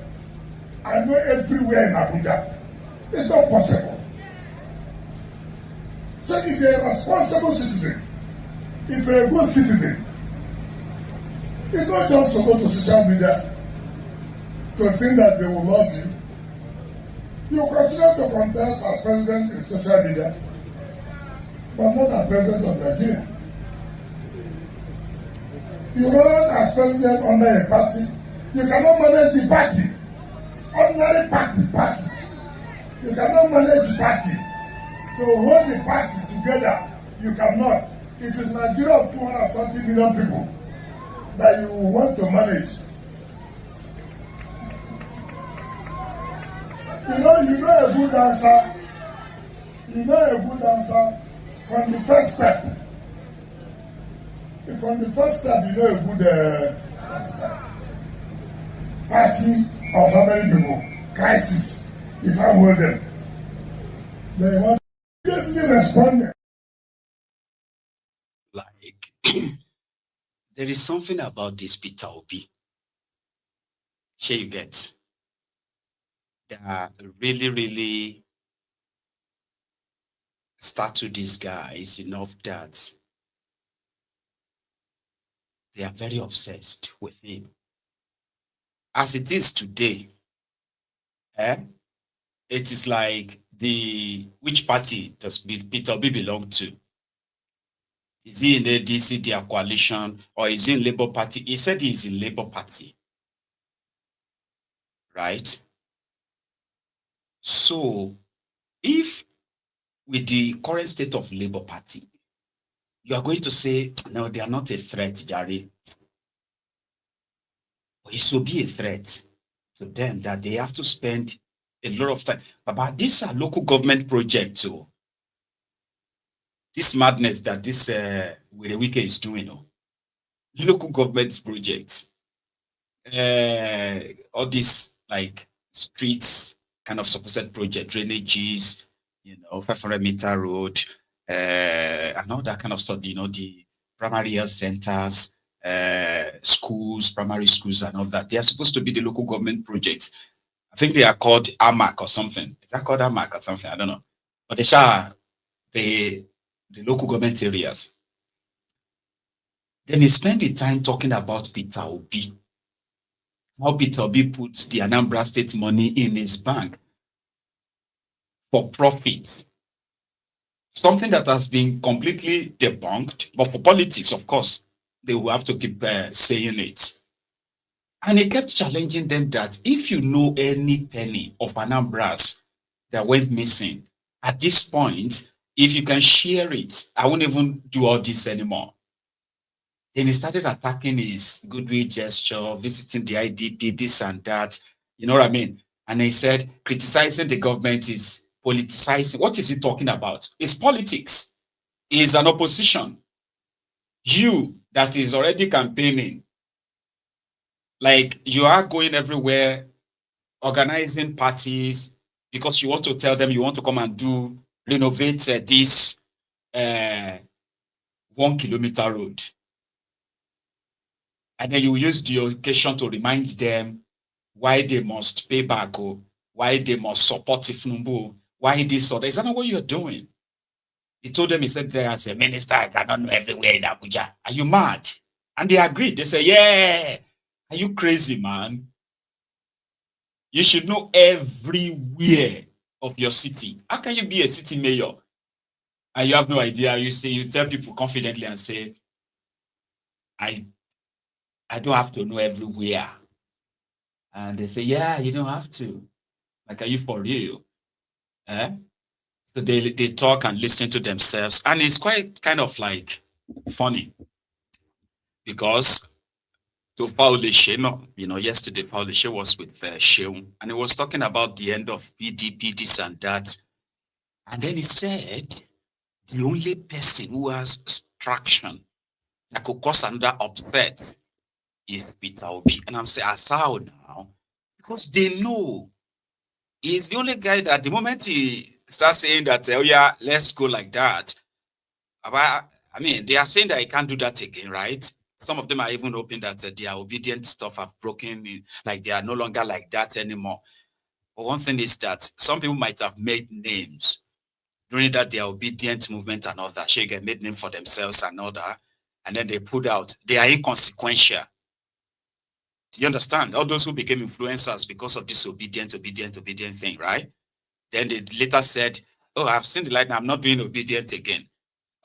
I know everywhere in Abuja. It's not possible. So if you're a responsible citizen, if you're a good citizen, it's not just to go to social media to think that they will love you. You continue to contest as president in social media, but not as president of Nigeria. You run as president under a party, you cannot manage the party. Ordinary party. You cannot manage the party. To hold the party together, you cannot. It is Nigeria of 240 million people that you want to manage. You know a good answer. You know a good answer from the first step. From the first step, you know a good answer. Party of so many people, crisis, you can't hold them. They want to get me responding. Like, there is something about this Peter Obi. Sure you get. They are really startle these guys enough that they are very obsessed with him. As it is today, it is like which party does Peter Obi belong to? Is he in the ADC, their coalition, or is he in Labour Party? He said he is in Labour Party. Right? So, if with the current state of Labour Party, you are going to say, no, they are not a threat, Jari. It should be a threat to them that they have to spend a lot of time. But these are local government projects. So this madness that this Wirewike is doing, local government projects, all these like streets kind of supposed project, drainages, 500 meter road, and all that kind of stuff, the primary health centers, schools, primary schools and all that. They are supposed to be the local government projects. I think they are called AMAC or something. Is that called AMAC or something? I don't know. But they are the local government areas. Then he spent the time talking about Peter Obi. How Peter Obi puts the Anambra State money in his bank for profit. Something that has been completely debunked, but for politics, of course, they will have to keep saying it. And he kept challenging them that if you know any penny of Anambras that went missing, at this point, if you can share it, I won't even do all this anymore. Then he started attacking his goodwill gesture, visiting the IDP, this and that. You know what I mean? And he said, criticizing the government is politicizing. What is he talking about? It's politics. It's an opposition. You that is already campaigning, like you are going everywhere, organizing parties, because you want to tell them you want to come and renovate this 1 kilometer road. And then you use the occasion to remind them why they must pay back, or why they must support Ifnumbu, why this or that. Is that not what you're doing? He told them, he said, there as a minister, I cannot know everywhere in Abuja. Are you mad? And they agreed. They say, yeah. Are you crazy, man? You should know everywhere of your city. How can you be a city mayor and you have no idea? You tell people confidently and say, I don't have to know everywhere. And they say, yeah, you don't have to. Like, are you for real? So they talk and listen to themselves. And it's quite kind of like funny. Because to Paulishe, yesterday Paulishe was with Sheung, and he was talking about the end of PDP, this and that. And then he said, the only person who has traction that could cause another upset is Peter Obi. And I'm saying, how now? Because they know he's the only guy that the moment he starts saying that, oh yeah, let's go like that. I mean, they are saying that he can't do that again, right? Some of them are even hoping that their obedient stuff have broken, like they are no longer like that anymore. But one thing is that some people might have made names during that their obedient movement and all that. Shege made name for themselves and all that. And then they put out, they are inconsequential. Do you understand? All those who became influencers because of this obedient thing, right? Then they later said, oh, I've seen the light and I'm not doing obedient again.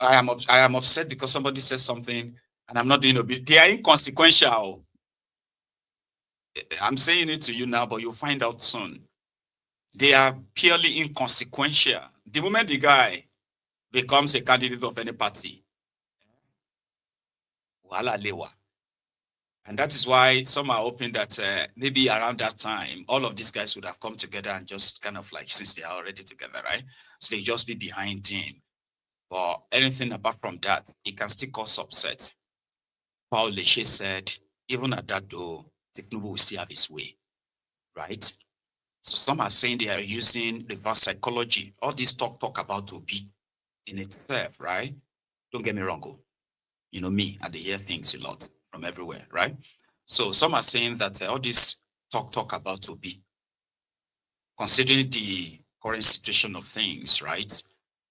I am upset because somebody said something and I'm not doing obedient. They are inconsequential. I'm saying it to you now, but you'll find out soon. They are purely inconsequential. The moment the guy becomes a candidate of any party, wala lewa. And that is why some are hoping that maybe around that time, all of these guys would have come together and just kind of like, since they are already together, right? So they just be behind him. But anything apart from that, it can still cause upset. Paul Leshe said, even at that though, Tinubu will still have his way, right? So some are saying they are using reverse psychology. All this talk about Obi in itself, right? Don't get me wrong. You know me, I hear things a lot from everywhere, right? So some are saying that all this talk about Obi, considering the current situation of things, right?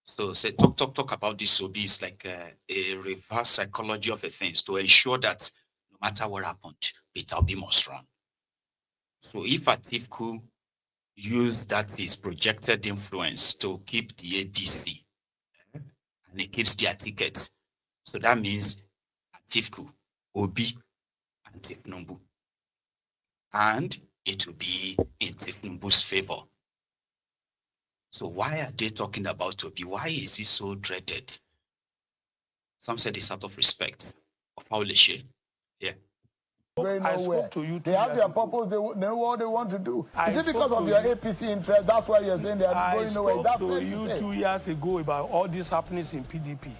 So say talk about this Obi is like a reverse psychology of the things to ensure that no matter what happened, Peter Obi must run. So if Atiku use that his projected influence to keep the ADC and he keeps their tickets, so that means Atiku, Obi, and Tifnumbu. And it will be in Tifnumbu's favor. So why are they talking about Obi? Why is he so dreaded? Some said it's out of respect of Paulishe. Yeah. I spoke to you. They have their purpose. They know what they want to do. Is it because of your APC interest? That's why you're saying they are going nowhere. That's what you said. I spoke to you 2 years ago about all these happenings in PDP.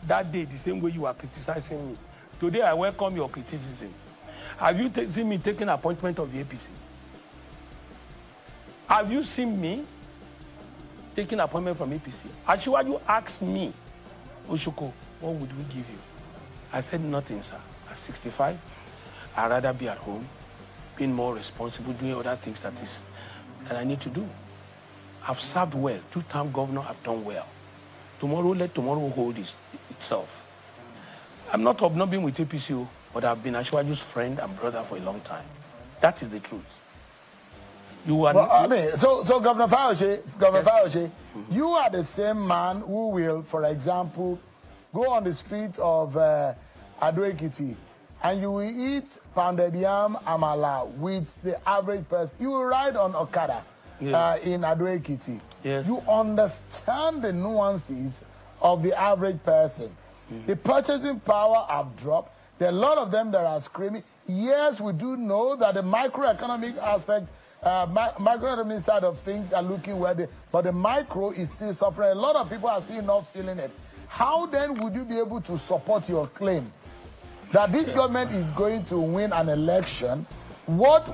That day, the same way you are criticizing me. Today, I welcome your criticism. Have you seen me taking appointment of the APC? Have you seen me taking appointment from APC? Actually, you asked me, Oshoko, what would we give you? I said nothing, sir. At 65, I'd rather be at home, being more responsible, doing other things that I need to do. I've served well. 2-term governor, I've done well. Tomorrow, let tomorrow hold itself. I'm not hobnobbing with APCO, but I've been Ashwaju's friend and brother for a long time. That is the truth. You are. Well, I mean, so Governor Fauci, you are the same man who will, for example, go on the street of Ado-Ekiti and you will eat pounded yam amala with the average person. You will ride on Okada in Ado-Ekiti. Yes. You understand the nuances of the average person. The purchasing power have dropped. There are a lot of them that are screaming. Yes, we do know that the microeconomic aspect, microeconomic side of things are looking well, but the micro is still suffering. A lot of people are still not feeling it. How then would you be able to support your claim that this government is going to win an election? What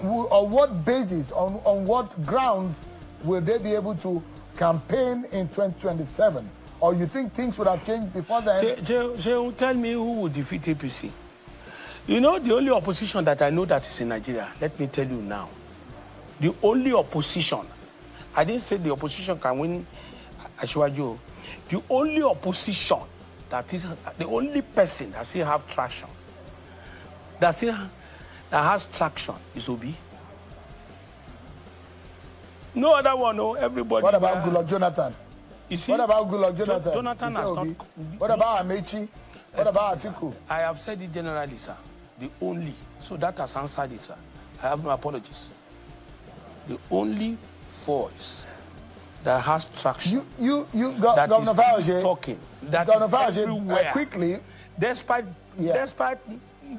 basis, on what grounds will they be able to campaign in 2027? Or you think things would have changed before then? Tell me who will defeat APC. You know, the only opposition that I know that is in Nigeria, let me tell you now. The only opposition, I didn't say the opposition can win Ashwaju. The only opposition that is, the only person that still have traction, that has traction is Obi. No other one, no, everybody. What about Goodluck Jonathan? You see, what about Goodluck Jonathan? Jonathan has not. What about Amechi? What about Atiku? I have said it generally, sir. The only. So that has answered it, sir. I have no apologies. The only voice that has traction. Governor Fauci, talking. That Governor is everywhere. Quickly. Despite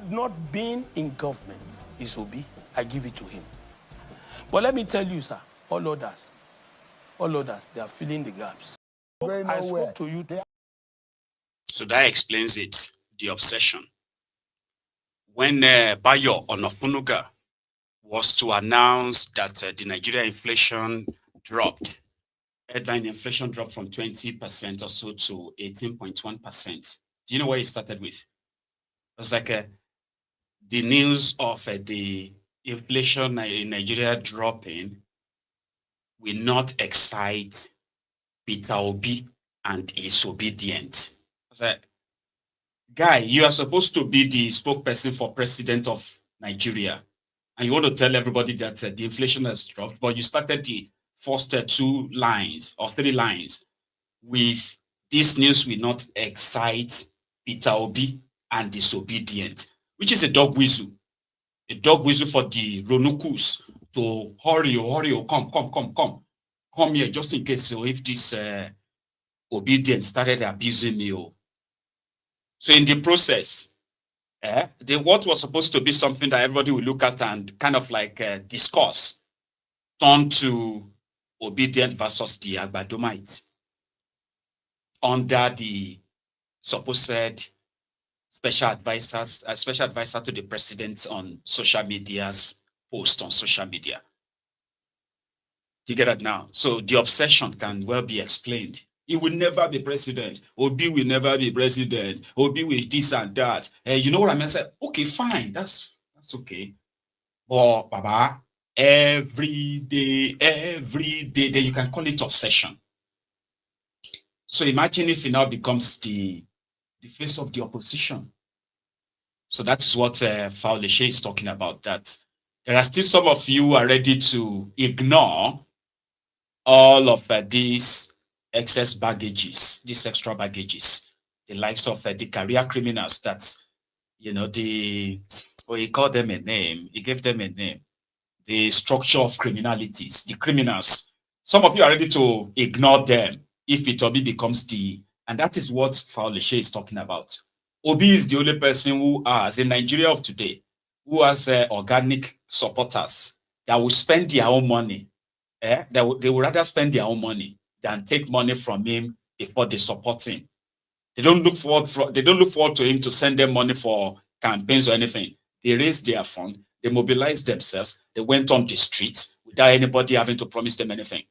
not being in government, is Obi. I give it to him. But let me tell you, sir, all others, they are filling the gaps. I spoke to you. So that explains it, the obsession. When Bayo Onofunuga was to announce that the Nigeria inflation dropped, headline inflation dropped from 20% or so to 18.1%. Do you know what he started with? It was like the news of the inflation in Nigeria dropping will not excite Peter Obi and is obedient. I was like, guy, you are supposed to be the spokesperson for president of Nigeria, and you want to tell everybody that the inflation has dropped, but you started the first 2 lines or 3 lines with this news will not excite Peter Obi and disobedient, which is a dog whistle for the Ronukus to hurry, come here just in case. So if this obedient started abusing me, so in the process, what was supposed to be something that everybody will look at and kind of like discuss, turned to obedient versus the Agbadomite under the supposed special advisor to the president on social media's post on social media. Do you get it now? So the obsession can well be explained. He will never be president. Obi will never be president. Obi will this and that. You know what I mean? I said, okay, fine, that's okay. But Baba, every day, then you can call it obsession. So imagine if he now becomes the face of the opposition. So that is what Fauci is talking about, that there are still some of you who are ready to ignore all of these excess baggages, these extra baggages, the likes of the career criminals. That's, he called them a name. He gave them a name. The structure of criminalities, the criminals. Some of you are ready to ignore them if it Obi becomes and that is what Fauci is talking about. Obi is the only person who has, in Nigeria of today, who has organic supporters that will spend their own money. They would rather spend their own money than take money from him before they support him. They don't look forward to him to send them money for campaigns or anything. They raised their fund, they mobilized themselves, they went on the streets without anybody having to promise them anything.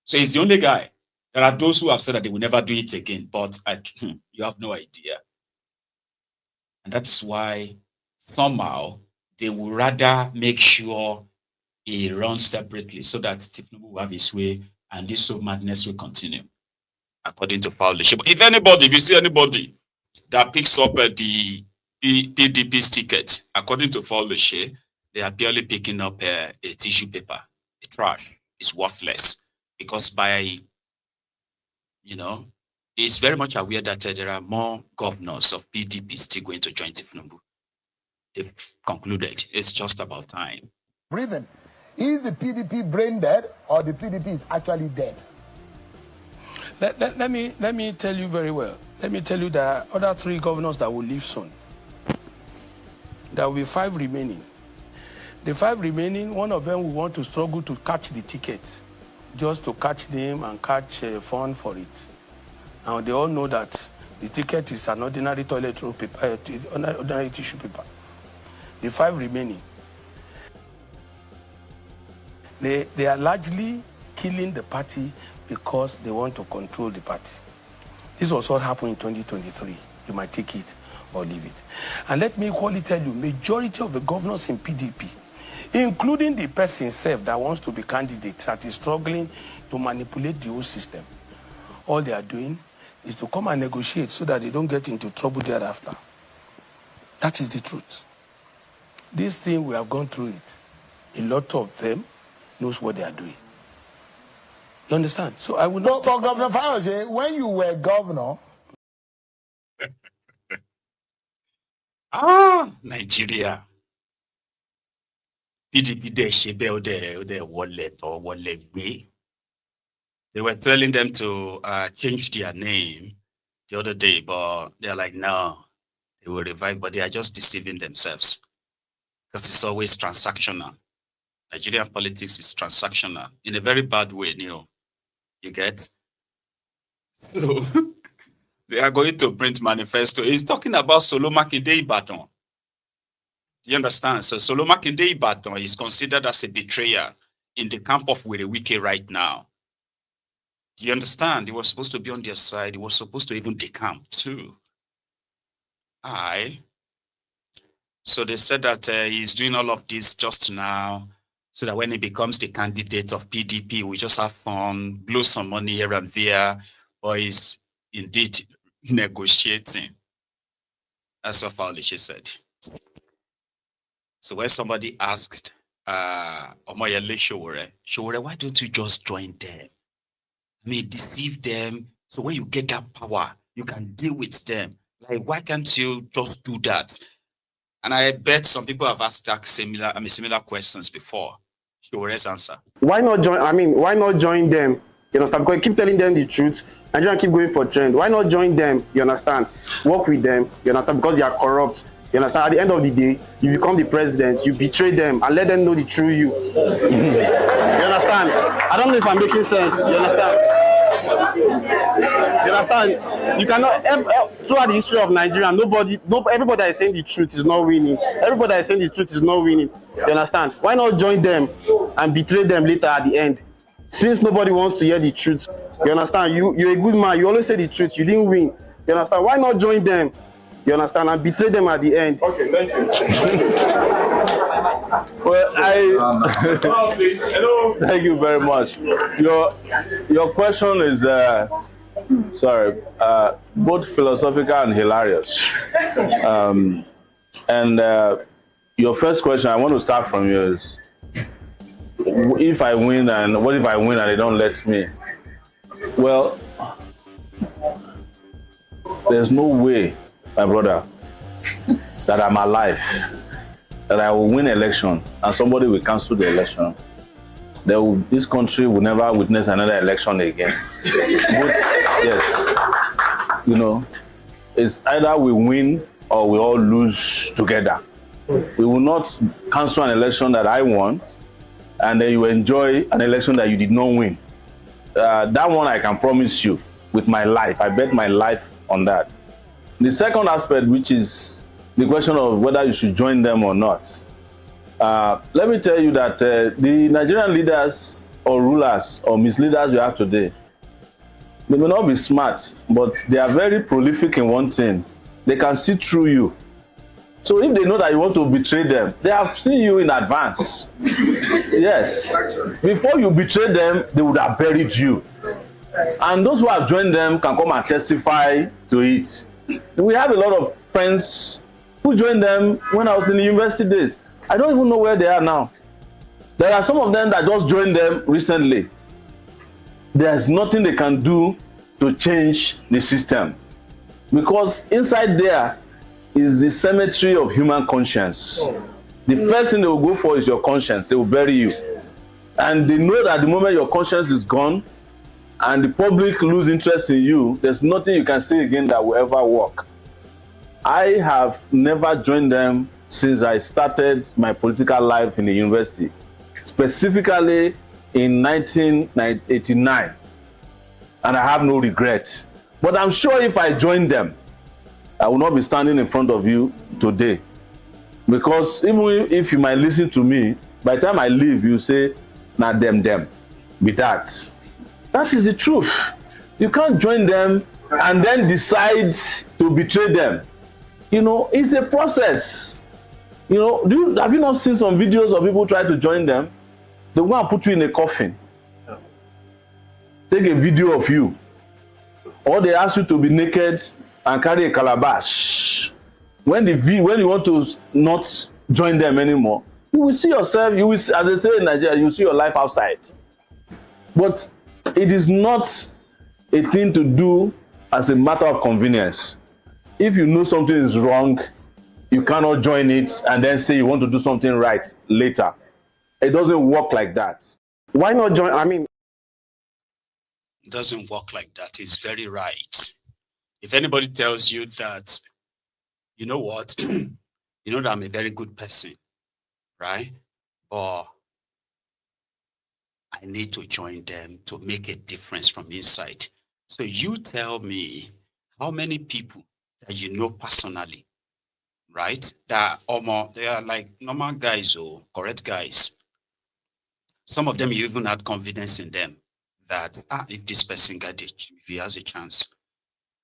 So he's the only guy. There are those who have said that they will never do it again, but you have no idea. And that's why somehow they would rather make sure he runs separately so that Tinubu will have his way and this whole madness will continue, according to Paul Leshe. But if you see anybody that picks up the PDP's ticket, according to Paul Leshe, they are purely picking up a tissue paper, a trash. It's worthless because he's very much aware that there are more governors of PDP still going to join Tinubu. They've concluded it's just about time. Breathing. Is the PDP brain dead or the PDP is actually dead? Let me tell you very well. Let me tell you there are other 3 governors that will leave soon. There will be 5 remaining. The 5 remaining, one of them will want to struggle to catch the tickets, just to catch them and catch fund for it. And they all know that the ticket is an ordinary toilet roll paper, ordinary tissue paper. The 5 remaining, they are largely killing the party because they want to control the party. This was what happened in 2023. You might take it or leave it. And let me equally tell you, majority of the governors in PDP, including the person self that wants to be candidate, that is struggling to manipulate the whole system, all they are doing is to come and negotiate so that they don't get into trouble thereafter. That is the truth. This thing, we have gone through it. A lot of them knows what they are doing. You understand? So I will not... But Governor Fayose, when you were governor... Nigeria. PDP, they were telling them to change their name the other day, but they're like, no, they will revive, but they are just deceiving themselves because it's always transactional. Nigerian politics is transactional in a very bad way, you get? So they are going to print manifesto. He's talking about Solo Makinde Ibadan. Do you understand? So Solo Makinde Ibadan is considered as a betrayer in the camp of Werewike right now. Do you understand? He was supposed to be on their side. He was supposed to even decamp too. So they said that he's doing all of this just now so that when he becomes the candidate of PDP, we just have fun, blow some money here and there, or he's indeed negotiating. That's what Faulishe said. So when somebody asked Omoyele Showore, why don't you just join them? I mean, deceive them. So when you get that power, you can deal with them. Like, why can't you just do that? And I bet some people have asked that similar questions before. Showore's answer. Why not join? Why not join them? You understand? Because you keep telling them the truth and you keep going for trend. Why not join them? You understand? Work with them. You understand? Because they are corrupt. You understand? At the end of the day, you become the president. You betray them and let them know the true you. You understand? I don't know if I'm making sense. You understand? You understand? You cannot, throughout the history of Nigeria, everybody that is saying the truth is not winning. Everybody that is saying the truth is not winning. You understand? Why not join them and betray them later at the end? Since nobody wants to hear the truth. You understand? You're a good man. You always say the truth. You didn't win. You understand? Why not join them? You understand? And betray them at the end. Okay, thank you. Well, thank you very much. Your question is both philosophical and hilarious. Your first question, I want to start from you is, if I win, and what if I win and they don't let me? Well, there's no way, my brother, that I'm alive, that I will win election and somebody will cancel the election. This country will never witness another election again. But, yes, it's either we win or we all lose together. We will not cancel an election that I won and then you enjoy an election that you did not win. That one I can promise you with my life. I bet my life on that. The second aspect, which is the question of whether you should join them or not. Let me tell you that the Nigerian leaders or rulers or misleaders you have today, they may not be smart, but they are very prolific in one thing. They can see through you. So if they know that you want to betray them, they have seen you in advance. Yes. Before you betray them, they would have buried you. And those who have joined them can come and testify to it. We have a lot of friends who joined them when I was in the university days. I don't even know where they are now. There are some of them that just joined them recently. There's nothing they can do to change the system. Because inside there is the cemetery of human conscience. The first thing they will go for is your conscience. They will bury you. And they know that the moment your conscience is gone and the public lose interest in you, there's nothing you can say again that will ever work. I have never joined them since I started my political life in the university, specifically in 1989. And I have no regret. But I'm sure if I joined them, I will not be standing in front of you today. Because even if you might listen to me, by the time I leave, you say, nah, them, be that. That is the truth. You can't join them and then decide to betray them. You know, it's a process. You know, have you not seen some videos of people try to join them? They want to put you in a coffin. Take a video of you. Or they ask you to be naked and carry a calabash. When you want to not join them anymore, you will see yourself, you will, as they say in Nigeria, you will see your life outside. But it is not a thing to do as a matter of convenience. If you know something is wrong, you cannot join it and then say you want to do something right later. It doesn't work like that. Why not join? I mean, it doesn't work like that. It's very right. If anybody tells you that, you know what, you know that I'm a very good person, right? But I need to join them to make a difference from inside. So you tell me how many people that you know personally, right? That they are like normal guys or correct guys. Some of them you even had confidence in them that if this person got it, if he has a chance,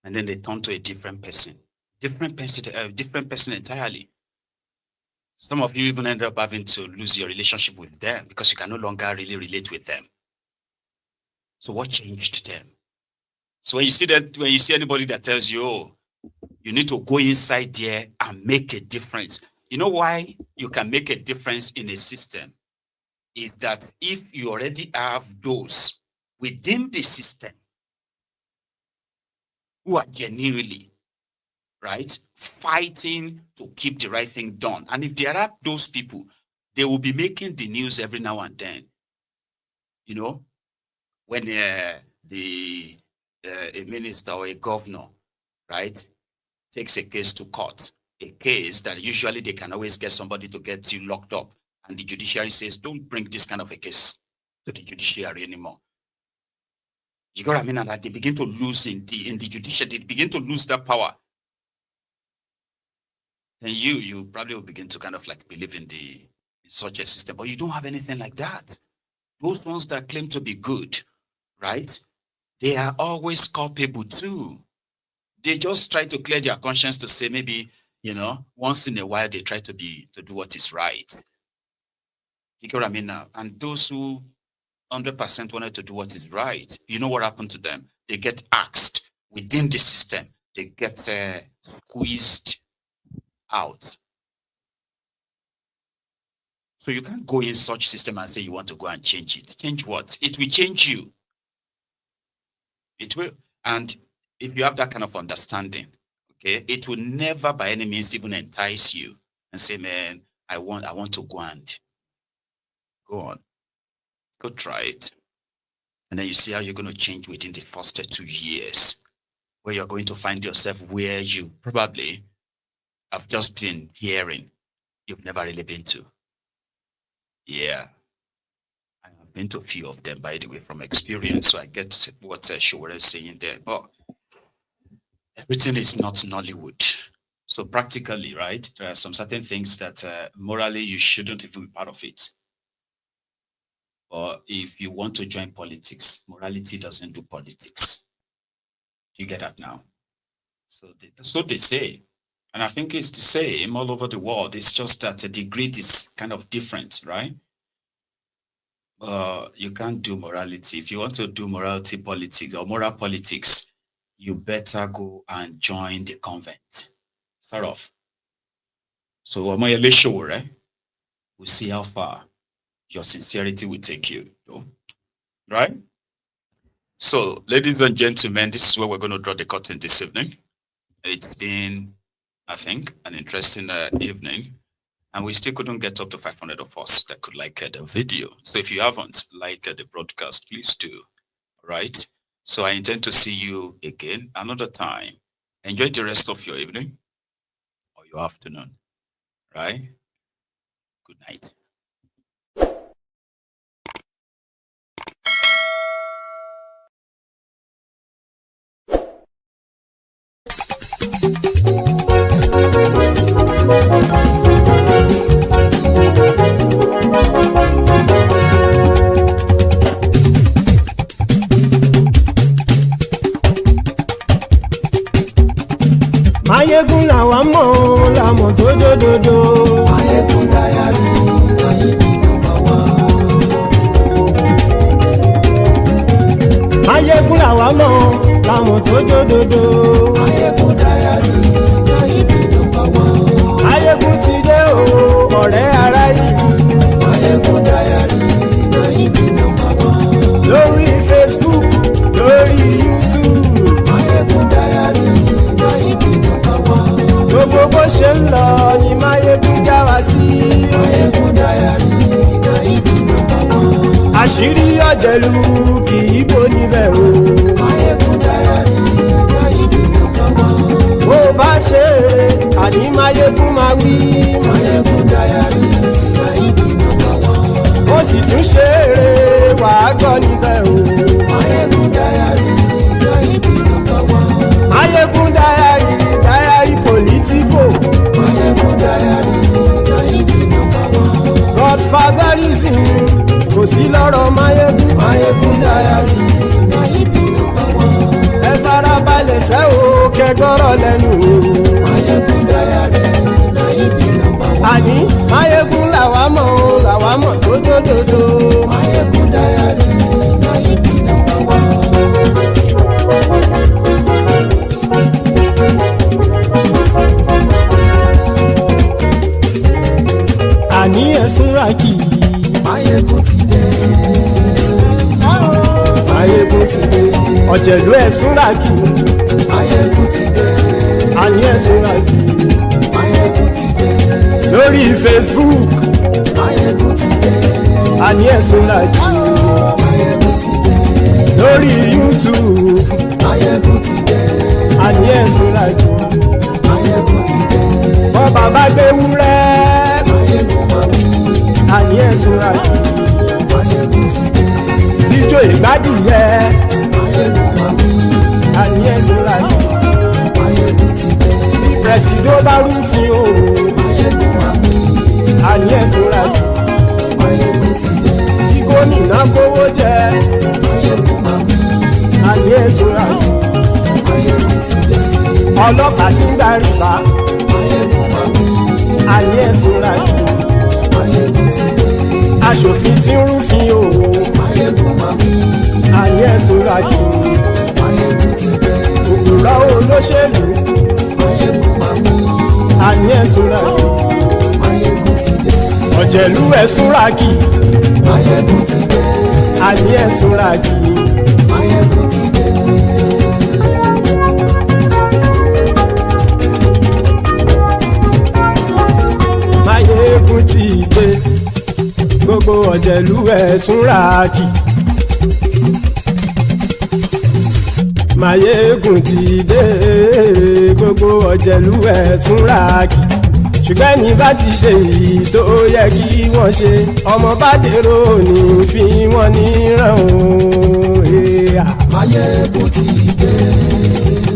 and then they turn to a different person entirely. Some of you even end up having to lose your relationship with them because you can no longer really relate with them. So what changed them? So when you see anybody that tells you, oh, you need to go inside there and make a difference. You know why you can make a difference in a system? Is that if you already have those within the system who are genuinely, right, fighting to keep the right thing done. And if there are those people, they will be making the news every now and then. You know, when a minister or a governor, right, takes a case to court, a case that usually they can always get somebody to get you locked up, and the judiciary says, don't bring this kind of a case to the judiciary anymore. You got what I mean? And that they begin to lose in the judiciary, they begin to lose that power. Then you probably will begin to kind of like believe in such a system, but you don't have anything like that. Those ones that claim to be good, right? They are always culpable too. They just try to clear their conscience to say maybe, you know, once in a while they try to do what is right. You get what I mean now? And those who 100% wanted to do what is right, you know what happened to them? They get axed within the system. They get squeezed out. So you can't go in such system and say you want to go and change it. Change what? It will change you. It will. And if you have that kind of understanding, okay, it will never by any means even entice you and say, man, I want to go and go on. Go try it. And then you see how you're going to change within the first 2 years, where you're going to find yourself where you probably have just been hearing you've never really been to. Yeah. I have been to a few of them, by the way, from experience, so I get what Showore is saying there. But everything is not Nollywood. So practically, right, there are some certain things that morally you shouldn't even be part of it. Or if you want to join politics, morality doesn't do politics. Do you get that now? So that's what they say. And I think it's the same all over the world. It's just that the degree is kind of different, right? You can't do morality. If you want to do morality politics or moral politics, you better go and join the convent. Start off. So right? We'll see how far your sincerity will take you. Right? So, ladies and gentlemen, this is where we're going to draw the curtain this evening. It's been, I think, an interesting evening. And we still couldn't get up to 500 of us that could like the video. So if you haven't liked the broadcast, please do. Right? So I intend to see you again another time. Enjoy the rest of your evening or your afternoon. Right? Good night. Mayegun làwa mọ̀ làmọ̀ tó dòdòdò. Mayegun Diary, Mayegun number one. Mayegun làwa mọ̀ làmọ̀ tó dòdòdò. Mayegun Diary, Mayegun number one. Mayegun ti dé o, ọ̀rẹ́ ará ìlú. Mayegun Diary, Mayegun number one. Lórí Facebook, lórí YouTube. Mayegun Diary, Mayegun number one. Gbogbo bó ṣe ń lọ ni Mayegun já wa sí. Mayegun Diary, Mayegun number one. Àṣírí ọ̀jẹ̀lú kì í bò níbẹ̀ o. Mayegun Diary, Mayegun number one. Bó bá ṣe eré, àní Mayegun máa wí. Mayegun Diary, Mayegun number one. Ó sì tún ṣe eré, wàá gbọ́ níbẹ̀ o. Mayegun Diary, Mayegun number one. Mayegun Diary, Diary political. Mayegun Diary, Mayegun number one. Godfatherism kò sí lọ́rọ̀ Mayegun. Mayegun Diary, Mayegun number one. Ẹ farabalẹ̀ sẹ́ o kẹgọ́rọ̀ lẹ́nu o. Mayegun Diary, Mayegun number one. Àní Mayegun làwa mọ̀ tó dòdòdò. Mayegun Diary, Mayegun number one. Àní ẹ̀sùn ràkì. Mayegun ti dé. Mayegun ti dé. Ọ̀jẹ̀lú ẹ̀sùn ràkì. Mayegun ti dé. Àní ẹ̀sùn ràkì. Mayegun ti dé. Lórí Facebook. Mayegun ti dé. Àní ẹ̀sùn ràkì. Mayegun ti dé. Lórí YouTube. Mayegun ti dé. Àní ẹ̀sùn ràkì. Mayegun ti dé. Bọ́ bàbá gbé wúrẹ́. Mayegun máa wí. Àní ẹ̀sùn ràkì. Mayegun ti dé. Ijó ìgbádìyẹ. Mayegun máa wí. Àní ẹ̀sùn ràkì. Mayegun ti dé. Bí pẹ̀sìdó bá rúfin o. Mayegun máa wí. Àní ẹ̀sùn ràkì. Mayegun ti dé. Bí gómìnà kówó jẹ. Mayegun máa wí. Àní ẹ̀sùn ràkì. Mayegun ti dé. Ọlọ́pàá tí ń darí bá. Mayegun máa wí. Àní ẹ̀sùn ràkì. Mayegun ti dé. Aṣòfin tí ń rúfin o. Mayegun máa wí. Àní ẹ̀sùn ràkì. Mayegun ti dé. Òpùrọ́ olóṣèlú. Mayegun máa wí. Àní ẹ̀sùn ràkì. Mayegun ti dé. Ọ̀jẹ̀lú ẹ̀sùn ràkì. Mayegun ti dé. Àní ẹ̀sùn ràkì. Mayegun ti dé. Mayegun ti dé. Gbogbo ọ̀jẹ̀lú ẹ̀sùn ràkì. Mayegun ti dé. Gbogbo ọ̀jẹ̀lú ẹ̀sùn ràkì. Ṣùgbọ́n ní bá ti ṣe èyí tó yẹ kí wọ́n ṣe, ọmọ bá dèrò ní fi wọ́n níran o. Mayegun ti dé.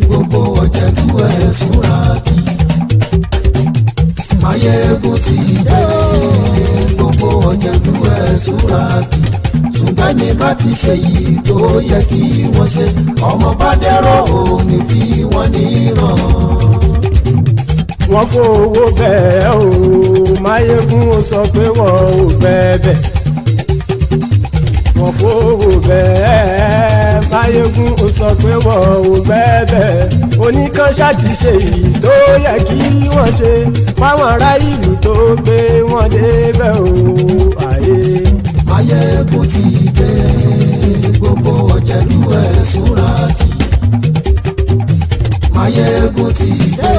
Gbogbo ọ̀jẹ̀lú ẹ̀sùn ràkì. Mayegun ti dé. Gbogbo ọ̀jẹ̀lú ẹ̀sùn ràkì. Ṣùgbọ́n ní bá ti ṣe èyí tó yẹ kí wọ́n ṣe, ọmọ bá dèrò ní fi wọ́n níran. wọ́n fowó bẹ́ẹ̀ o Máyégún ó sọ pé wọ́n ò bẹ́ẹ̀ wọ́n fowó bẹ́ẹ̀ Máyégún ó sọ pé wọ́n ò bẹ́ẹ̀ oníkanṣá ti ṣe èyí tó yẹ kí wọ́n ṣe fáwọn ará ìlú tó gbé wọn débẹ̀ o àyè. Máyégún ti dé gbogbo ọ̀jẹ̀lú ẹ̀ súnra kì. Máyégún ti dé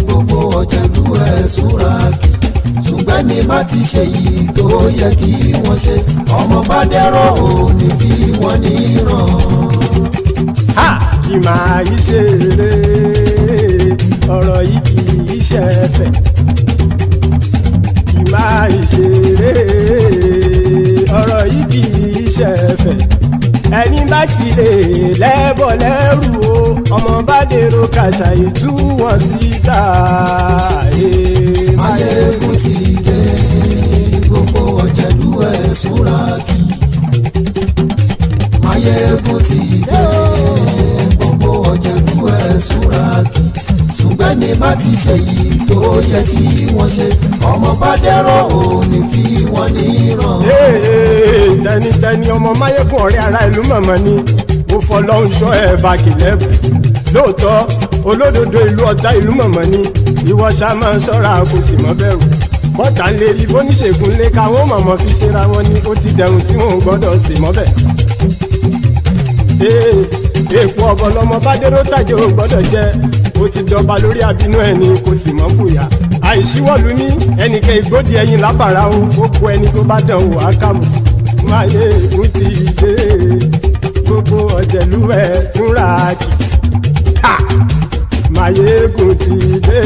gbogbo ọ̀jẹ̀lú ẹ̀ súnra kì. ṣùgbọ́n ní bá ti ṣe yìí tó yẹ kí wọ́n ṣe ọmọ bá dẹ́rọ̀ ò ní fi wọ́n níran. Kì máa yí ṣe eré ọ̀rọ̀ yìí kì í ṣe ẹ̀fẹ̀. Kì máa yí ṣe eré ọ̀rọ̀ yìí kì í ṣe ẹ̀fẹ̀. Ẹni bá ti lè lẹ́bọ̀ lẹ́rù o ọmọ bá dèrò kàṣàyè tú wọn síta. Máyégún ti dé gbogbo ọ̀jẹ̀lú ẹ̀ súnra kì. Máyégún ti dé gbogbo ọ̀jẹ̀lú ẹ̀ súnra kì. ṣùgbọ́n ní bá ti ṣe yìí tó yẹ kí wọ́n ṣe ọmọ bá dẹ́rọ̀ ò ní fi wọ́n níran. Tẹnitẹni ọmọ Máyégún ọ̀rẹ́ ara ìlú mọ̀mọ́ ni mo fọlọ́hún ṣọ́ ẹ̀ bá kìlẹ́bù lóòótọ́ olódodo ìlú ọ̀tá ìlú mọ̀mọ́ ni ìwọ ṣá máa ń ṣọ́ra kò sì mọ́ bẹ̀rù bọ́tà ń lè rí bóníṣègùn lé káwọn mọ̀mọ́ fi ṣera wọn ni ó ti dẹrùn tí wọn ò gbọ́dọ̀ sì mọ́ bẹ̀. èèpo ọ̀bọ lọmọ bá dérò tàjẹ́ ò gbọ́dọ̀ jẹ́ ó ti dọba lórí abínú ẹni kò sì mọ́ fòyà àìsíwọ́lu ní ẹnìkẹ́ ìgbódì ẹyin lábàrá o ó kó ẹni tó bá dán o ákàmù. Máyégún ti dé gbogbo ọ̀jẹ̀lú ẹ̀ túnra kì. Máyégún ti dé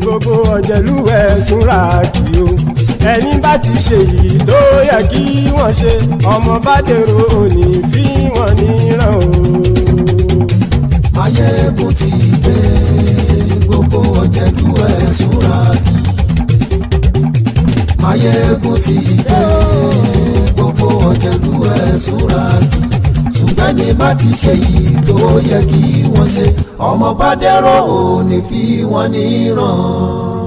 gbogbo ọ̀jẹ̀lú ẹ̀ túnra kì o ẹni bá ti ṣe yìí tó yẹ kí wọ́n ṣe ọmọ bá dèrò òní fi wọ́n níran o. Máyégún ti dé gbogbo ọ̀jẹ̀lú ẹ̀ súnra kì. Máyégún ti dé gbogbo ọ̀jẹ̀lú ẹ̀ súnra kì. ṣùgbọ́n ní bá ti ṣe yìí tó yẹ kí wọ́n ṣe ọmọ bá dẹ́rọ̀ ò ní fi wọ́n níran.